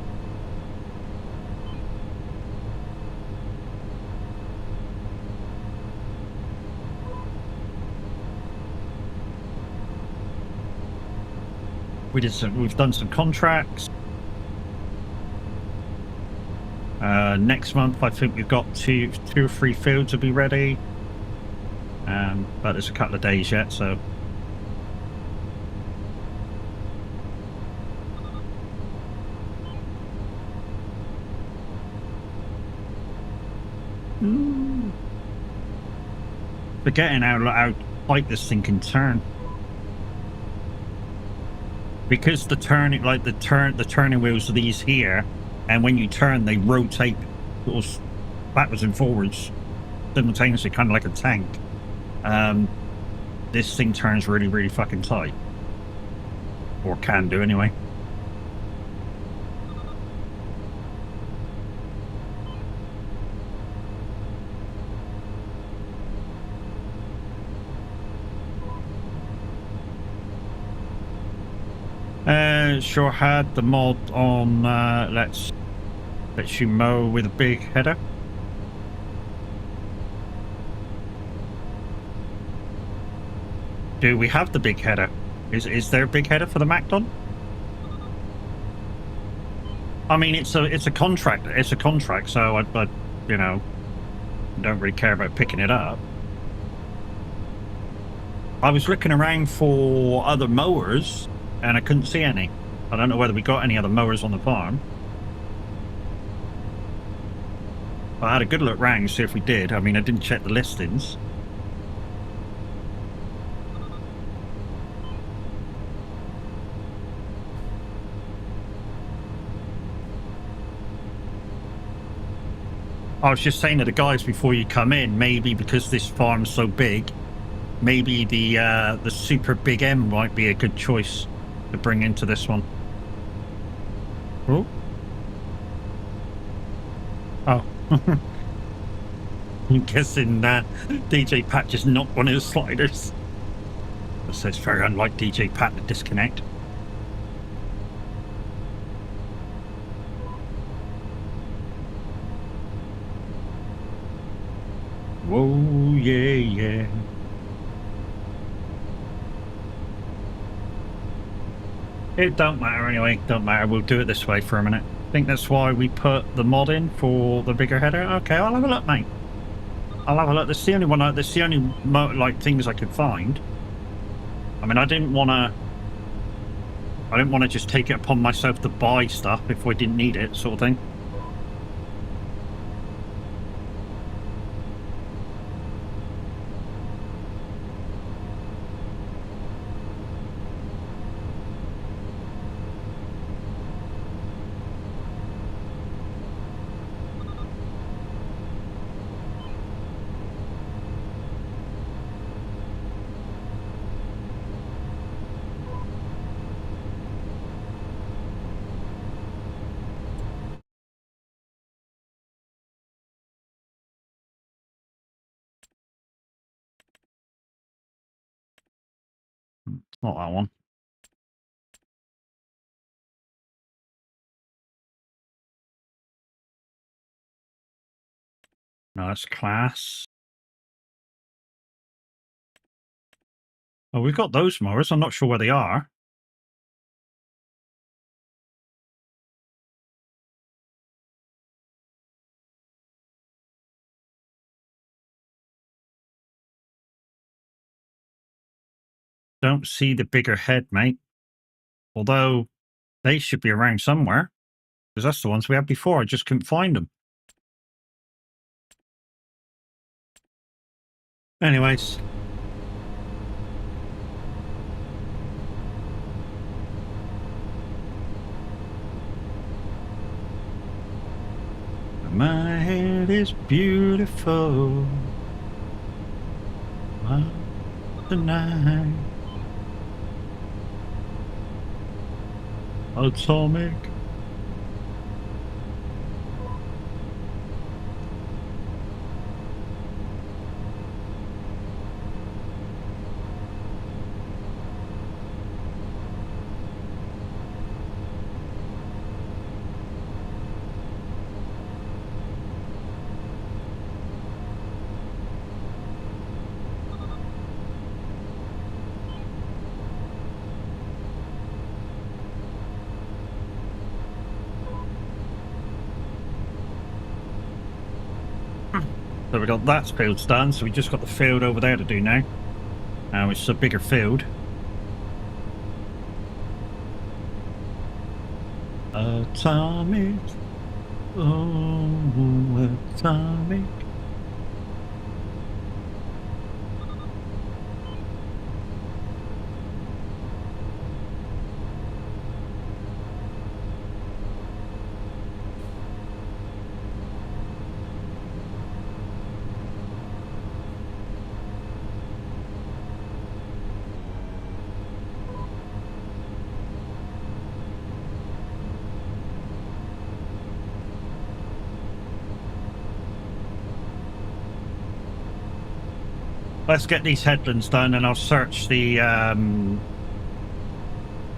We've done some contracts. Next month, I think we've got two or 3 fields will be ready. But there's a couple of days yet, so. Forgetting how tight this thing can turn. Because the turning wheels are these here, and when you turn they rotate sort of backwards and forwards simultaneously, kind of like a tank. This thing turns really, really fucking tight, or can do anyway. Sure had the mod on, let's you mow with a big header. Do we have the big header? Is there a big header for the Macdon? I mean, it's a contract. It's a contract, so I you know, don't really care about picking it up. I was looking around for other mowers, and I couldn't see any. I don't know whether we got any other mowers on the farm. I had a good look round to see if we did. I mean, I didn't check the listings. I was just saying to the guys before you come in, maybe because this farm's so big, maybe the super big M might be a good choice to bring into this one. Oh. Oh. I'm guessing DJ Pat just knocked one of his sliders. So it's very unlike DJ Pat to disconnect. Whoa, yeah, yeah. It don't matter anyway, don't matter. We'll do it this way for a minute. I think that's why we put the mod in for the bigger header. Okay, I'll have a look, mate. I'll have a look. That's the only one. That's the only like things I could find. I mean, I didn't want to just take it upon myself to buy stuff if we didn't need it, sort of thing. Not that one. No, that's class. Oh, we've got those mowers. I'm not sure where they are. Don't see the bigger head, mate. Although they should be around somewhere. Because that's the ones we had before. I just couldn't find them. Anyways. My head is beautiful. Tonight. Atomic. So we got that field done, so we just got the field over there to do now, which is a bigger field. Atomic, oh, atomic. Let's get these headlands done, and I'll search the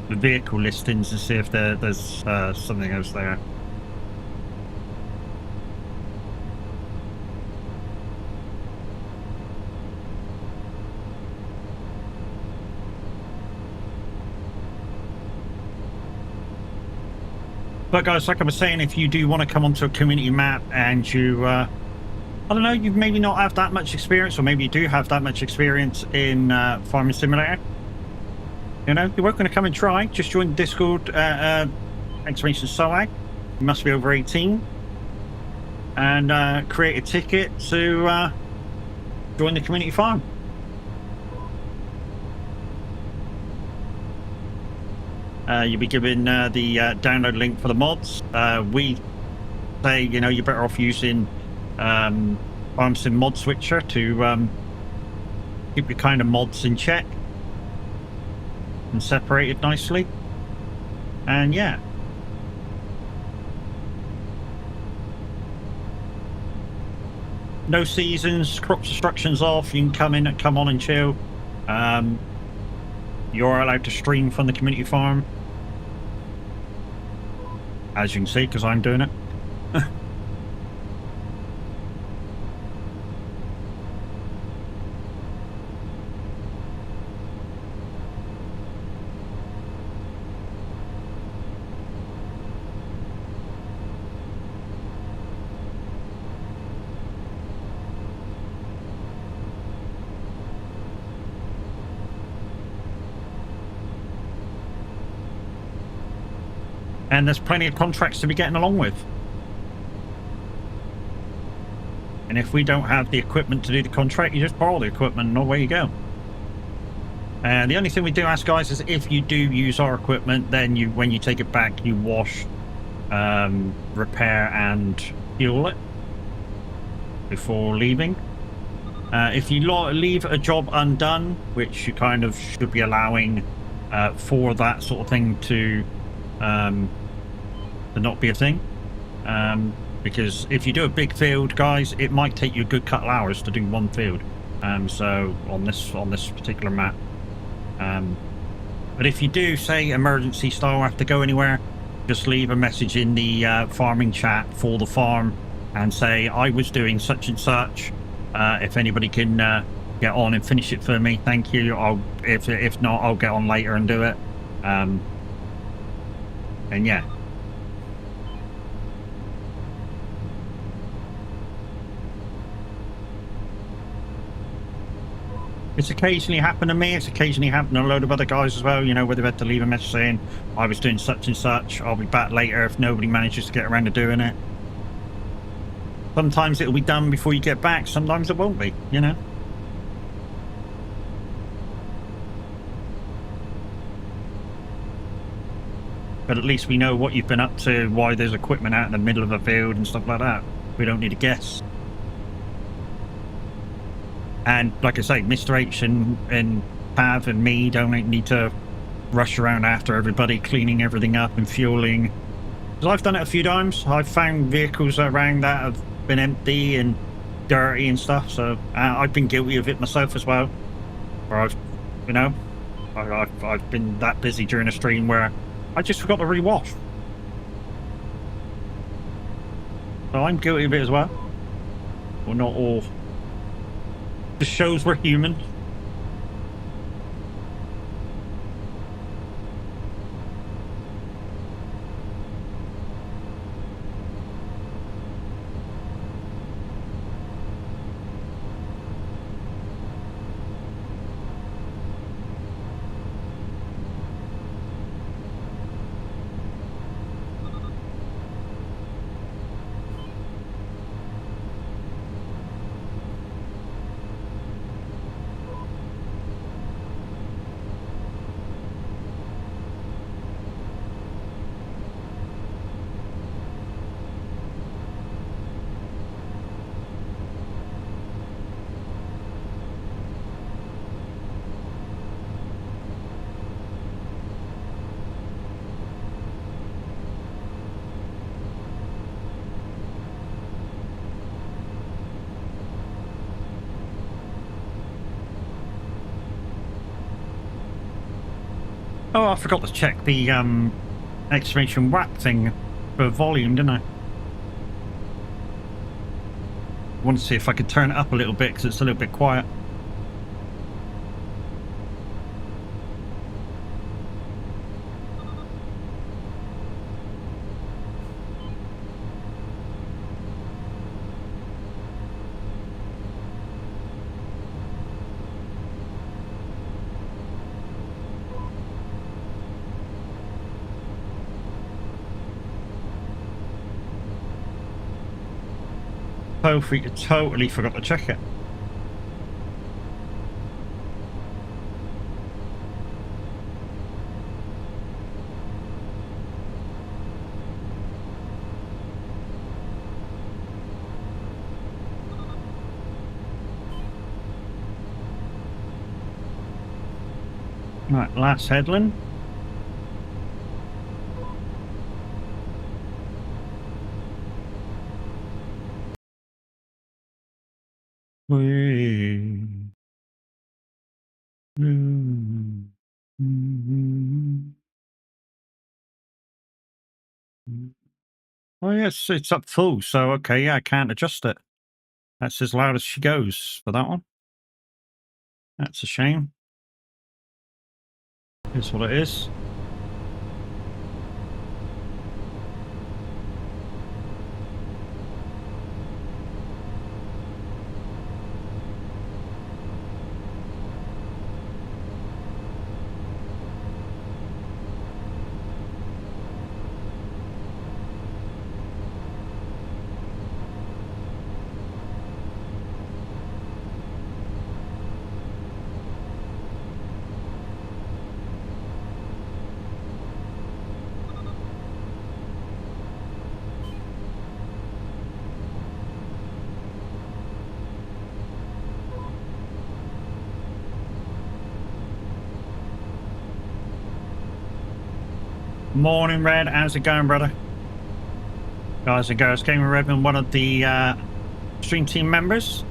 the vehicle listings and see if there's something else there. But guys, like I was saying, if you do want to come onto a community map and you, I don't know, you maybe not have that much experience, or maybe you do have that much experience in Farming Simulator, you know, you're welcome to come and try. Just join the Discord, exclamation SOAG. You must be over 18. And create a ticket to join the community farm. You'll be given the download link for the mods. We say, you know, you're better off using FarmSim Mod Switcher to keep your kind of mods in check and separated nicely. And yeah. No seasons, crop destruction's off. You can come on and chill. You're allowed to stream from the community farm, as you can see, because I'm doing it. And there's plenty of contracts to be getting along with. And if we don't have the equipment to do the contract, you just borrow the equipment and away you go. And the only thing we do ask, guys, is if you do use our equipment, then when you take it back, you wash, repair and fuel it before leaving. If you leave a job undone, which you kind of should be allowing for that sort of thing to not be a thing, because if you do a big field, guys, it might take you a good couple hours to do one field. So on this particular map, but if you do, say, emergency style, have to go anywhere, just leave a message in the farming chat for the farm and say, I was doing such and such. If anybody can get on and finish it for me, thank you. If not, I'll get on later and do it. And yeah. It's occasionally happened to me. It's occasionally happened to a load of other guys as well, you know, where they've had to leave a message saying, I was doing such and such, I'll be back later, if nobody manages to get around to doing it. Sometimes it'll be done before you get back, sometimes it won't be, you know. But at least we know what you've been up to, why there's equipment out in the middle of a field and stuff like that. We don't need to guess. And like I say, Mr. H and Pav and me don't need to rush around after everybody, cleaning everything up and fueling. Because I've done it a few times. I've found vehicles around that have been empty and dirty and stuff. So I've been guilty of it myself as well. Where I've been that busy during a stream where I just forgot to rewash. So I'm guilty of it as well. Well, not all. Just shows we're human. Oh, I forgot to check the exclamation whack thing for volume, didn't I? I want to see if I could turn it up a little bit because it's a little bit quiet. Totally forgot to check it. Right, last headland. Oh yes, it's up full, so okay, yeah, I can't adjust it. That's as loud as she goes for that one. That's a shame. Here's what it is. Morning, Red. How's it going, brother? Guys and girls, Gamer Redman, one of the stream team members.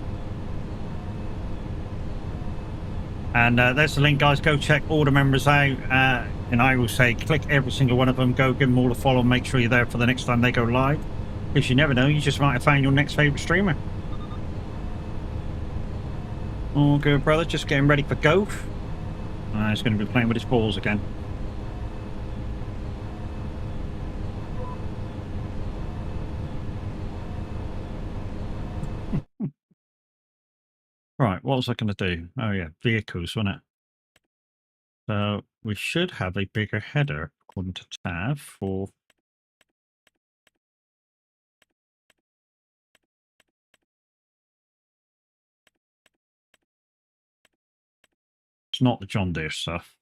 And there's the link, guys. Go check all the members out. And I will say, click every single one of them. Go give them all a follow. Make sure you're there for the next time they go live. Because you never know, you just might have found your next favourite streamer. All good, brother. Just getting ready for golf. He's going to be playing with his balls again. Right, what was I going to do? Oh yeah, vehicles, wasn't it? So we should have a bigger header according to tab for... It's not the John Deere stuff.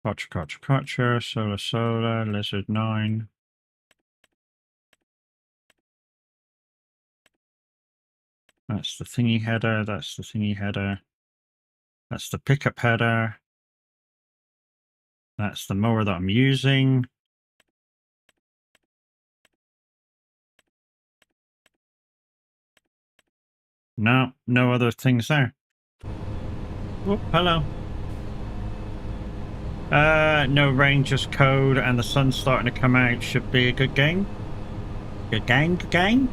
Culture, solar, lizard 9. That's the thingy header, that's the thingy header. That's the pickup header. That's the mower that I'm using. No, no other things there. Oh, hello. No rain, just code, and the sun's starting to come out. Should be a good game. Good game, good game.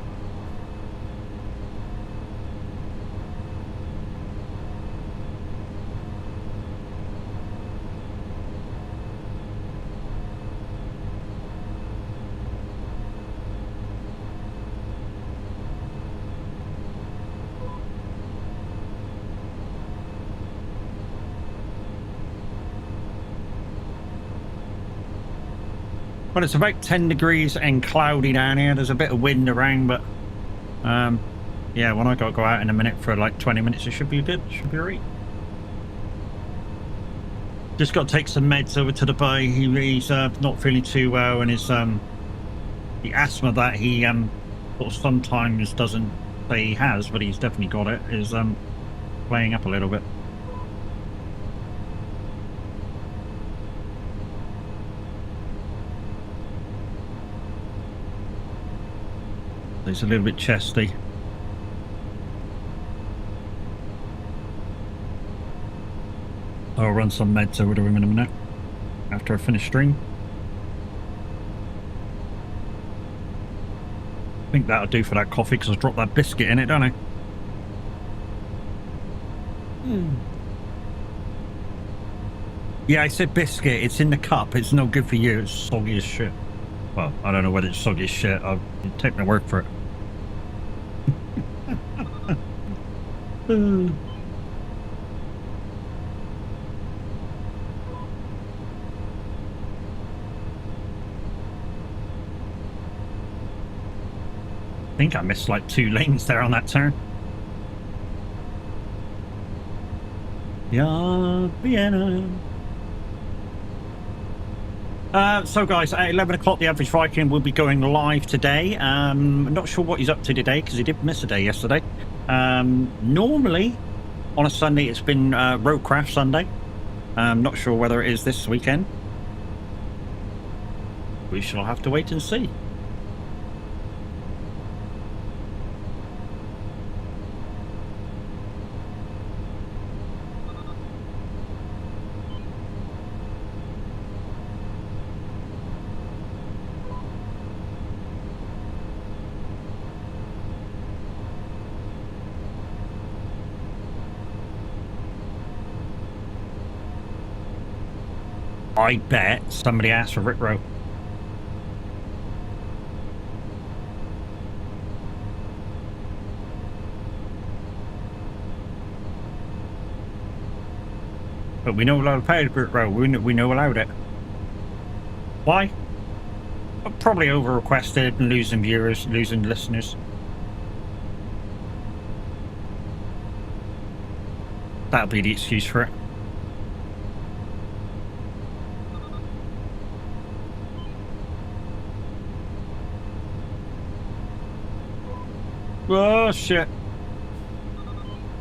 Well, it's about 10 degrees and cloudy down here. There's a bit of wind around, but yeah, when I got to go out in a minute for like 20 minutes, it should be good. It should be right. Just got to take some meds over to the boy. He's not feeling too well, and his the asthma that he sort of sometimes doesn't say he has, but he's definitely got it, is playing up a little bit. He's a little bit chesty. I'll run some meds over to him in a minute after I finish stream. I think that'll do for that coffee because I dropped that biscuit in it, don't I? Yeah, I said biscuit. It's in the cup. It's no good for you. It's soggy as shit. Well, I don't know whether it's soggy as shit. I'll take my word for it. I think I missed like 2 lanes there on that turn. Yeah, Vienna. So guys, at 11 o'clock, the Average Viking will be going live today. I'm not sure what he's up to today because he did miss a day yesterday. Normally on a Sunday it's been Roadcraft Sunday. I'm not sure whether it is this weekend. We shall have to wait and see. I bet somebody asked for Rick Rowe. But we know allowed to pay Rick Rowe. We know allowed it. Why? Probably over requested and losing viewers, losing listeners. That'll be the excuse for it. Oh shit!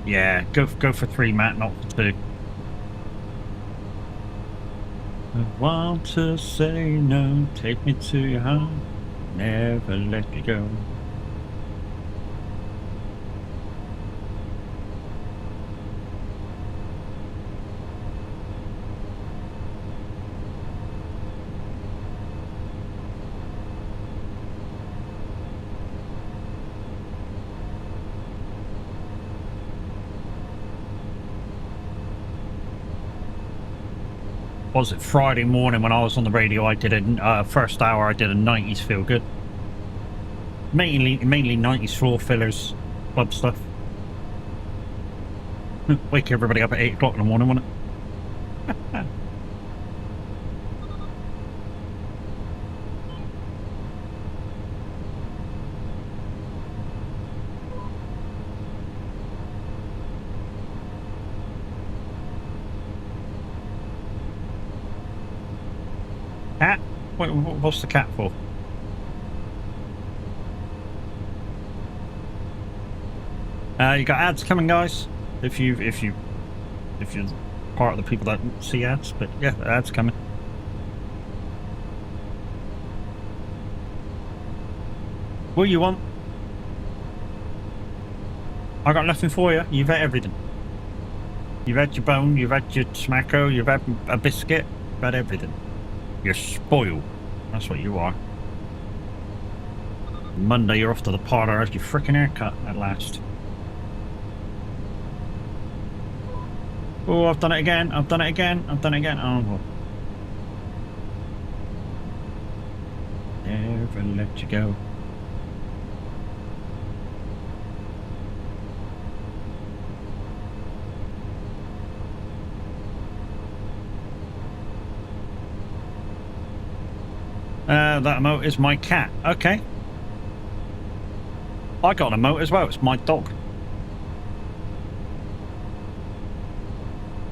Yeah, go for 3, Matt, not for 2. I want to say no, take me to your heart, never let you go. Was it Friday morning when I was on the radio? I did a first hour. I did a 90s feel good, mainly 90s floor fillers, club stuff. Wake everybody up at 8 o'clock in the morning, wouldn't it? Cat? What's the cat for? You got ads coming, guys. If you're part of the people that see ads, but yeah, ads coming. What do you want? I got nothing for you. You've had everything. You've had your bone. You've had your smacko. You've had a biscuit. You've had everything. You're spoiled. That's what you are. Monday, you're off to the parlour after your frickin' haircut at last. Oh, I've done it again. I've done it again. I've done it again. Oh, well. Never let you go. That emote is my cat. Okay. I got an emote as well. It's my dog.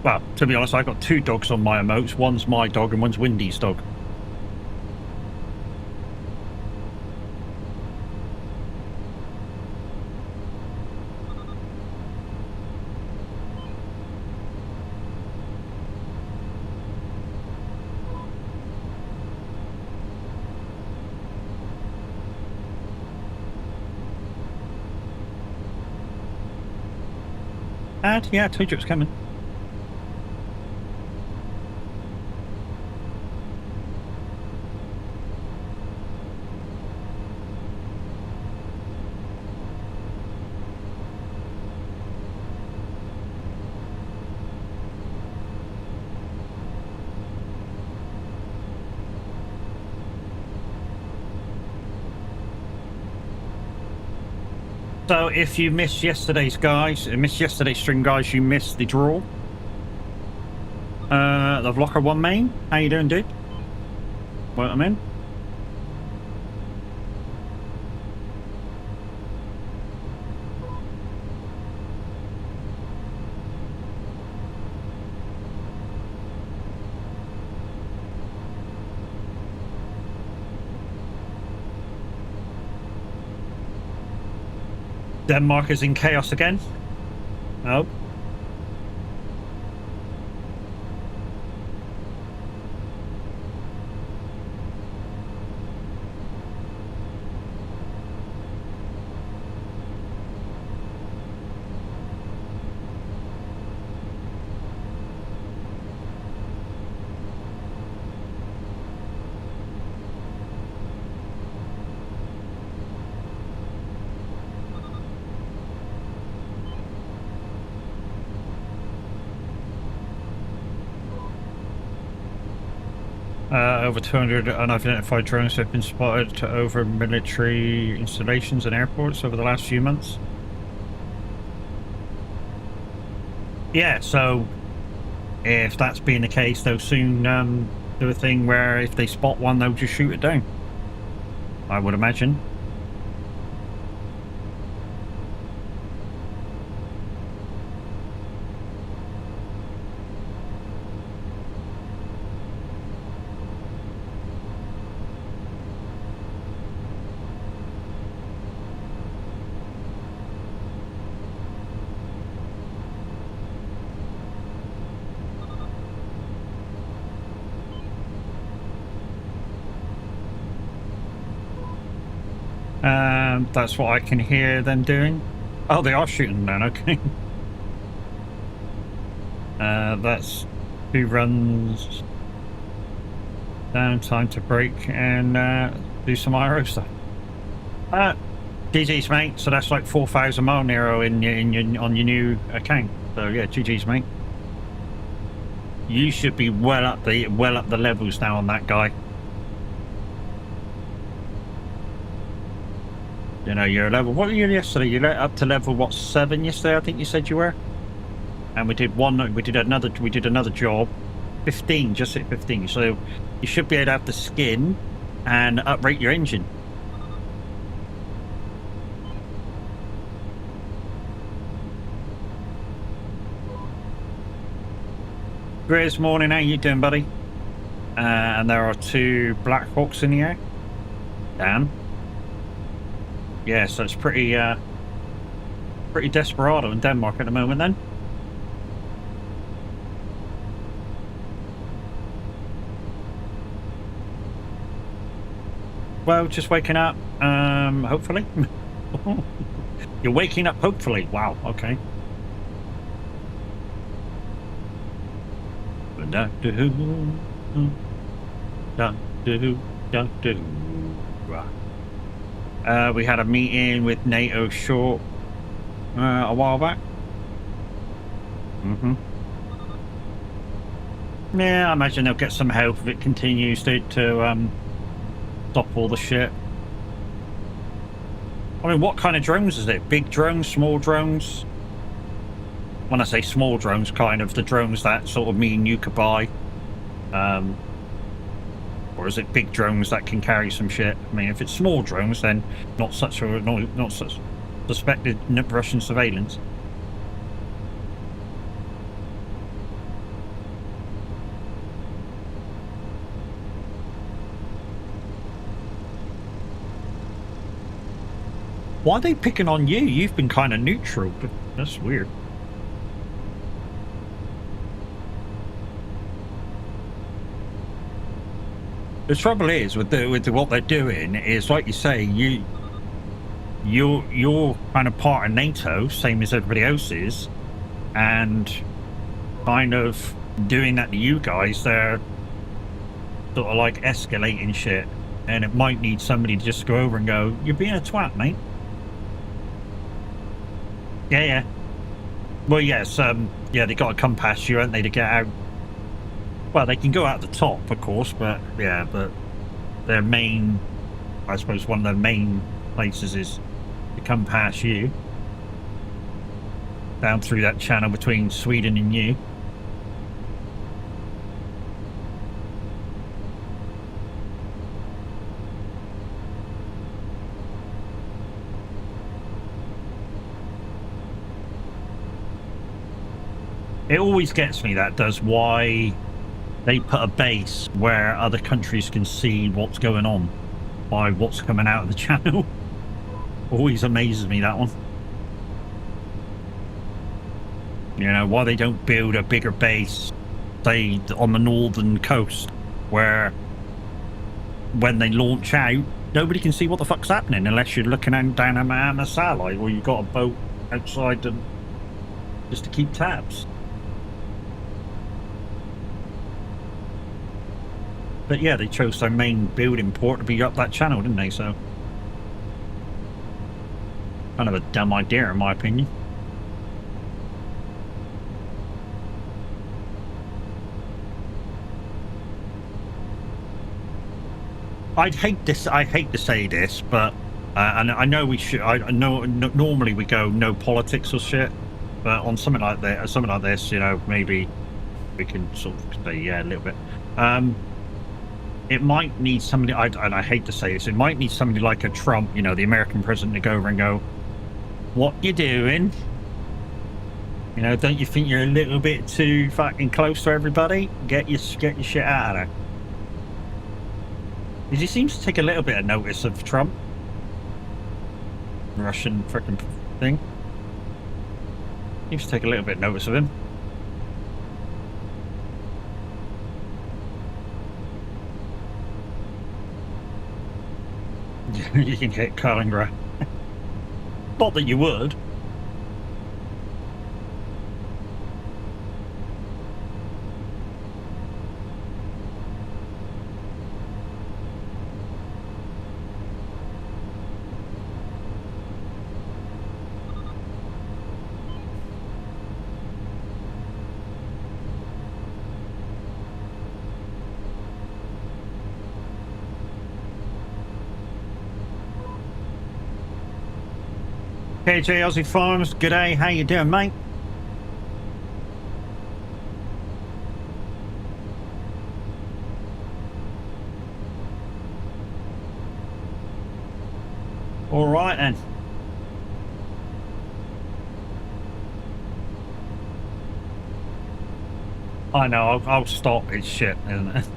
Well, to be honest, I got 2 dogs on my emotes. One's my dog and one's Windy's dog. And yeah, I told you it was coming. So if you missed yesterday's stream, guys, you missed the draw. The Vlocker 1 main. How you doing, dude? Welcome in. Denmark is in chaos again. Oh. Over 200 unidentified drones have been spotted over military installations and airports over the last few months. Yeah, so if that's being the case, they'll soon do a thing where if they spot one, they'll just shoot it down, I would imagine. That's what I can hear them doing. Oh, they are shooting then, okay. That's 2 runs down, time to break and do some IRO stuff. GG's, mate. So that's like 4,000 mile Nero on your new account. So yeah, GG's, mate. You should be well up the levels now on that guy. You know, you're level. What were you yesterday? You let up to level what, 7 yesterday? I think you said you were. And we did another job. 15, just hit 15. So you should be able to have the skin and uprate your engine. Grizz, morning. How you doing, buddy? And there are 2 Black Hawks in the air. Damn. Yeah, so it's pretty desperado in Denmark at the moment then. Well, just waking up, hopefully. You're waking up, hopefully. Wow, okay. Doctor Who, Doctor Who, Doctor Who. We had a meeting with NATO short a while back. Yeah, I imagine they'll get some help if it continues to stop all the shit. I mean, what kind of drones is it? Big drones, small drones? When I say small drones, kind of the drones that sort of me and you could buy. Or is it big drones that can carry some shit? I mean, if it's small drones, then not such suspected Russian surveillance. Why are they picking on you? You've been kind of neutral. That's weird. The trouble is with what they're doing is, like you say, you're kind of part of NATO, same as everybody else is, and kind of doing that to you guys. They're sort of like escalating shit, and it might need somebody to just go over and go, "You're being a twat, mate." Yeah. Well, yes. Yeah, they got to come past you, haven't they, to get out? Well, they can go out the top, of course, but yeah, but their main, I suppose, one of their main places is to come past you. Down through that channel between Sweden and you. It always gets me, that does, why they put a base where other countries can see what's going on by what's coming out of the channel. Always amazes me, that one. You know, why they don't build a bigger base, say, on the northern coast, where when they launch out, nobody can see what the fuck's happening unless you're looking down at a satellite, or you've got a boat outside them just to keep tabs. But yeah, they chose their main building port to be up that channel, didn't they? So, kind of a dumb idea, in my opinion. I hate to say this, but and I know we should. I know normally we go no politics or shit, but on something like this, you know, maybe we can sort of say yeah a little bit. It might need somebody, and I hate to say this, it might need somebody like a Trump, you know, the American president, to go over and go, "What you doing? You know, don't you think you're a little bit too fucking close to everybody? Get your shit out of there." Because he seems to take a little bit of notice of Trump, Russian frickin' thing. Seems to take a little bit of notice of him. You can hit Kaliningrad. Not that you would. KJ Aussie Farms, g'day, how you doing, mate? All right then. I know, I'll stop. It's shit, isn't it?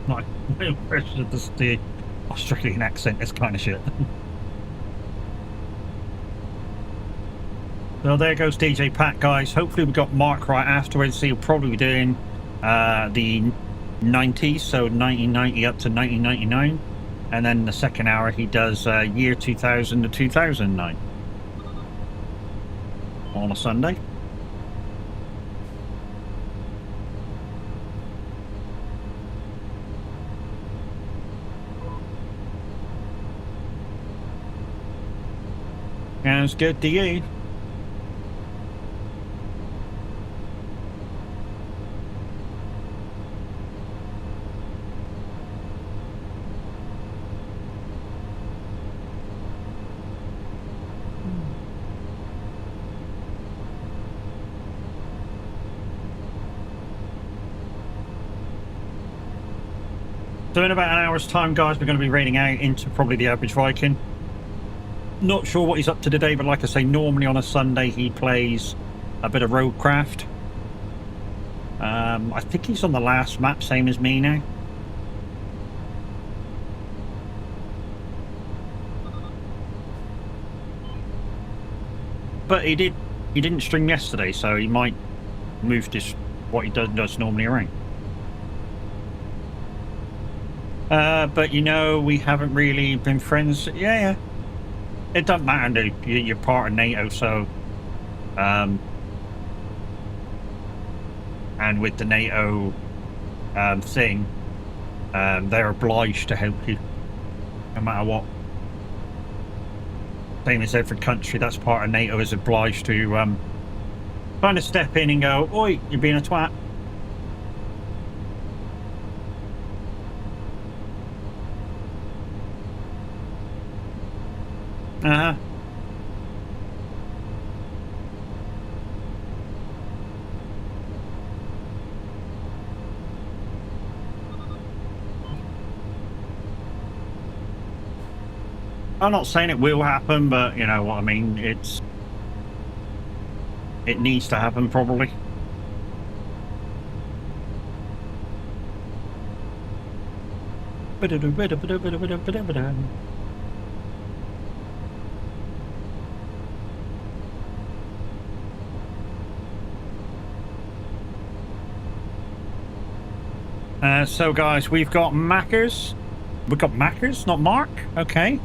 My impression of the Australian accent is kind of shit. So there goes DJ Pat, guys. Hopefully we got Mark right afterwards. So he'll probably be doing the 90s, so 1990 up to 1999. And then the second hour he does year 2000 to 2009 on a Sunday. Sounds good to you. So in about an hour's time, guys, we're going to be raiding out into probably the average Viking. Not sure what he's up to today, but like I say, normally on a Sunday he plays a bit of Roadcraft. I think he's on the last map, same as me now. But he didn't stream yesterday, so he might move to what he does normally around. But you know, we haven't really been friends. Yeah. It doesn't matter, dude. You're part of NATO, so and with the NATO thing, they're obliged to help you, no matter what. Same as every country that's part of NATO is obliged to kind of step in and go, "Oi, you're being a twat." Uh-huh. I'm not saying it will happen, but you know what I mean. It needs to happen probably. So guys, we've got Mackers. We've got Mackers, not Mark. Okay.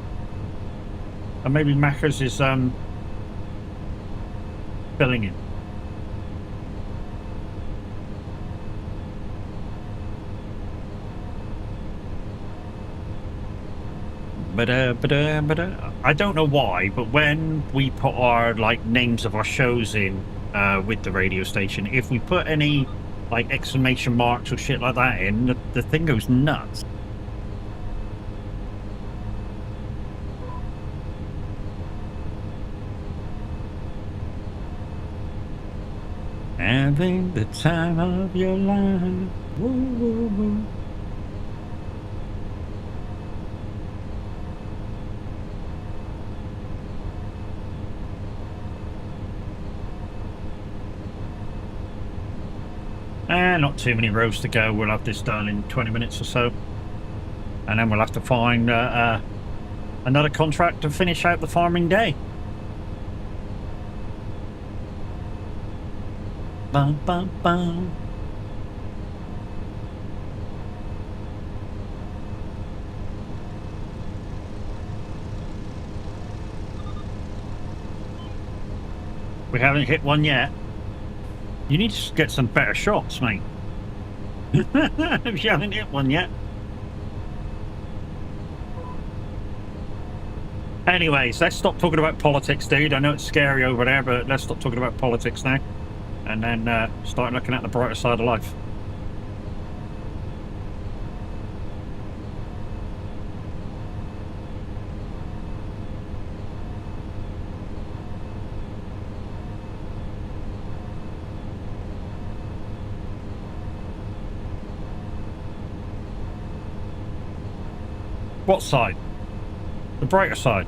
Or maybe Mackers is filling in. But I don't know why, but when we put our like names of our shows in with the radio station, if we put any like exclamation marks or shit like that in, the thing goes nuts. Having the time of your life. Woo, woo, woo. Not too many rows to go. We'll have this done in 20 minutes or so. And then we'll have to find another contract to finish out the farming day. Bum, bum, bum. We haven't hit one yet. You need to get some better shots, mate. If you haven't hit one yet. Anyways, let's stop talking about politics, dude. I know it's scary over there, but let's stop talking about politics now. And then start looking at the brighter side of life. What side? The brighter side.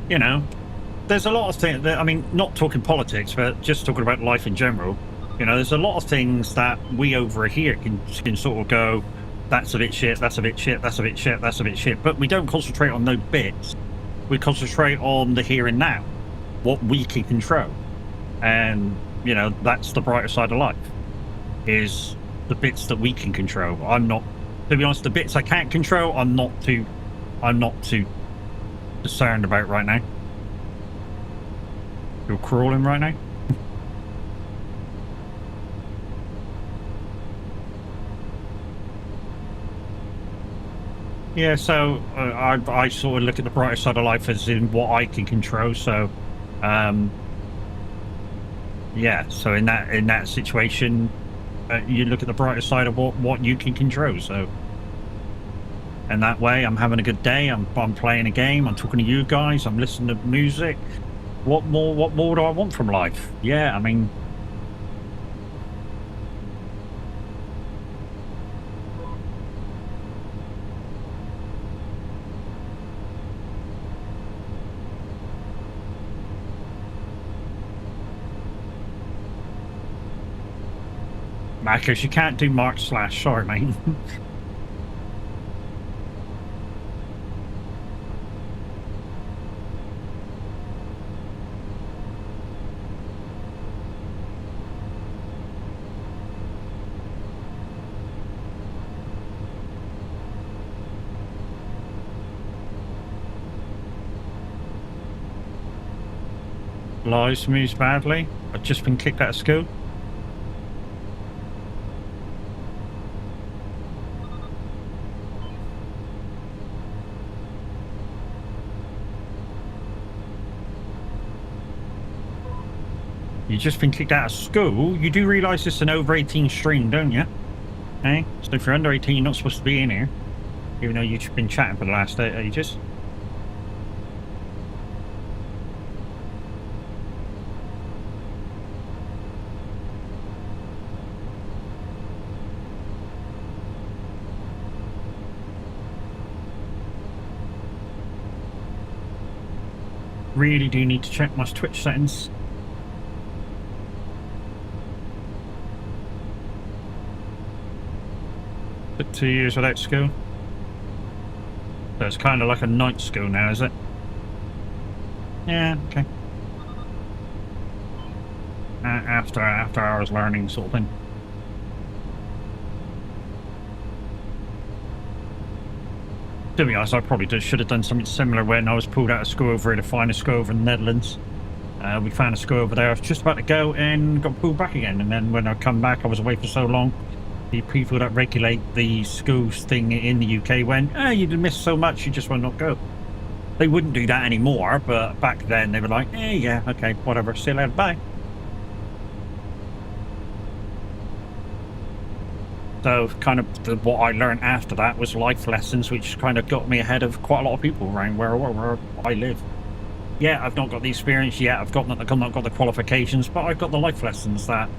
You know, there's a lot of things that, I mean, not talking politics, but just talking about life in general. You know, there's a lot of things that we over here can sort of go, that's a bit shit, that's a bit shit, that's a bit shit, that's a bit shit. But we don't concentrate on those bits. We concentrate on the here and now, what we can control. And, you know, that's the brighter side of life, is the bits that we can control. I'm not, to be honest, the bits I can't control, I'm not too concerned about right now. You're crawling right now? Yeah, so I sort of look at the brighter side of life as in what I can control. So, yeah. So in that situation, you look at the brighter side of what you can control. So, and that way, I'm having a good day. I'm playing a game. I'm talking to you guys. I'm listening to music. What more do I want from life? Yeah, I mean. Marcus, you can't do Mark / sorry, mate. Lives moves badly. I've just been kicked out of school. You just been kicked out of school. You do realise it's an over 18 stream, don't you? Hey, so if you're under 18, you're not supposed to be in here. Even though you've been chatting for the last ages. Really do need to check my Twitch settings. Took 2 years without school. So it's kind of like a night school now, is it? Yeah, okay. After hours learning sort of thing. To be honest, I probably should have done something similar when I was pulled out of school over here to find a school over in the Netherlands. We found a school over there. I was just about to go and got pulled back again. And then when I come back, I was away for so long. The people that regulate the schools thing in the UK went, oh, you missed so much, you just will not go. They wouldn't do that anymore, but back then they were like, yeah, okay, whatever, see you later, bye. So kind of what I learned after that was life lessons, which kind of got me ahead of quite a lot of people around where I live. Yeah, I've not got the experience yet, I've not got the qualifications, but I've got the life lessons that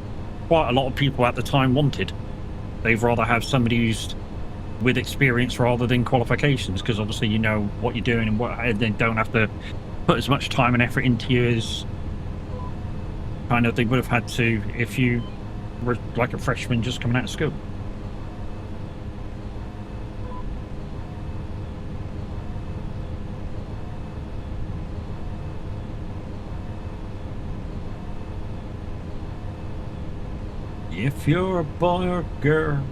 quite a lot of people at the time wanted. They'd rather have somebody who's with experience rather than qualifications, because obviously you know what you're doing and they don't have to put as much time and effort into you as kind of they would have had to if you were like a freshman just coming out of school. If you're a boy or girl.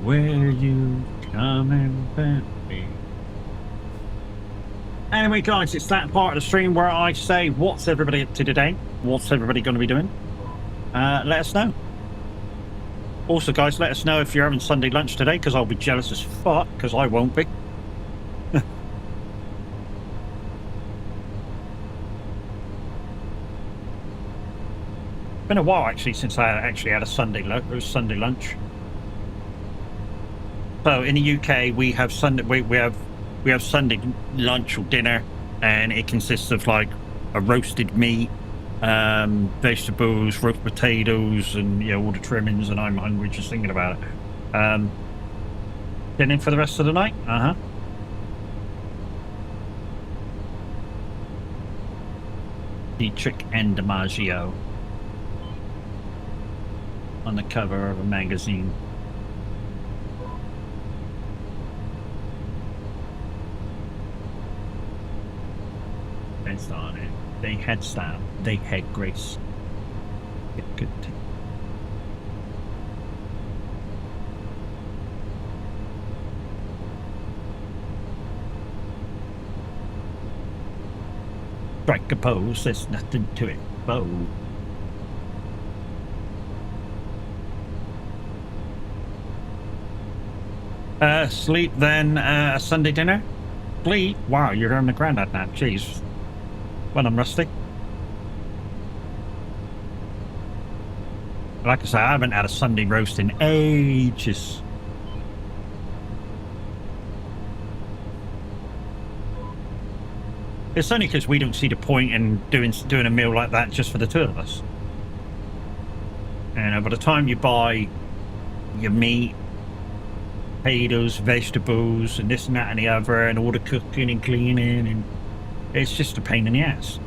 Where you coming back me? Anyway, guys, it's that part of the stream where I say, what's everybody up to today? What's everybody going to be doing? Let us know. Also, guys, let us know if you're having Sunday lunch today, because I'll be jealous as fuck, because I won't be. Been a while, actually, since I actually had a Sunday lunch. So in the UK, we have Sunday we have Sunday lunch or dinner, and it consists of like a roasted meat, vegetables, roast potatoes, and all the trimmings. And I'm hungry just thinking about it. Dinner for the rest of the night. Dietrich and DiMaggio on the cover of a magazine. On it. They had style, they had grace. Good. Strike a pose, there's nothing to it. Bow. Sleep then a Sunday dinner? Sleep? Wow, you're having a granddad now, jeez. Well, I'm rusty. Like I say, I haven't had a Sunday roast in ages. It's only because we don't see the point in doing a meal like that just for the two of us. And by the time you buy your meat, potatoes, vegetables, and this and that and the other, and all the cooking and cleaning, and it's just a pain in the ass.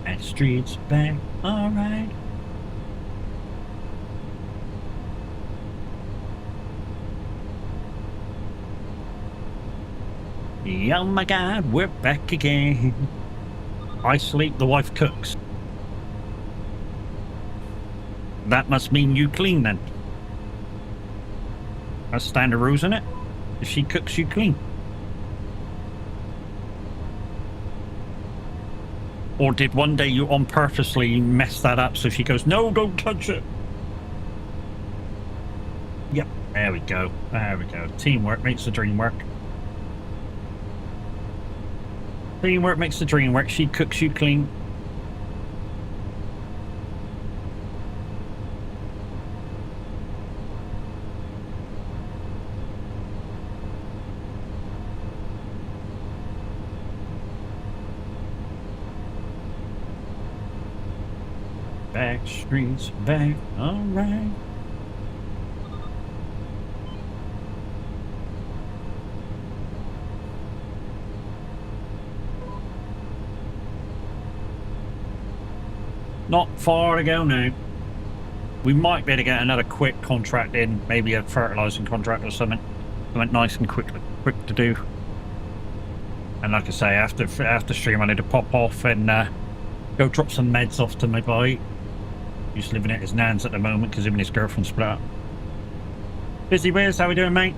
And streets back, alright. Oh my God, we're back again. I sleep, the wife cooks. That must mean you clean then. That's standard rules, isn't it? If she cooks, you clean. Or did one day you on purposely mess that up so she goes, no, don't touch it? Yep, there we go. There we go. Teamwork makes the dream work. Teamwork makes the dream work. She cooks, you clean. Back streets back, alright. Not far to go now. We might be able to get another quick contract in, maybe a fertilizing contract or something. Something nice and quick to do. And like I say, after stream, I need to pop off and go drop some meds off to my boy. He's living at his nan's at the moment because him and his girlfriend split up. Busy Wiz, how we doing, mate?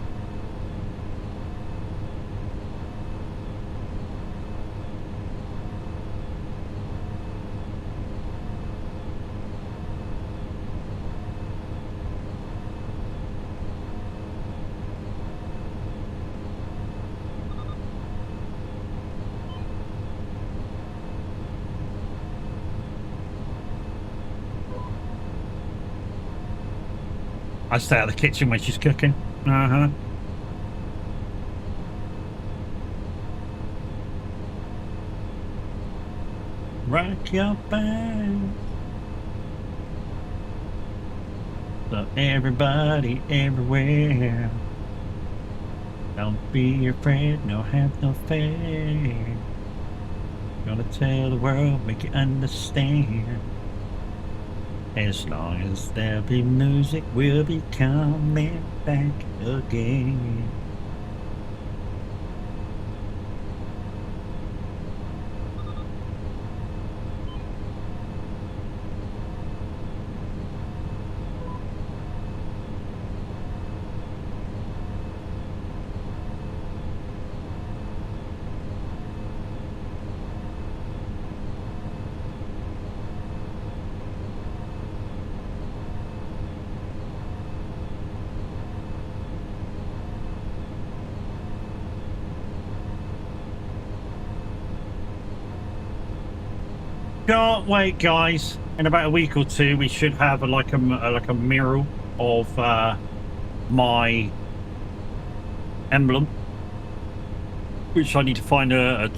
I stay out of the kitchen when she's cooking. Uh-huh. Rock your boat. So everybody, everywhere. Don't be afraid, no have no fear. Gonna tell the world, make you understand. As long as there be music, we'll be coming back again. Can't wait, guys. In about a week or two, we should have like a mural of my emblem, which I need to find a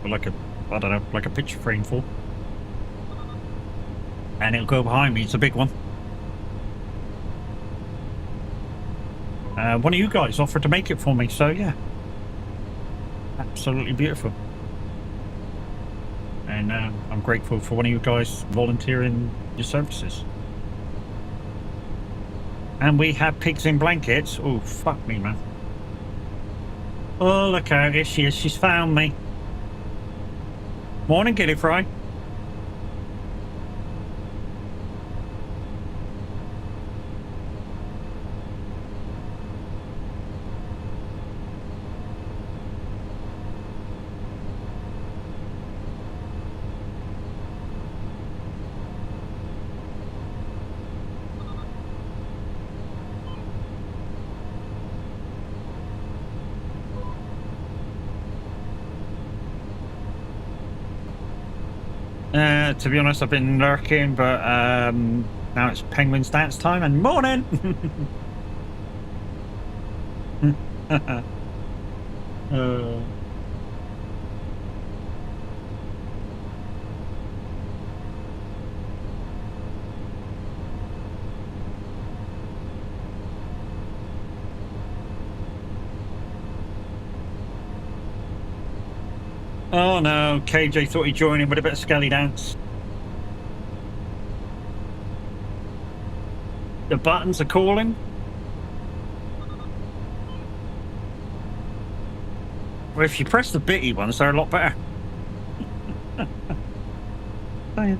like a I don't know, like a picture frame for, and it'll go behind me. It's a big one. One of you guys offered to make it for me, so yeah, absolutely beautiful. And I'm grateful for one of you guys volunteering your services. And we have pigs in blankets. Oh, fuck me, man. Oh, look out, here she is. She's found me. Morning, Gilly Fry. To be honest, I've been lurking, but now it's Penguin's dance time, and morning! Oh no, KJ thought he'd join in with a bit of skelly dance. The buttons are calling. Well, if you press the bitty ones, they're a lot better. Oh, yeah.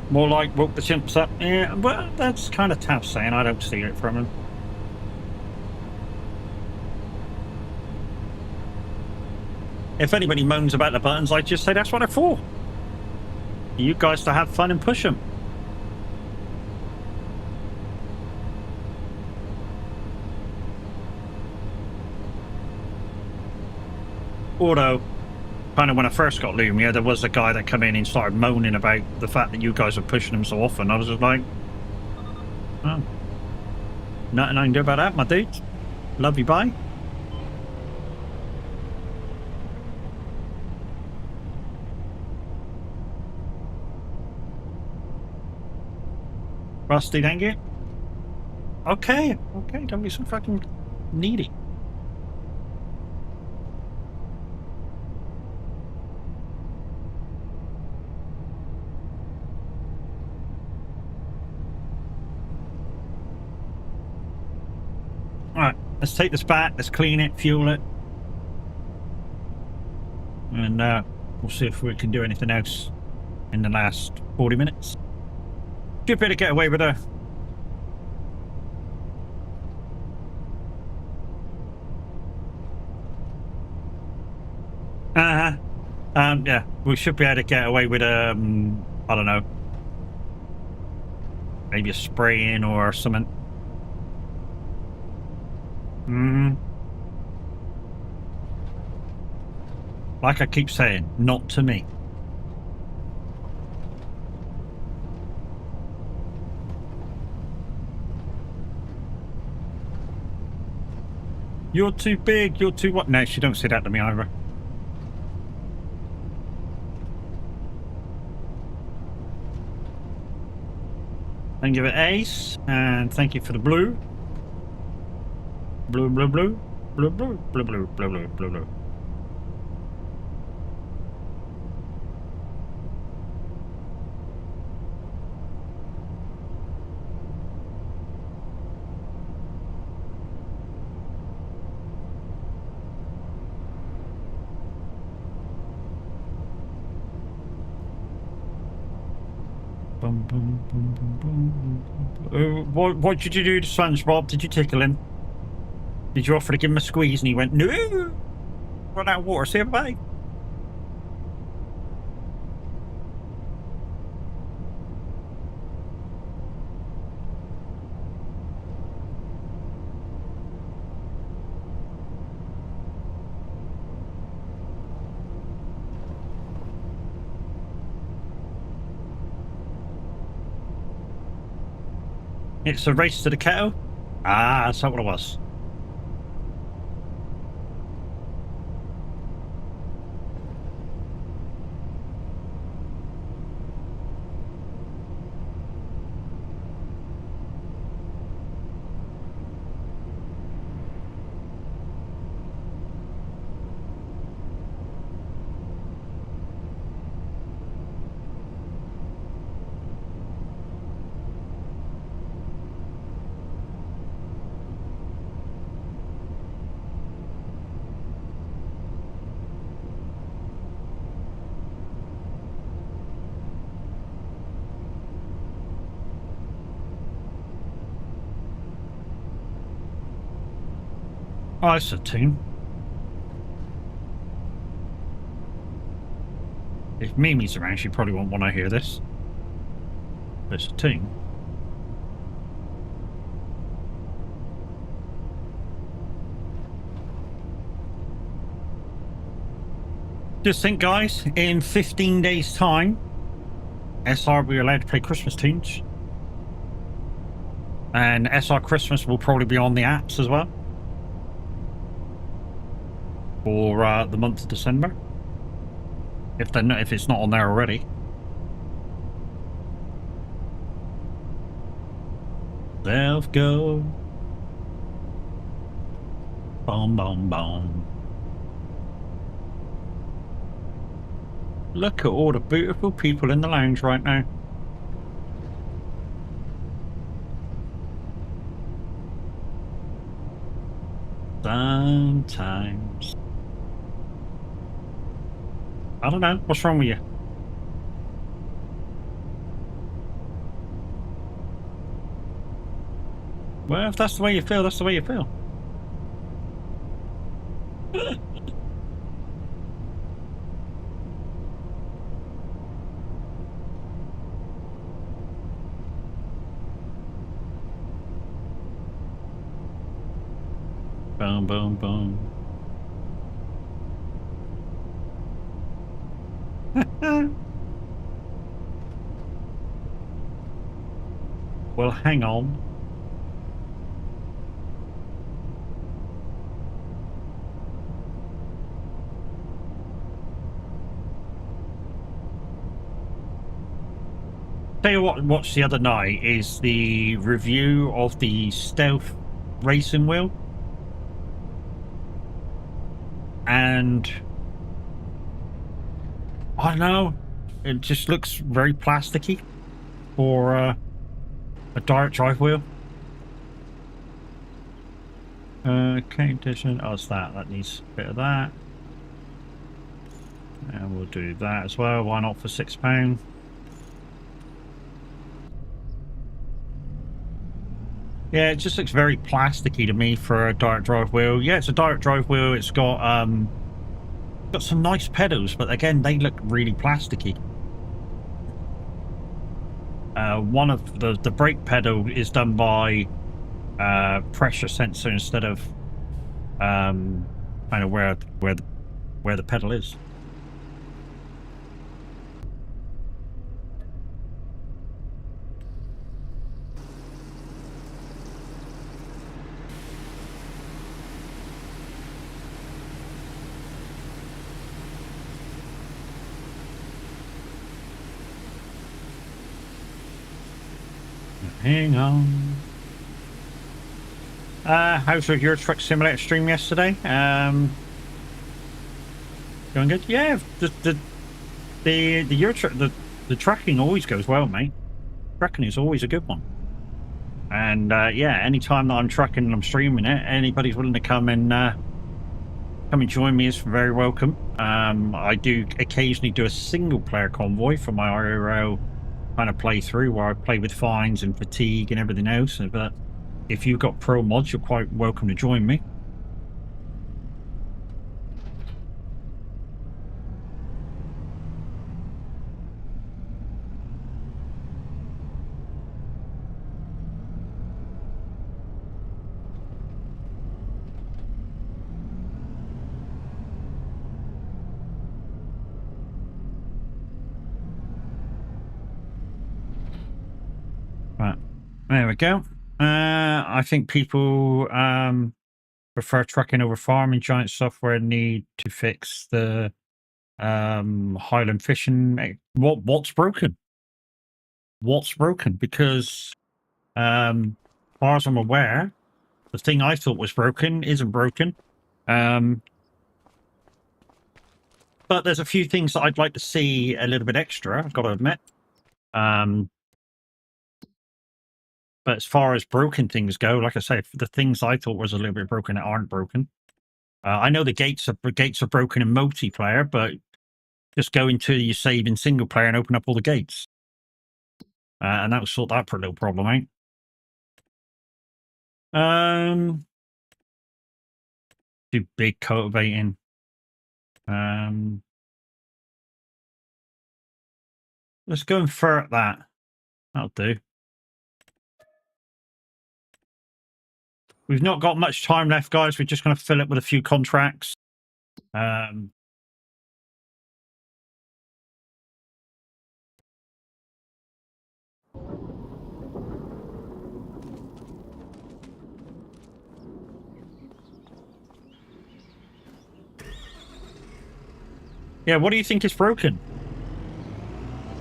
More like woke the chimps up. Yeah, well, that's kind of tough saying. I don't steal it from him. If anybody moans about the buttons, I just say that's what they're for. You guys to have fun and push them. Although, kind of when I first got Lumia, there was a guy that come in and started moaning about the fact that you guys were pushing him so often. I was just like, oh, nothing I can do about that, my dude. Love you, bye. Rusty, thank you. Okay, don't be so fucking needy. Alright, let's take this back, let's clean it, fuel it. And we'll see if we can do anything else in the last 40 minutes. Should be able to get away with her. Yeah, we should be able to get away with I don't know, maybe a spray-in or something. Like I keep saying, not to me. You're too big, you're too what? No, she don't say that to me either. Thank you for Ace, and thank you for the blue. Blue, blue, blue. Blue, blue, blue, blue, blue, blue, blue, blue. What did you do to SpongeBob? Did you tickle him? Did you offer to give him a squeeze and he went, no? Run out of water, say bye. It's a race to the kettle? Ah, that's not what it was. Oh, it's a tune. If Mimi's around, she probably won't want to hear this. But it's a tune. Just think, guys, in 15 days' time, SR will be allowed to play Christmas tunes. And SR Christmas will probably be on the apps as well. For the month of December. If they're not, if it's not on there already. Self go. Boom, boom, boom. Look at all the beautiful people in the lounge right now. Sometimes. I don't know. What's wrong with you? Well, if that's the way you feel, that's the way you feel. Boom, boom, boom. Well, hang on. Tell you what, watched the other night is the review of the stealth racing wheel. And I don't know, it just looks very plasticky for a direct drive wheel. Condition, oh, it's that needs a bit of that. And we'll do that as well, why not, for £6. Yeah, it just looks very plasticky to me for a direct drive wheel. Yeah, it's a direct drive wheel. It's got some nice pedals, but again, they look really plasticky. One of the brake pedal is done by pressure sensor instead of kind of where the pedal is. Hang on. How's your Euro Truck Simulator stream yesterday? Going good? Yeah, the Euro Truck, the tracking always goes well, mate. Tracking is always a good one. And yeah, anytime that I'm trucking and I'm streaming it, anybody's willing to come and join me is very welcome. I do occasionally do a single player convoy for my IRL kind of playthrough where I play with fines and fatigue and everything else, but if you've got pro mods, you're quite welcome to join me. Right, there we go. I think people prefer trucking over farming. Giant Software need to fix the Highland fishing. What's broken? What's broken? Because as far as I'm aware, the thing I thought was broken isn't broken. But there's a few things that I'd like to see a little bit extra, I've got to admit. But as far as broken things go, like I say, the things I thought was a little bit broken aren't broken. I know the gates are broken in multiplayer, but just go into your save in single player and open up all the gates. And that will sort that for a little problem out. Too big cultivating. Let's go and ferret that. That'll do. We've not got much time left, guys. We're just going to fill it with a few contracts. Yeah, what do you think is broken?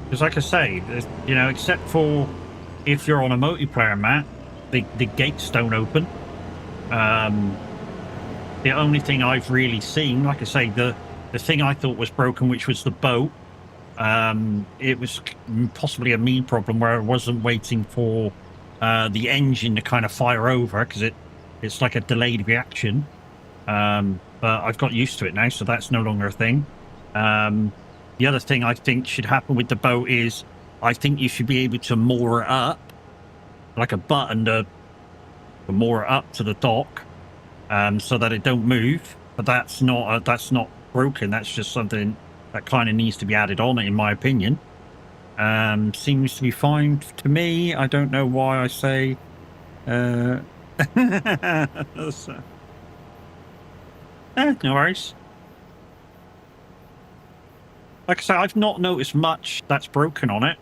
Because like I say, you know, except for if you're on a multiplayer map, the gates don't open. The only thing I've really seen, like I say, the thing I thought was broken, which was the boat, It was possibly a me problem where I wasn't waiting for the engine to kind of fire over because it's like a delayed reaction. But I've got used to it now, so that's no longer a thing. The other thing I think should happen with the boat is I think you should be able to moor it up, like a button to moor it up to the dock, so that it don't move. But that's not broken. That's just something that kind of needs to be added on, in my opinion. Seems to be fine to me. I don't know why I say. No worries. Like I say, I've not noticed much that's broken on it.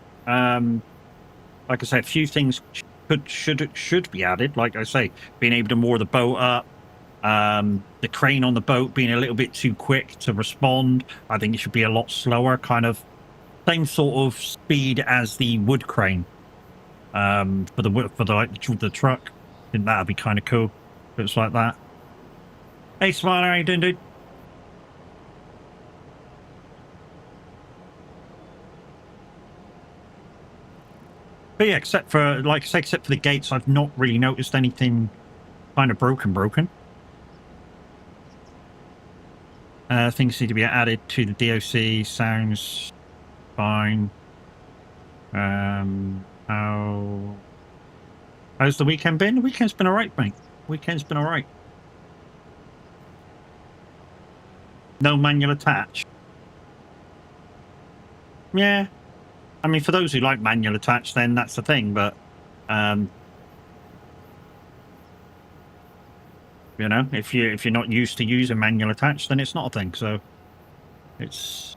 Like I say, a few things should be added. Like I say, being able to moor the boat up, the crane on the boat being a little bit too quick to respond. I think it should be a lot slower, kind of same sort of speed as the wood crane. For the truck. I think that'd be kind of cool. If it's like that. Hey, Smiler, how you doing, dude? But yeah, except for, like I say, except for the gates, I've not really noticed anything kind of broken. Things need to be added to the DOC. Sounds fine. How's the weekend been? The weekend's been alright, mate. Weekend's been alright. No manual attach. Yeah. I mean, for those who like manual attach, then that's the thing, but you know, if you're not used to using manual attach, then it's not a thing. So it's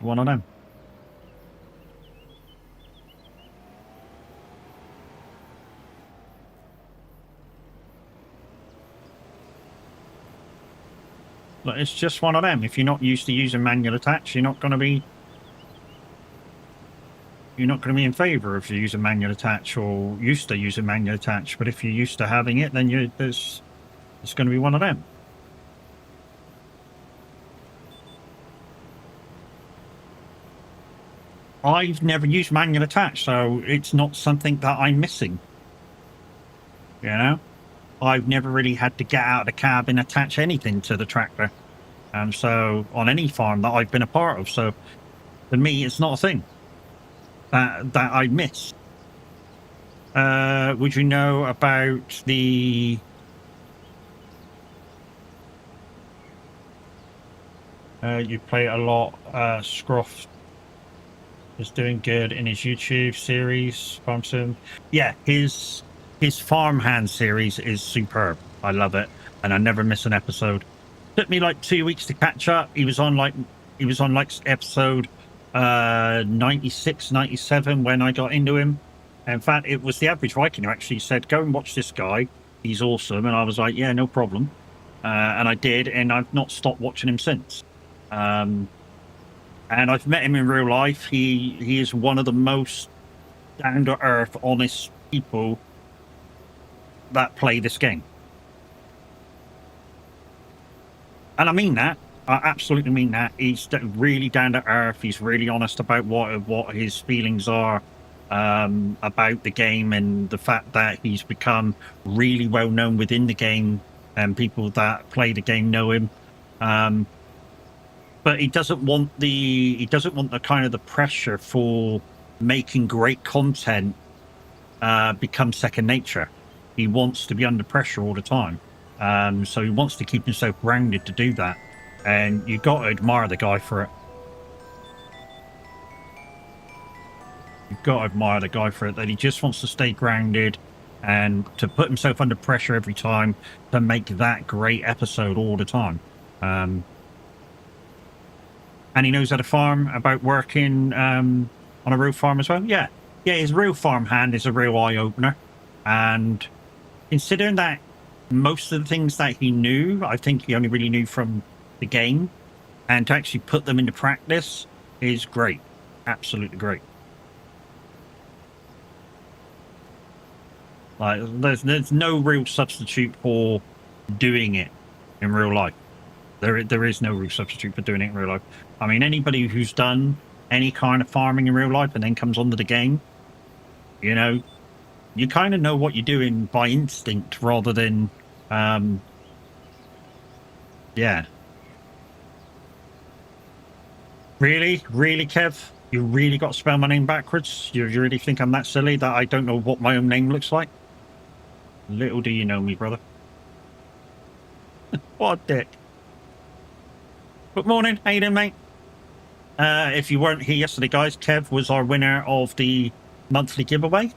one of them. But it's just one of them. If you're not used to using manual attach, you're not going to be in favor of using manual attach or used to using manual attach. But if you're used to having it, then it's going to be one of them. I've never used manual attach, so it's not something that I'm missing. You know, I've never really had to get out of the cab and attach anything to the tractor. So on any farm that I've been a part of, so for me, it's not a thing that I miss. Would you know about the you play a lot? Scruff is doing good in his YouTube series. Farm Sim. Yeah, his farmhand series is superb. I love it, and I never miss an episode. Took me like 2 weeks to catch up. He was on like episode 96, 97 when I got into him. In fact, it was the Average Viking who actually said, "Go and watch this guy. He's awesome." And I was like, "Yeah, no problem." And I did, and I've not stopped watching him since. And I've met him in real life. He is one of the most down to earth, honest people that play this game. And I mean that. I absolutely mean that. He's really down to earth. He's really honest about what his feelings are about the game, and the fact that he's become really well known within the game, and people that play the game know him. But he doesn't want the kind of the pressure for making great content become second nature. He wants to be under pressure all the time. So he wants to keep himself grounded to do that. And you've got to admire the guy for it. You've got to admire the guy for it, that he just wants to stay grounded and to put himself under pressure every time to make that great episode all the time. And he knows how to farm, about working on a real farm as well. Yeah, his real farm hand is a real eye-opener. And considering that most of the things that he knew, I think he only really knew from the game, and to actually put them into practice is great. Absolutely great. Like, there's no real substitute for doing it in real life. There is no real substitute for doing it in real life. I mean, anybody who's done any kind of farming in real life and then comes onto the game, you know, you kind of know what you're doing by instinct rather than, yeah. Really, Kev? You really got to spell my name backwards? You really think I'm that silly that I don't know what my own name looks like? Little do you know me, brother. What a dick. Good morning. How you doing, mate? If you weren't here yesterday, guys, Kev was our winner of the monthly giveaway.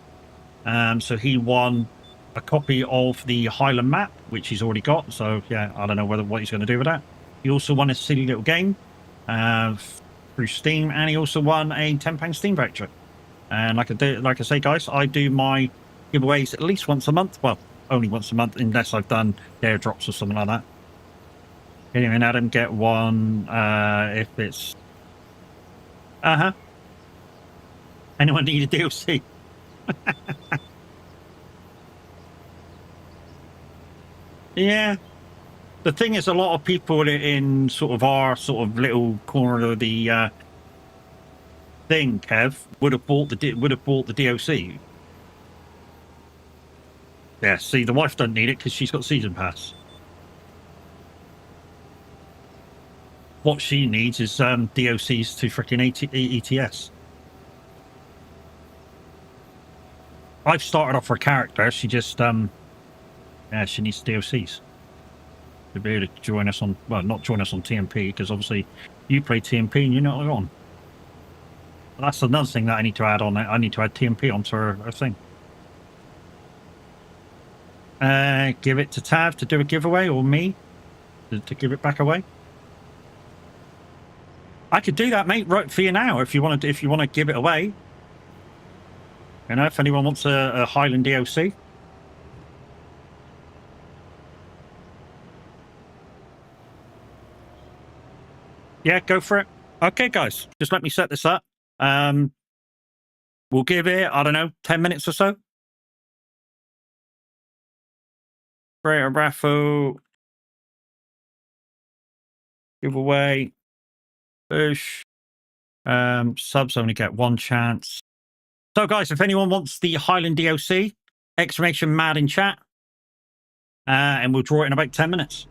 So he won a copy of the Highland map, which he's already got. So yeah, I don't know what he's going to do with that. He also won a silly little game through Steam, and he also won a £10 Steam voucher. And like I say, guys, I do my giveaways at least once a month. Well, only once a month, unless I've done airdrops or something like that. Anyway, and Adam get one if it's anyone need a DLC? Yeah. The thing is, a lot of people in sort of our sort of little corner of the thing, Kev, would have bought the DLC. Yeah, see, the wife doesn't need it because she's got season pass. What she needs is DLCs to freaking ETS. I've started off her character. She just yeah, she needs DLCs to be able to join us on. Well, not join us on TMP because obviously you play TMP and you're not on. That's another thing that I need to add on. I need to add TMP onto her thing. Give it to Tav to do a giveaway, or me to give it back away. I could do that, mate, right for you now if you want to. If you want to give it away, you know, if anyone wants a Highland DLC. Yeah, go for it. Okay, guys, just let me set this up. We'll give it, I don't know, 10 minutes or so. Create a raffle. Giveaway. Push. Subs only get one chance. So, guys, if anyone wants the Highland DLC, exclamation mad in chat. And we'll draw it in about 10 minutes.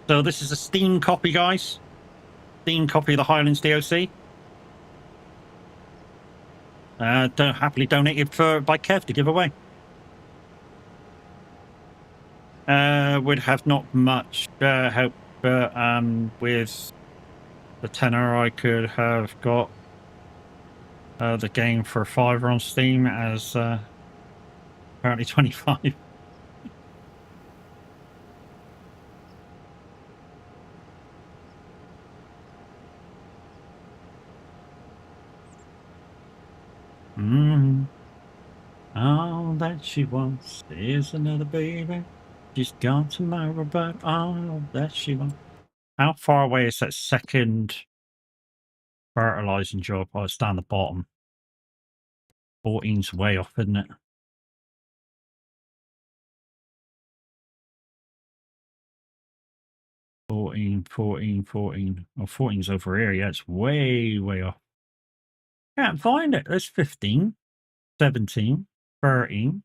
So this is a Steam copy, guys. Steam copy of the Highlands DLC. Happily donated by Kev to give away. Would have not much help with the tenor. I could have got the game for £5 on Steam as apparently 25. All that she wants is another baby. She's gone tomorrow, but all that she wants. How far away is that second fertilizing job? Oh, it's down the bottom. 14's way off, isn't it? Fourteen. Oh, 14's over here. Yeah, it's way off. Can't find it. There's 15, 17, 13.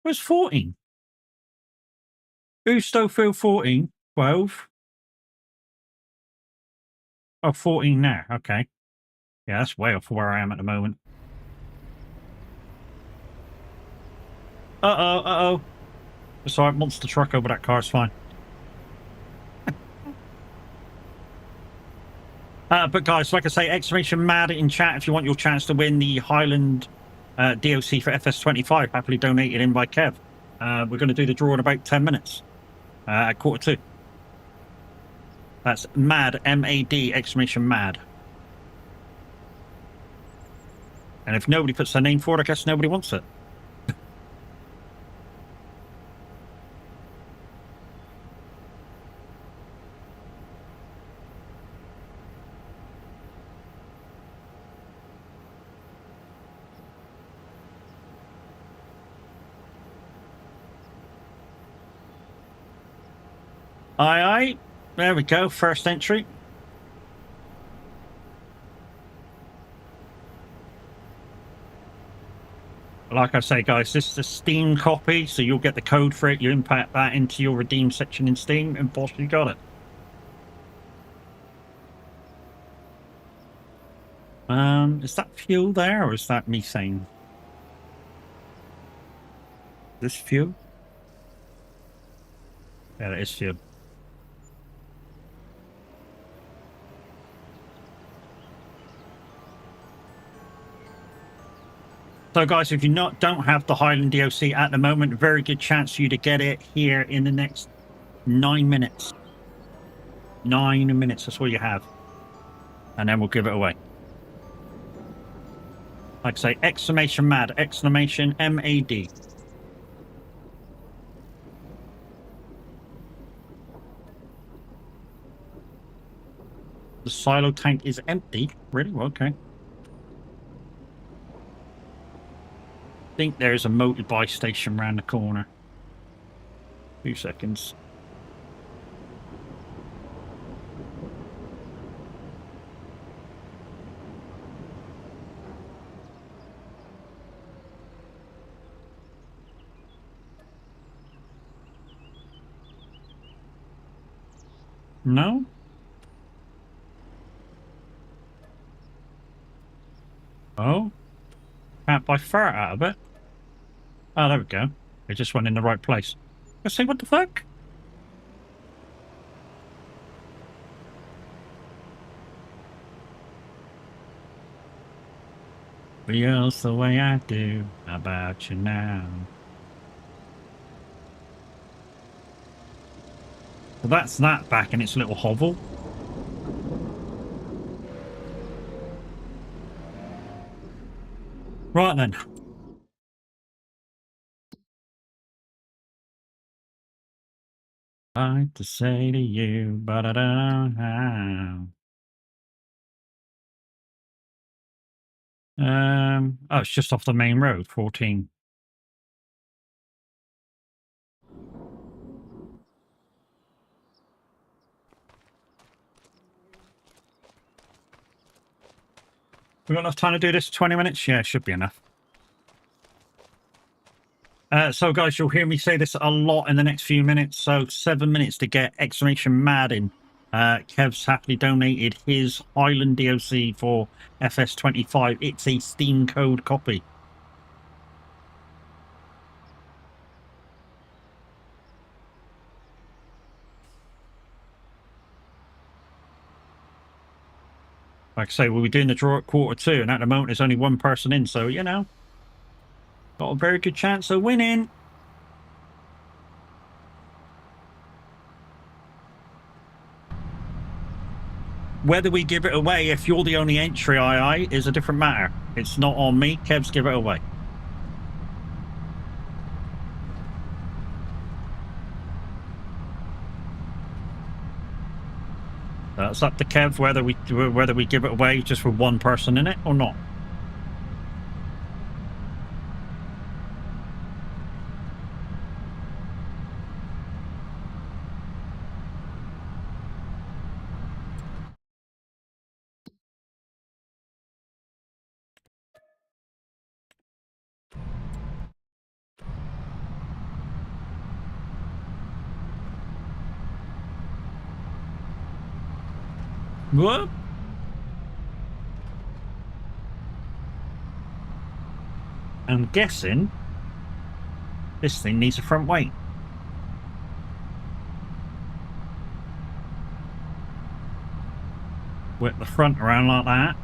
Where's 14? Ustofield 14, 12. Oh, 14 now. Okay. Yeah, that's way off where I am at the moment. Uh-oh. It's alright, monster truck over that car is fine. But guys, like I say, exclamation mad in chat if you want your chance to win the Highland DLC for FS25, happily donated in by Kev. We're going to do the draw in about 10 minutes at 1:45. That's mad, M-A-D, exclamation mad. And if nobody puts their name forward, I guess nobody wants it. Aye. There we go. First entry. Like I say, guys, this is a Steam copy, so you'll get the code for it. You input that into your redeem section in Steam, and boss, you got it. Is that fuel there, or is that methane? This fuel? Yeah, that is fuel. So, guys, if you don't have the Highland DOC at the moment, very good chance for you to get it here in the next 9 minutes. 9 minutes, that's all you have. And then we'll give it away. Like I say, exclamation mad, exclamation MAD. The silo tank is empty. Really? Well, okay. I think there's a motorbike station around the corner. 2 seconds. No? Oh? Can't buy fur out of it. Oh, there we go. It just went in the right place. I say, what the fuck? Feels the way I do about you now. Well, that's that back in its little hovel. Right then. I like to say to you, but I don't know how. Oh, it's just off the main road, 14. We got enough time to do this? 20 minutes? Yeah, it should be enough. So, guys, you'll hear me say this a lot in the next few minutes. So, 7 minutes to get exclamation mad in. Kev's happily donated his Highland DOC for FS25. It's a Steam code copy. Like I say, we'll be doing the draw at 1:45, and at the moment there's only one person in, so, you know, got a very good chance of winning. Whether we give it away, if you're the only entry, is a different matter. It's not on me. Kev's give it away. That's up to Kev whether we give it away just with one person in it or not. What? I'm guessing this thing needs a front weight. Whip the front around like that.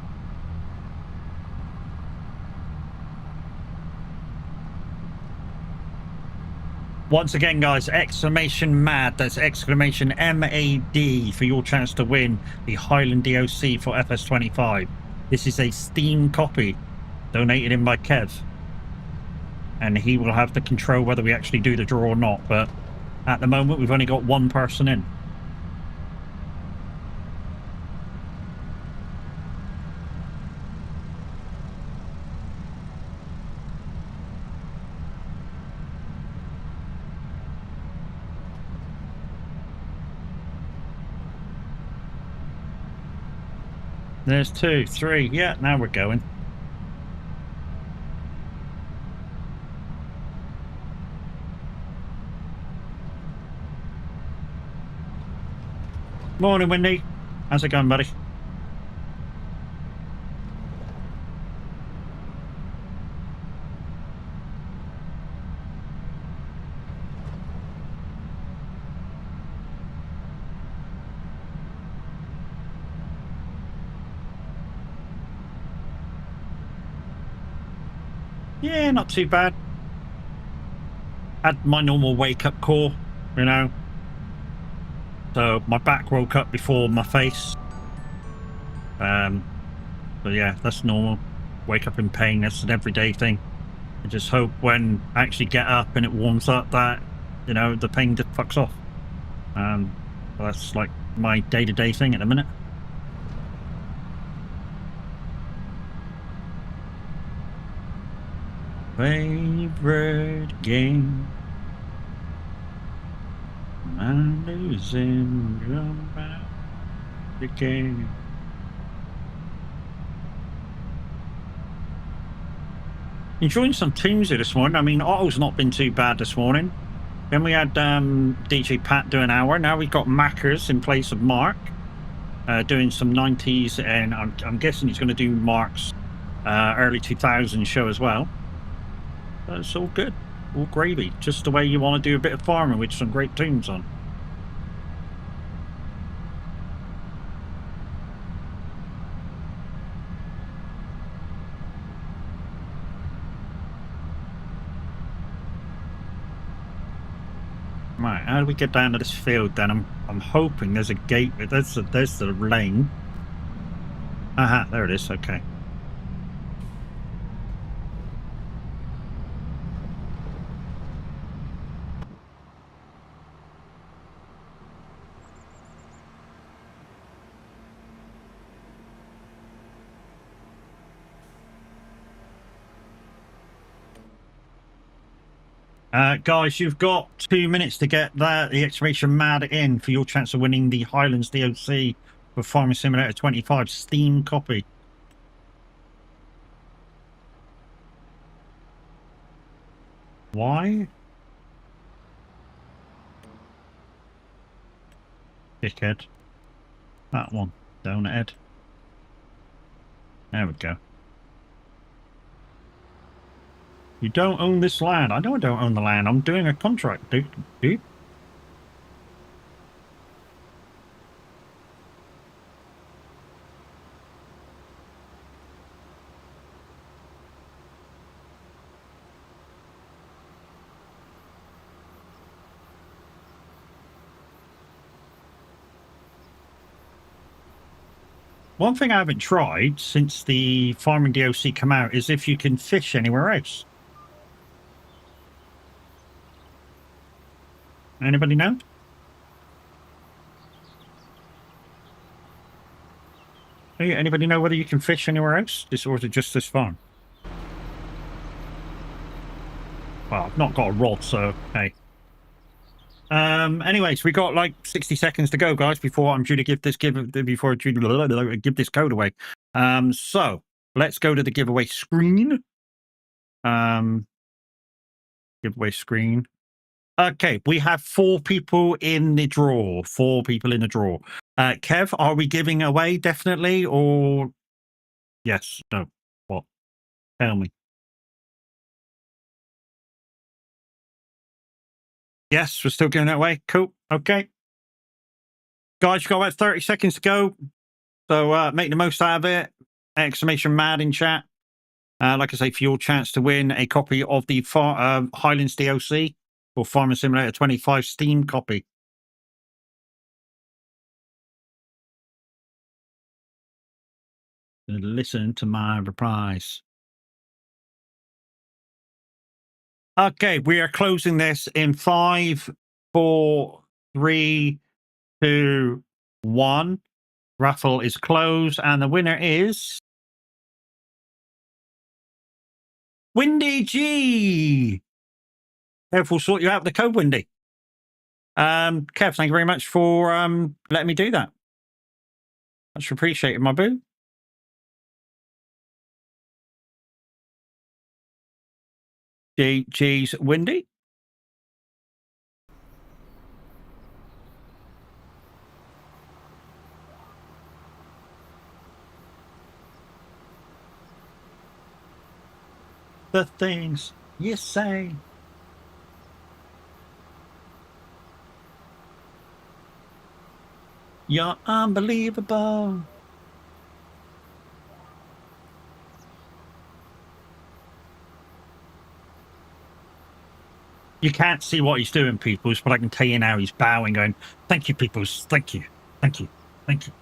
Once again, guys, exclamation mad. That's exclamation MAD for your chance to win the Highland DOC for FS25. This is a Steam copy donated in by Kev. And he will have the control whether we actually do the draw or not. But at the moment, we've only got one person in. There's 2, 3. Yeah, now we're going. Morning, Wendy. How's it going, buddy? Yeah, not too bad. Had my normal wake-up call, you know. So my back woke up before my face. So yeah, that's normal. Wake up in pain, that's an everyday thing. I just hope when I actually get up and it warms up that, you know, the pain just fucks off. That's like my day-to-day thing at the minute. Favorite game. I'm losing the game. Enjoying some tunes here this morning. I mean, Otto's not been too bad this morning. Then we had DJ Pat do an hour. Now we've got Mackers in place of Mark, doing some 90s, and I'm guessing he's going to do Mark's early 2000s show as well. It's all good, all gravy, just the way you want to do a bit of farming with some great tunes on. Right, how do we get down to this field then? I'm hoping there's a gate. There's the lane. Aha, there it is. Okay. Guys, you've got 2 minutes to get the exclamation mad in for your chance of winning the Highlands DLC for Farming Simulator 25 Steam copy. Why? Dickhead. That one. Donut head. There we go. You don't own this land. I know I don't own the land. I'm doing a contract, dude. One thing I haven't tried since the farming DLC come out is if you can fish anywhere else. Anybody know? Anybody know whether you can fish anywhere else? Or is it just this farm? Well, I've not got a rod, so hey. Anyways, we got like 60 seconds to go, guys, before I'm due to give this give this code away. So let's go to the giveaway screen. Giveaway screen. Okay, we have 4 people in the draw. 4 people in the draw. Kev, are we giving away definitely, or yes? No. What? Tell me. Yes, we're still giving it away. Cool. Okay. Guys, you've got about 30 seconds to go. So make the most out of it. Exclamation mad in chat. Like I say, for your chance to win a copy of the Highlands DLC or Farming Simulator 25 Steam copy. Listen to my reprise. Okay, we are closing this in 5, 4, 3, 2, 1. Raffle is closed, and the winner is Windy G. Kev will sort you out the code, Windy. Kev, thank you very much for letting me do that. Much appreciated, my boo. GG's Windy. The things you say. You're unbelievable. You can't see what he's doing, Peoples, but I can tell you now he's bowing, going, thank you, Peoples. Thank you. Thank you. Thank you.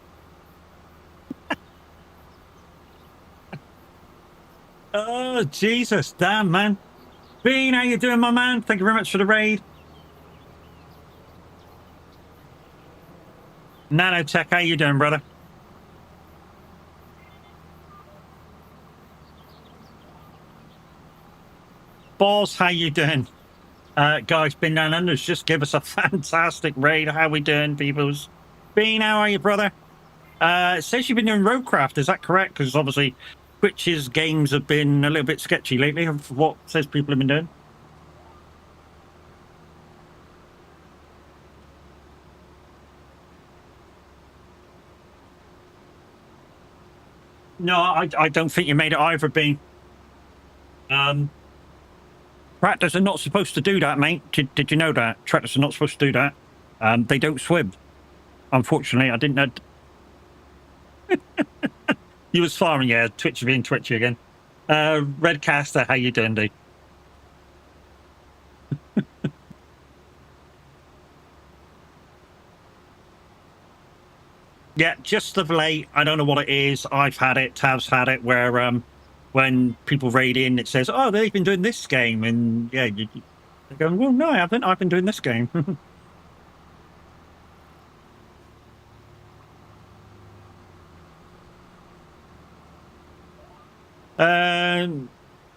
Oh, Jesus. Damn, man. Bean, how you doing, my man? Thank you very much for the raid. Nanotech, how you doing, brother? Boss, how you doing? Guys, been down under, just give us a fantastic raid. How we doing, peoples? Bean, how are you, brother? It says you've been doing Roadcraft, is that correct? Because obviously Twitch's games have been a little bit sketchy lately of what says people have been doing. No, I don't think you made it either, Bean. Tractors are not supposed to do that, mate. Did you know that? Tractors are not supposed to do that. They don't swim. Unfortunately, I didn't know. You was farming, yeah. Twitch being twitchy again. Redcaster, how you doing, dude? Yeah, just of late. I don't know what it is. I've had it. Tav's had it. Where when people raid in, it says, "Oh, they've been doing this game," and yeah, they're going, "Well, no, I haven't. I've been doing this game."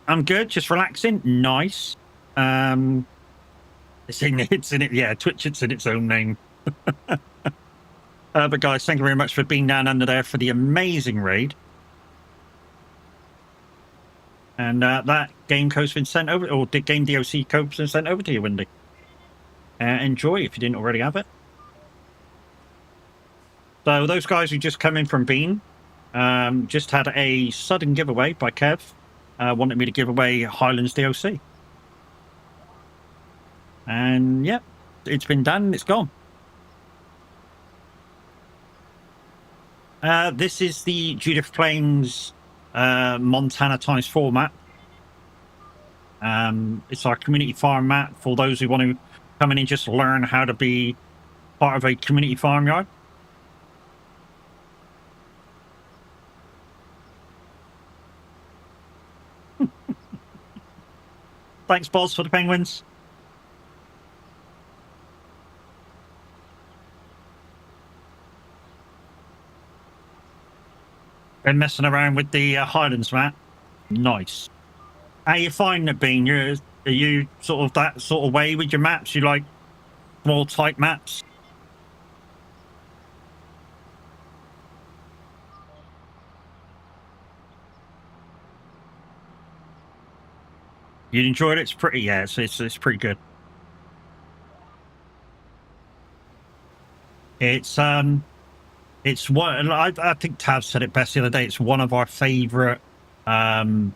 I'm good. Just relaxing. Nice. It's in it. Yeah, Twitch. It's in its own name. But guys, thank you very much for being down under there for the amazing raid. And that game code's been sent over, or the game DOC code's been sent over to you, Windy. Enjoy if you didn't already have it. So those guys who just come in from Bean just had a sudden giveaway by Kev. Wanted me to give away Highlands DOC. And yeah, it's been done. It's gone. This is the Judith Plains Montana ×4 map. It's our community farm map for those who want to come in and just learn how to be part of a community farmyard. Thanks, Boz, for the penguins. Been messing around with the Highlands map. Nice. How you finding it, Bean? Are you sort of that sort of way with your maps? You like small, tight maps? You enjoyed it? It's pretty, yeah. It's pretty good. It's one. I think Tav said it best the other day. It's one of our favorite Giants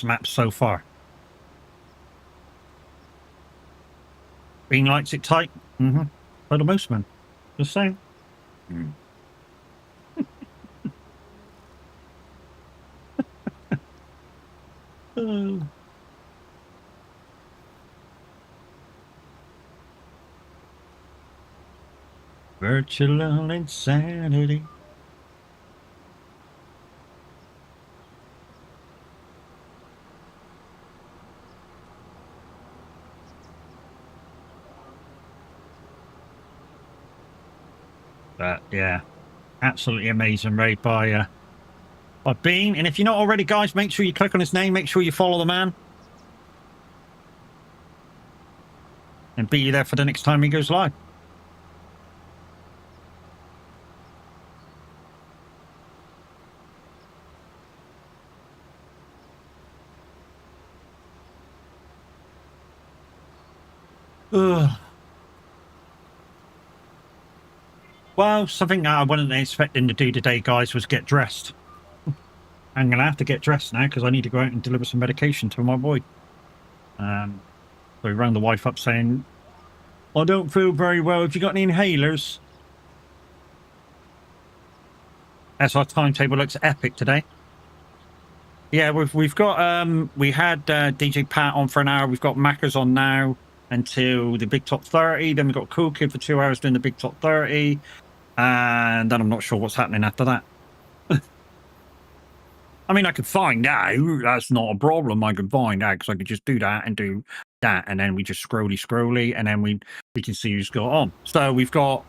maps so far. Bean likes it tight. For the most man. Just saying. Virtual insanity. But yeah, absolutely amazing raid by Bean. And if you're not already, guys, make sure you click on his name. Make sure you follow the man. And be there for the next time he goes live. Ugh. Well, something I wasn't expecting to do today, guys, was get dressed. I'm going to have to get dressed now because I need to go out and deliver some medication to my boy. So we rang the wife up saying, I don't feel very well. Have you got any inhalers? As our timetable looks epic today. Yeah, we've got we had DJ Pat on for an hour. We've got Maccas on now until the Big Top 30. Then we've got Cool Kid for 2 hours doing the Big Top 30. And then I'm not sure what's happening after that. I mean, I could find out. That's not a problem. I could find out because I could just do that and do that. And then we just scrolly. And then we can see who's got on. So we've got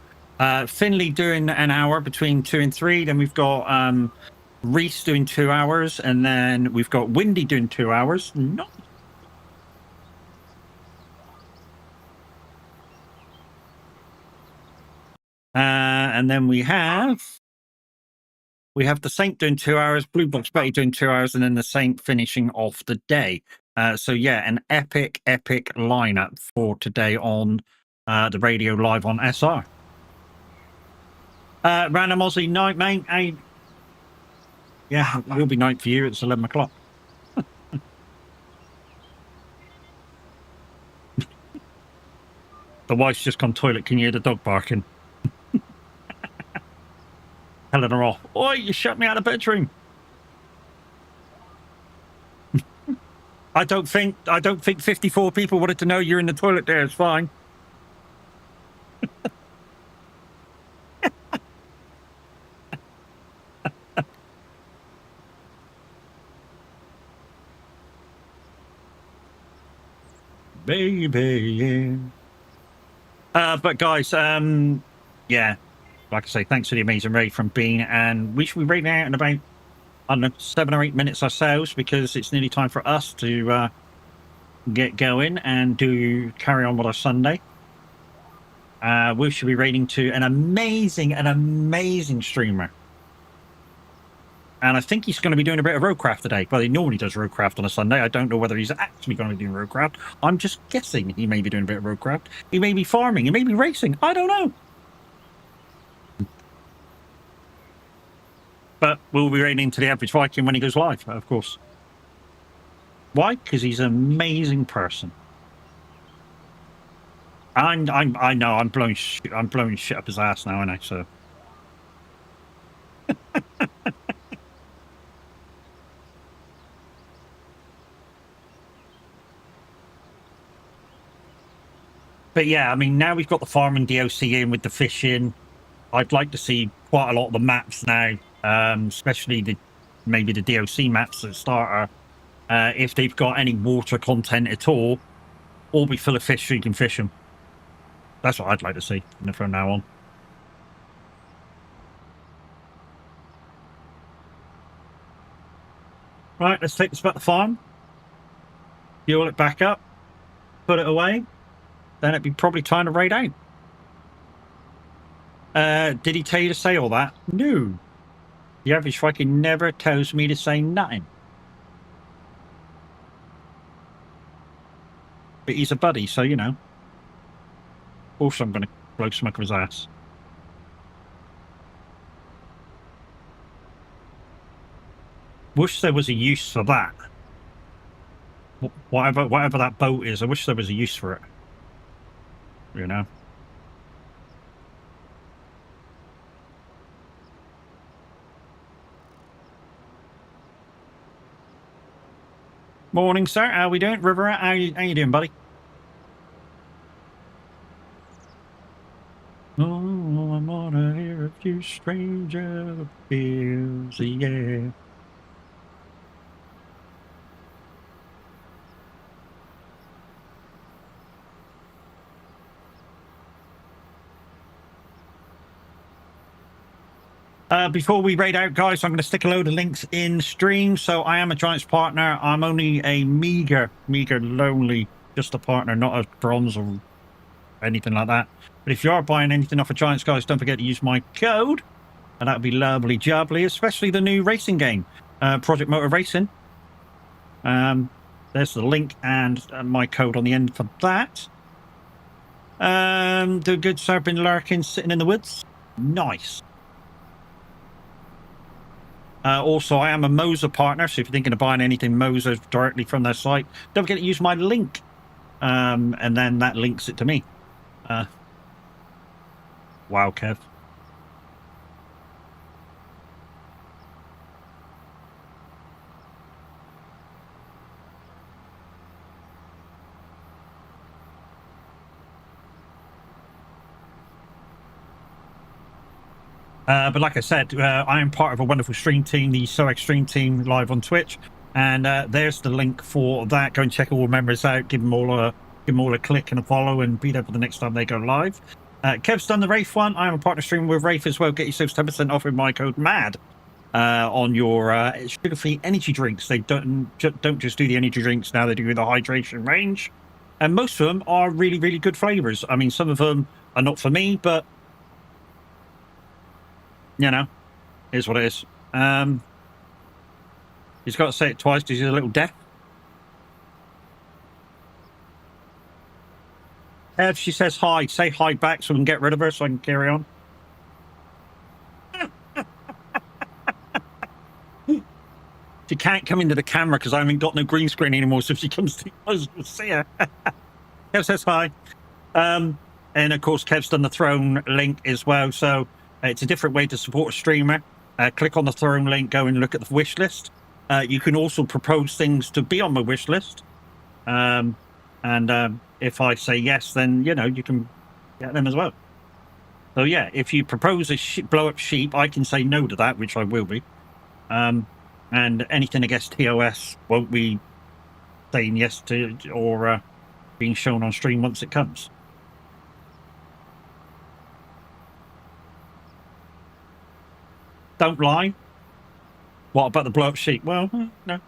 Finley doing an hour between 2 and 3. Then we've got Reese doing 2 hours. And then we've got Windy doing 2 hours. Nice. And then we have the Saint doing 2 hours, Blue Box Betty doing 2 hours, and then the Saint finishing off the day. So yeah, an epic lineup for today on the radio live on SR. Random Aussie night, mate. Yeah, it will be night for you. It's 11 o'clock. The wife's just gone toilet. Can you hear the dog barking? Telling her off. Oi, you shut me out of the bedroom. I don't think 54 people wanted to know you're in the toilet there. It's fine. Baby. But guys, yeah, like I say, thanks for the amazing raid from Bean, and we should be raiding out in about, I don't know, 7 or 8 minutes ourselves because it's nearly time for us to get going and carry on with our Sunday. We should be raiding to an amazing streamer. And I think he's going to be doing a bit of roadcraft today. Well, he normally does roadcraft on a Sunday. I don't know whether he's actually going to be doing roadcraft. I'm just guessing he may be doing a bit of roadcraft. He may be farming. He may be racing. I don't know. But we'll be raiding to the Average Viking when he goes live, of course. Why? Because he's an amazing person. I know I'm blowing shit up his ass now, aren't I? So. But yeah, I mean, now we've got the farming DLC in with the fishing. I'd like to see quite a lot of the maps now, especially maybe the DLC maps at starter. If they've got any water content at all be full of fish so you can fish them. That's what I'd like to see from now on. Right, let's take this back to the farm. Fuel it back up. Put it away. Then it'd be probably time to raid out. Did he tell you to say all that? No. The Average Viking never tells me to say nothing. But he's a buddy, so you know. Also, I'm going to blow smoke of his ass. Wish there was a use for that. Whatever that boat is, I wish there was a use for it. You know? Morning, sir. How we doing? River, how you doing, buddy? Oh, I'm gonna hear a few stranger feels, yeah. Before we raid out, guys, I'm going to stick a load of links in stream. So I am a Giants partner. I'm only a meager, lonely, just a partner, not a bronze or anything like that. But if you are buying anything off of Giants, guys, don't forget to use my code. And that would be lovely jubbly, especially the new racing game, Project Motor Racing. There's the link and my code on the end for that. Do good serpent lurking, sitting in the woods. Nice. Also, I am a Moser partner, so if you're thinking of buying anything Moser directly from their site, don't forget to use my link. And then that links it to me. Wow, Kev. But like I said, I am part of a wonderful stream team, the So Extreme team, live on Twitch, and there's the link for that. Go and check all members out. Give them all a click and a follow, and be there for the next time they go live. Kev's done the Wraith one. I am a partner streamer with Wraith as well. Get yourselves 10% off with my code MAD on your sugar-free energy drinks. They don't just do the energy drinks now; they do the hydration range, and most of them are really, really good flavors. I mean, some of them are not for me, but you know, is what it is. He's got to say it twice because he's a little deaf. Ev, she says hi. Say hi back so we can get rid of her so I can carry on. She can't come into the camera because I haven't got no green screen anymore, so if she comes to us, we'll see her. Kev says hi. And of course, Kev's done the Throne link as well, so it's a different way to support a streamer. Click on the Throne link, go and look at the wish list. You can also propose things to be on my wish list. If I say yes, then, you know, you can get them as well. So yeah, if you propose a blow up sheep, I can say no to that, which I will be. And anything against TOS won't be saying yes to or being shown on stream once it comes. Don't lie. What about the blow up sheep? Well, no.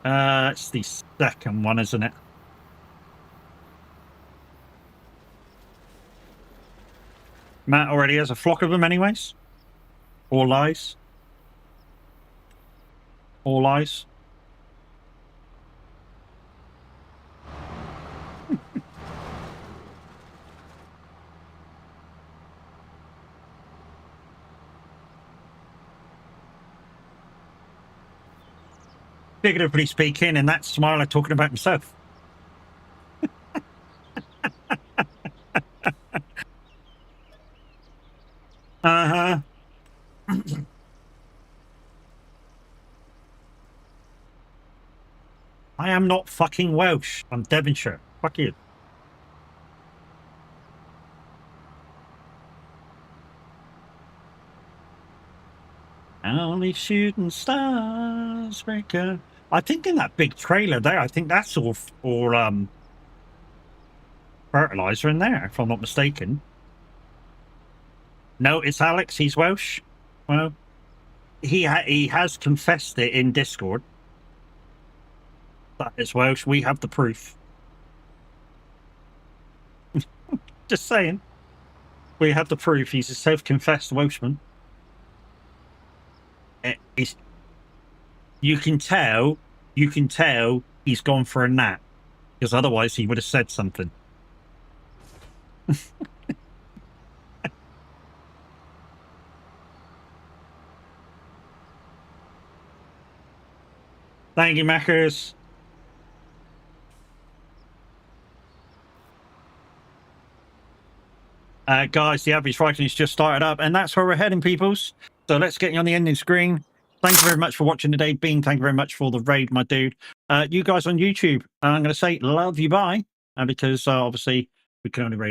It's the second one, isn't it? Matt already has a flock of them anyways. All lies. All lies. Figuratively speaking, and that Smiler talking about himself. Uh-huh. I am not fucking Welsh. I'm Devonshire. Fuck you. Only shooting stars breaker. I think in that big trailer there, I think that's all fertilizer in there, if I'm not mistaken. No, it's Alex. He's Welsh. Well, he has confessed it in Discord. That is Welsh. We have the proof. Just saying. We have the proof. He's a self-confessed Welshman. You can tell he's gone for a nap, because otherwise he would have said something. Thank you, Mackers. Guys, the average Vikings just started up, and that's where we're heading, peoples. So let's get you on the ending screen. Thank you very much for watching today. Bean, thank you very much for the raid, my dude. You guys on YouTube, I'm going to say love you, bye, because obviously we can only raid